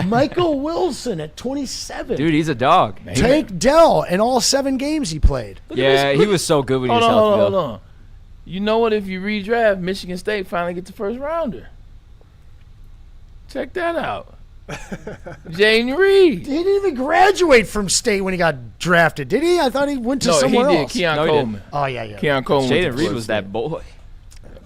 Michael Wilson at 27. Dude, he's a dog. Tank Dell in all 7 games he played. Yeah, he was so good when he was healthy. Hold on. You know what? If you redraft, Michigan State finally gets the first rounder. Check that out. Jaden Reed. He didn't even graduate from state when he got drafted, did he? I thought he went to somewhere else. Keon Coleman. Oh, yeah. Keon Coleman. Jaden Reed was that boy.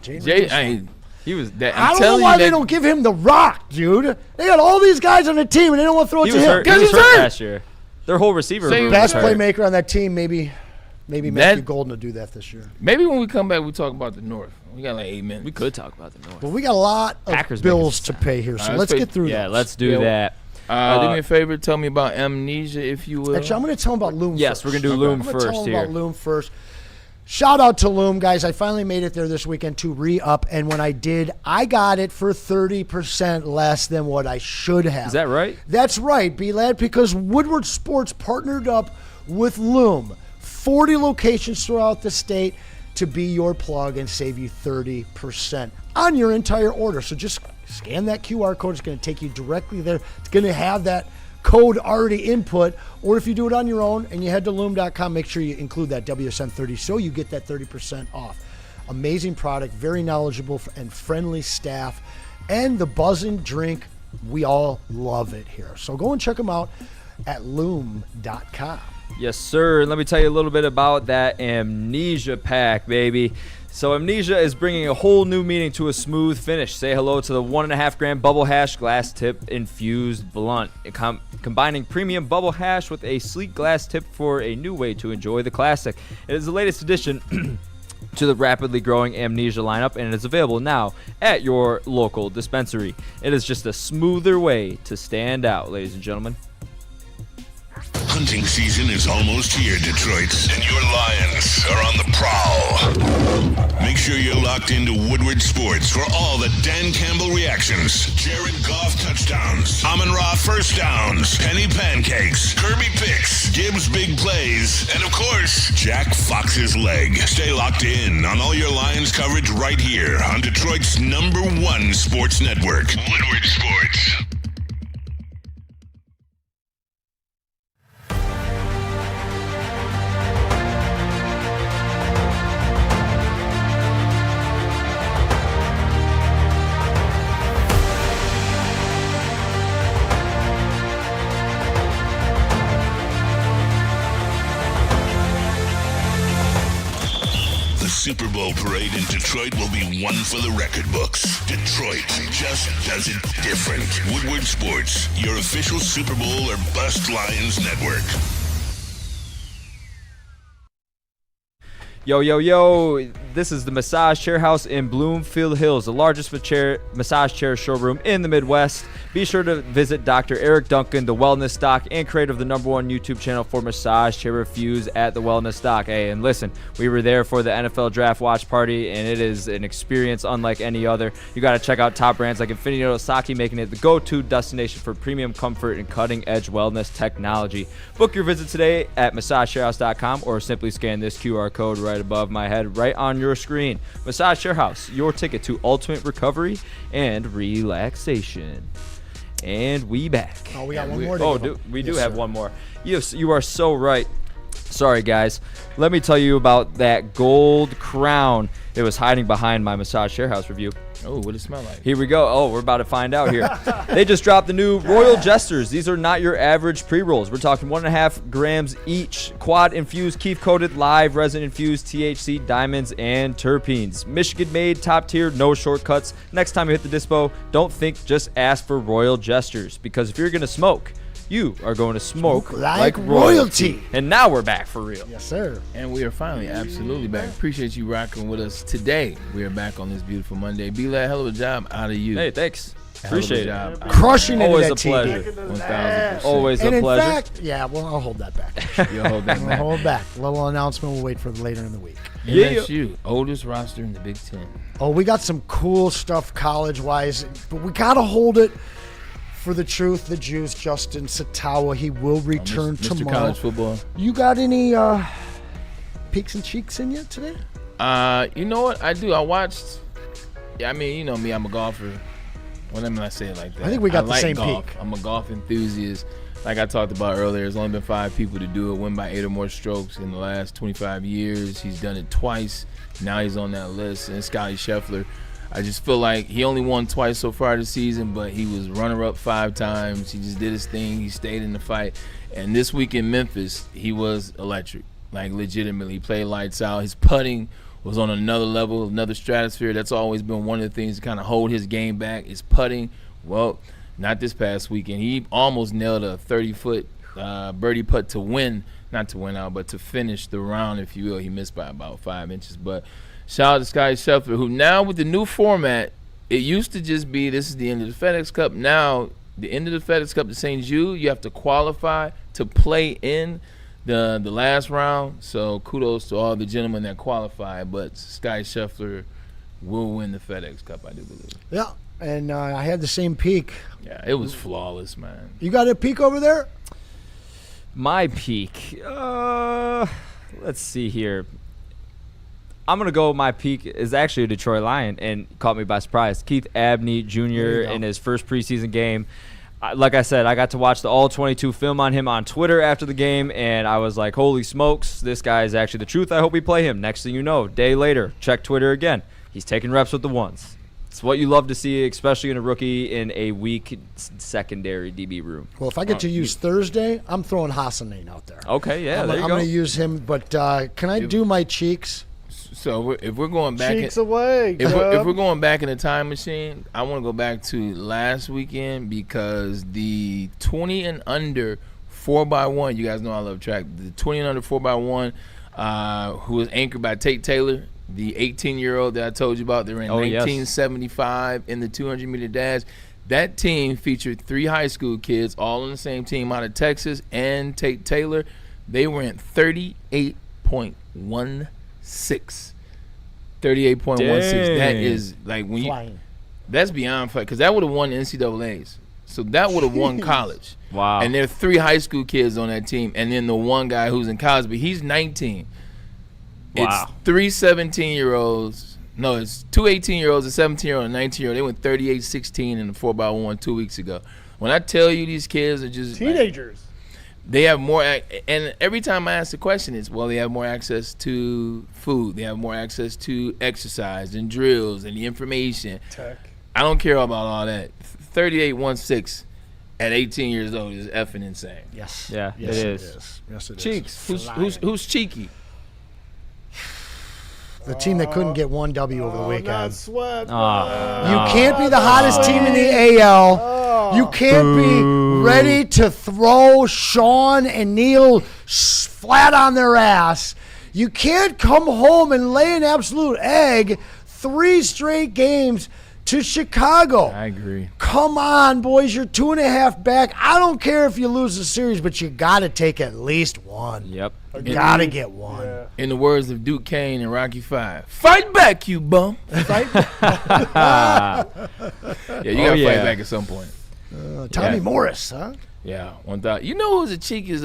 He was that. I don't know why they don't give him the rock, dude. They got all these guys on the team, and they don't want to throw it He to was him. hurt. He was hurt last year. Their whole receiver room Best was hurt. playmaker on that team, maybe Matthew Golden will do that this year. Maybe when we come back, we talk about the North. We got like 8 minutes. We could talk about the North. But we got a lot of Packers bills to pay here, so let's get through Yeah, those. let's do that. Do me a favor. Tell me about Amnesia, if you will. Actually, I'm going to tell him about Loom Yes, first. we're going to do Loom I'm going to tell first him here. about Loom first. Shout out to Loom, guys. I finally made it there this weekend to re-up, and when I did, I got it for 30% less than what I should have. Is that right? That's right, B-Lad, because Woodward Sports partnered up with Loom, 40 locations throughout the state, to be your plug and save you 30% on your entire order. So just scan that QR code. It's going to take you directly there. It's going to have that code already input, or if you do it on your own and you head to loom.com, make sure you include that WSN30 so you get that 30% off. Amazing product, very knowledgeable and friendly staff, and the buzzing drink. We all love it here. So go and check them out at loom.com. Yes, sir. Let me tell you a little bit about that Amnesia pack, baby. So Amnesia is bringing a whole new meaning to a smooth finish. Say hello to the 1.5 gram bubble hash glass tip infused blunt. Combining premium bubble hash with a sleek glass tip for a new way to enjoy the classic. It is the latest addition to the rapidly growing Amnesia lineup, and it is available now at your local dispensary. It is just a smoother way to stand out, ladies and gentlemen. Hunting season is almost here, Detroit, and your Lions are on the prowl. Make sure you're locked into Woodward Sports for all the Dan Campbell reactions, Jared Goff touchdowns, Amon-Ra first downs, Penny pancakes, Kirby picks, Gibbs big plays, and of course, Jack Fox's leg. Stay locked in on all your Lions coverage right here on Detroit's #1 sports network, Woodward Sports. Super Bowl parade in Detroit will be one for the record books. Detroit just does it different. Woodward Sports, your official Super Bowl or Bust Lions network. Yo, yo, yo, this is the Massage Chair House in Bloomfield Hills, the largest massage chair showroom in the Midwest. Be sure to visit Dr. Eric Duncan, the Wellness Doc, and creator of the #1 YouTube channel for massage chair reviews at the Wellness Doc. Hey, and listen, we were there for the NFL Draft Watch Party, and it is an experience unlike any other. You got to check out top brands like Infinity Osaki, making it the go-to destination for premium comfort and cutting-edge wellness technology. Book your visit today at massagechairhouse.com or simply scan this QR code right above my head, right on your screen. Massage Chair House, your ticket to ultimate recovery and relaxation. And we back. Oh, we got one more. We do have one more. Yes, you are so right. Sorry, guys. Let me tell you about that gold crown. It was hiding behind my Massage Chair House review. Oh, what does it smell like? Here we go. Oh, we're about to find out here. They just dropped the new Royal Jesters. These are not your average pre-rolls. We're talking 1.5 grams each. Quad infused, keef coated, live resin infused, THC, diamonds, and terpenes. Michigan made, top tier, no shortcuts. Next time you hit the dispo, don't think, just ask for Royal Jesters. Because if you're going to smoke, you are going to smoke like royalty. And now we're back for real. Yes, sir. And we are finally absolutely back. Appreciate you rocking with us today. We are back on this beautiful Monday. B-Lad, hell of a job out of you. Hey, thanks. Appreciate it. Crushing it. Always at a TV. pleasure. 1,000%. Always And a in pleasure. fact, I'll hold that back. You'll hold that I'll back. hold back. Little announcement we'll wait for later in the week. And that's you. Oldest roster in the Big Ten. Oh, we got some cool stuff college-wise, but we got to hold it for the truth, the juice. Justin Satawa, he will return Mr. tomorrow. College football. You got any peaks and cheeks in you today? You know what? I do. I watched. Yeah, I mean, you know me. I'm a golfer. Well, let me not say it like that. I think we got the like same golf. peak. I'm a golf enthusiast. Like I talked about earlier, there's only been 5 people to do it, win by 8 or more strokes in the last 25 years. He's done it twice. Now he's on that list. And Scotty Scheffler, I just feel like he only won twice so far this season, but he was runner-up 5 times. He just did his thing. He stayed in the fight. And this week in Memphis, he was electric, like legitimately. He played lights out. His putting was on another level, another stratosphere. That's always been one of the things to kind of hold his game back, is putting. Well, not this past weekend. He almost nailed a 30-foot birdie putt to win, not to win out, but to finish the round, if you will. He missed by about 5 inches. But shout out to Scotty Scheffler, who now with the new format, it used to just be this is the end of the FedEx Cup. Now, the end of the FedEx Cup to St. Jude, you have to qualify to play in the last round. So kudos to all the gentlemen that qualify. But Scotty Scheffler will win the FedEx Cup, I do believe. Yeah, and I had the same peak. Yeah, it was flawless, man. You got a peak over there? My peak. Let's see here. I'm going to go, my peak is actually a Detroit Lion, and caught me by surprise. Keith Abney Jr. in his first preseason game. Like I said, I got to watch the All-22 film on him on Twitter after the game, and I was like, holy smokes, this guy is actually the truth. I hope we play him. Next thing you know, day later, check Twitter again. He's taking reps with the ones. It's what you love to see, especially in a rookie in a weak secondary DB room. Well, if I get to use Thursday, I'm throwing Hassanin out there. Okay, yeah, there you I'm go. going to use him, but can I do my cheeks? So if we're going back, Cheeks away. If we're going back in the time machine, I want to go back to last weekend, because the 20 and under 4x1. You guys know I love track. The 20 and under 4x1, who was anchored by Tate Taylor, the 18-year-old that I told you about. They ran 1975 in the 200-meter dash. That team featured 3 high school kids, all on the same team out of Texas, and Tate Taylor. They ran 38.16. 38.16. That is like when you. That's beyond fun, because that would have won the NCAAs. So that would have won college. Wow. And there are 3 high school kids on that team, and then the one guy who's in college, but he's 19. Wow. It's 3 17-year-olds. No, it's 2 18-year-olds, a 17-year-old, and a 19-year-old. They went 38-16 in the 4x1 2 weeks ago. When I tell you these kids are just teenagers. They have more, and every time I ask the question, it's, well, they have more access to food. They have more access to exercise and drills and the information. Tech. I don't care about all that. 38.16 at 18 years old is effing insane. Yes. Yeah, yes, it is. Yes, it Cheeks. is. Who's cheeky? The team that couldn't get one W over the weekend. Not sweat. You can't be the hottest team in the AL. You can't be ready to throw Sean and Neil flat on their ass. You can't come home and lay an absolute egg 3 straight games to Chicago. I agree. Come on, boys. You're 2.5 back. I don't care if you lose the series, but you got to take at least one. Yep. You got to get one. Yeah. In the words of Duke Kane and Rocky V, fight back, you bum. Fight. Yeah, you got to fight back at some point. Tommy Morris, huh? Yeah, 1,000. You know who's a cheek is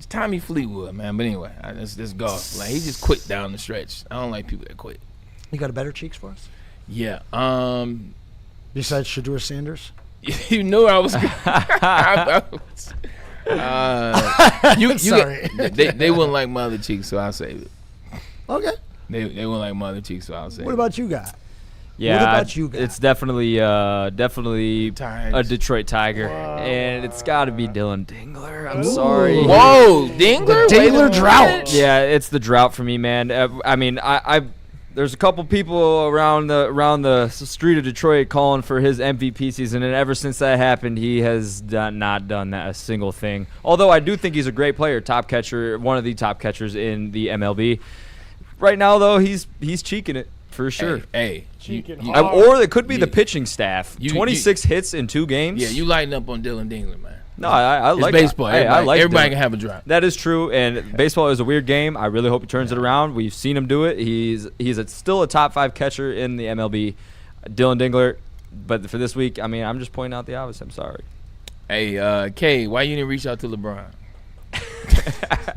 Tommy Fleetwood, man. But anyway, that's golf. Like, he just quit down the stretch. I don't like people that quit. You got a better cheeks for us? Yeah. Besides Shedeur Sanders? You knew I was. Sorry. They wouldn't like my other cheeks, so I'll save it. Okay. They wouldn't like my other cheeks, so I'll save it. What about you guys? Yeah, What about you guys? it's definitely Tigers. a Detroit Tiger, and it's got to be Dylan Dingler. I'm sorry. Whoa, Dingler? The Dingler drought. Yeah, it's the drought for me, man. I mean, there's a couple people around the street of Detroit calling for his MVP season, and ever since that happened, he has not done that a single thing. Although I do think he's a great player, top catcher, one of the top catchers in the MLB. Right now, though, he's cheeking it for sure. Hey, or it could be the pitching staff. 26 hits in 2 games. Yeah, you lighten up on Dylan Dingler, man. No, I it's like baseball. I like everybody Dylan. can have a drop. That is true, and baseball is a weird game. I really hope he turns it around. We've seen him do it. He's still a top 5 catcher in the MLB, Dylan Dingler. But for this week, I mean, I'm just pointing out the obvious. I'm sorry. Hey, Kay, why you didn't reach out to LeBron?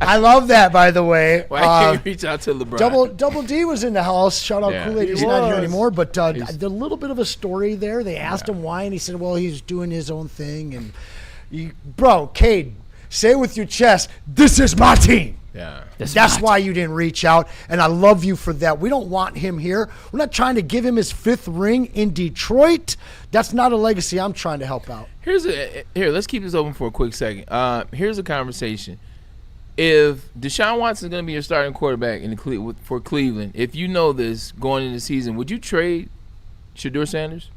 I love that, by the way. Why didn't you reach out to LeBron? Double D was in the house. Shout out Kool-Aid. He's not here anymore. But the little bit of a story there. They asked him why, and he said, well, he's doing his own thing. And bro, Cade, say it with your chest, this is my team. Yeah. That's why you didn't reach out, and I love you for that. We don't want him here. We're not trying to give him his 5th ring in Detroit. That's not a legacy I'm trying to help out. Here, let's keep this open for a quick second. Here's a conversation. If Deshaun Watson is going to be your starting quarterback for Cleveland, if you know this going into the season, would you trade Shedeur Sanders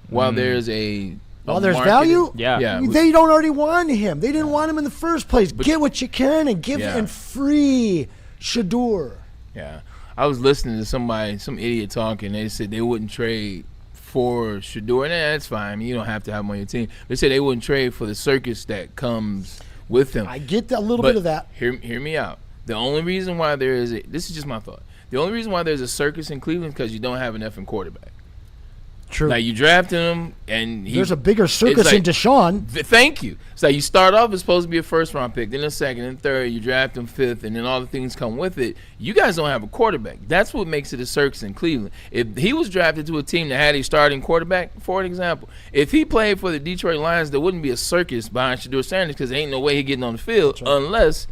while there's there's value? Yeah. They don't already want him. They didn't want him in the first place. Get what you can and give and free Shedeur. Yeah. I was listening to some idiot talking. They said they wouldn't trade for Shedeur. And that's fine. I mean, you don't have to have him on your team. They said they wouldn't trade for the circus that comes with him. I get a little bit of that. Hear me out. The only reason why this is just my thought. The only reason why there's a circus in Cleveland is because you don't have an effing quarterback. True. Like, you drafted him, and there's a bigger circus in Deshaun. Thank you. So you start off as supposed to be a first-round pick, then a second, then third. You draft him 5th, and then all the things come with it. You guys don't have a quarterback. That's what makes it a circus in Cleveland. If he was drafted to a team that had a starting quarterback, for an example, if he played for the Detroit Lions, there wouldn't be a circus behind Shedeur Sanders because there ain't no way he's getting on the field unless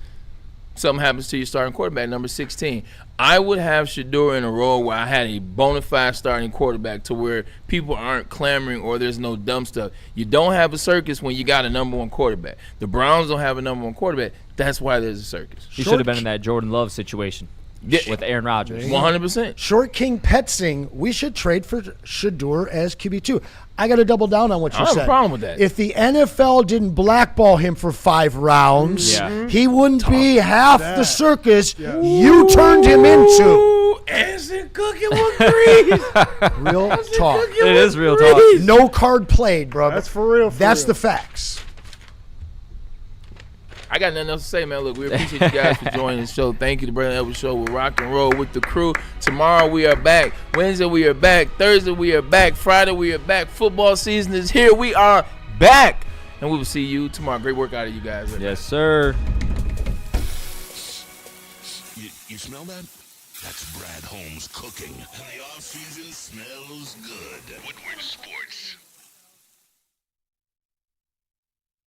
something happens to your starting quarterback, number 16. I would have Shedeur in a role where I had a bona fide starting quarterback to where people aren't clamoring or there's no dumb stuff. You don't have a circus when you got a number 1 quarterback. The Browns don't have a number 1 quarterback. That's why there's a circus. He should have been in that Jordan Love situation with Aaron Rodgers. 100%. Short King Petsing, we should trade for Shedeur as QB2. I got to double down on what you said. I have a problem with that. If the NFL didn't blackball him for 5 rounds, he wouldn't be half the circus you turned him into. Anson cooking with grease. Real talk. It is real talk. No card played, bro. That's for real. That's the facts. I got nothing else to say, man. Look, we appreciate you guys for joining the show. Thank you to Braylon Edwards Show with Rock and Roll with the crew. Tomorrow we are back. Wednesday we are back. Thursday we are back. Friday we are back. Football season is here. We are back. And we will see you tomorrow. Great work out of you guys. Yes, sir. You smell that? That's Brad Holmes cooking. And the off-season smells good. Woodward Sports.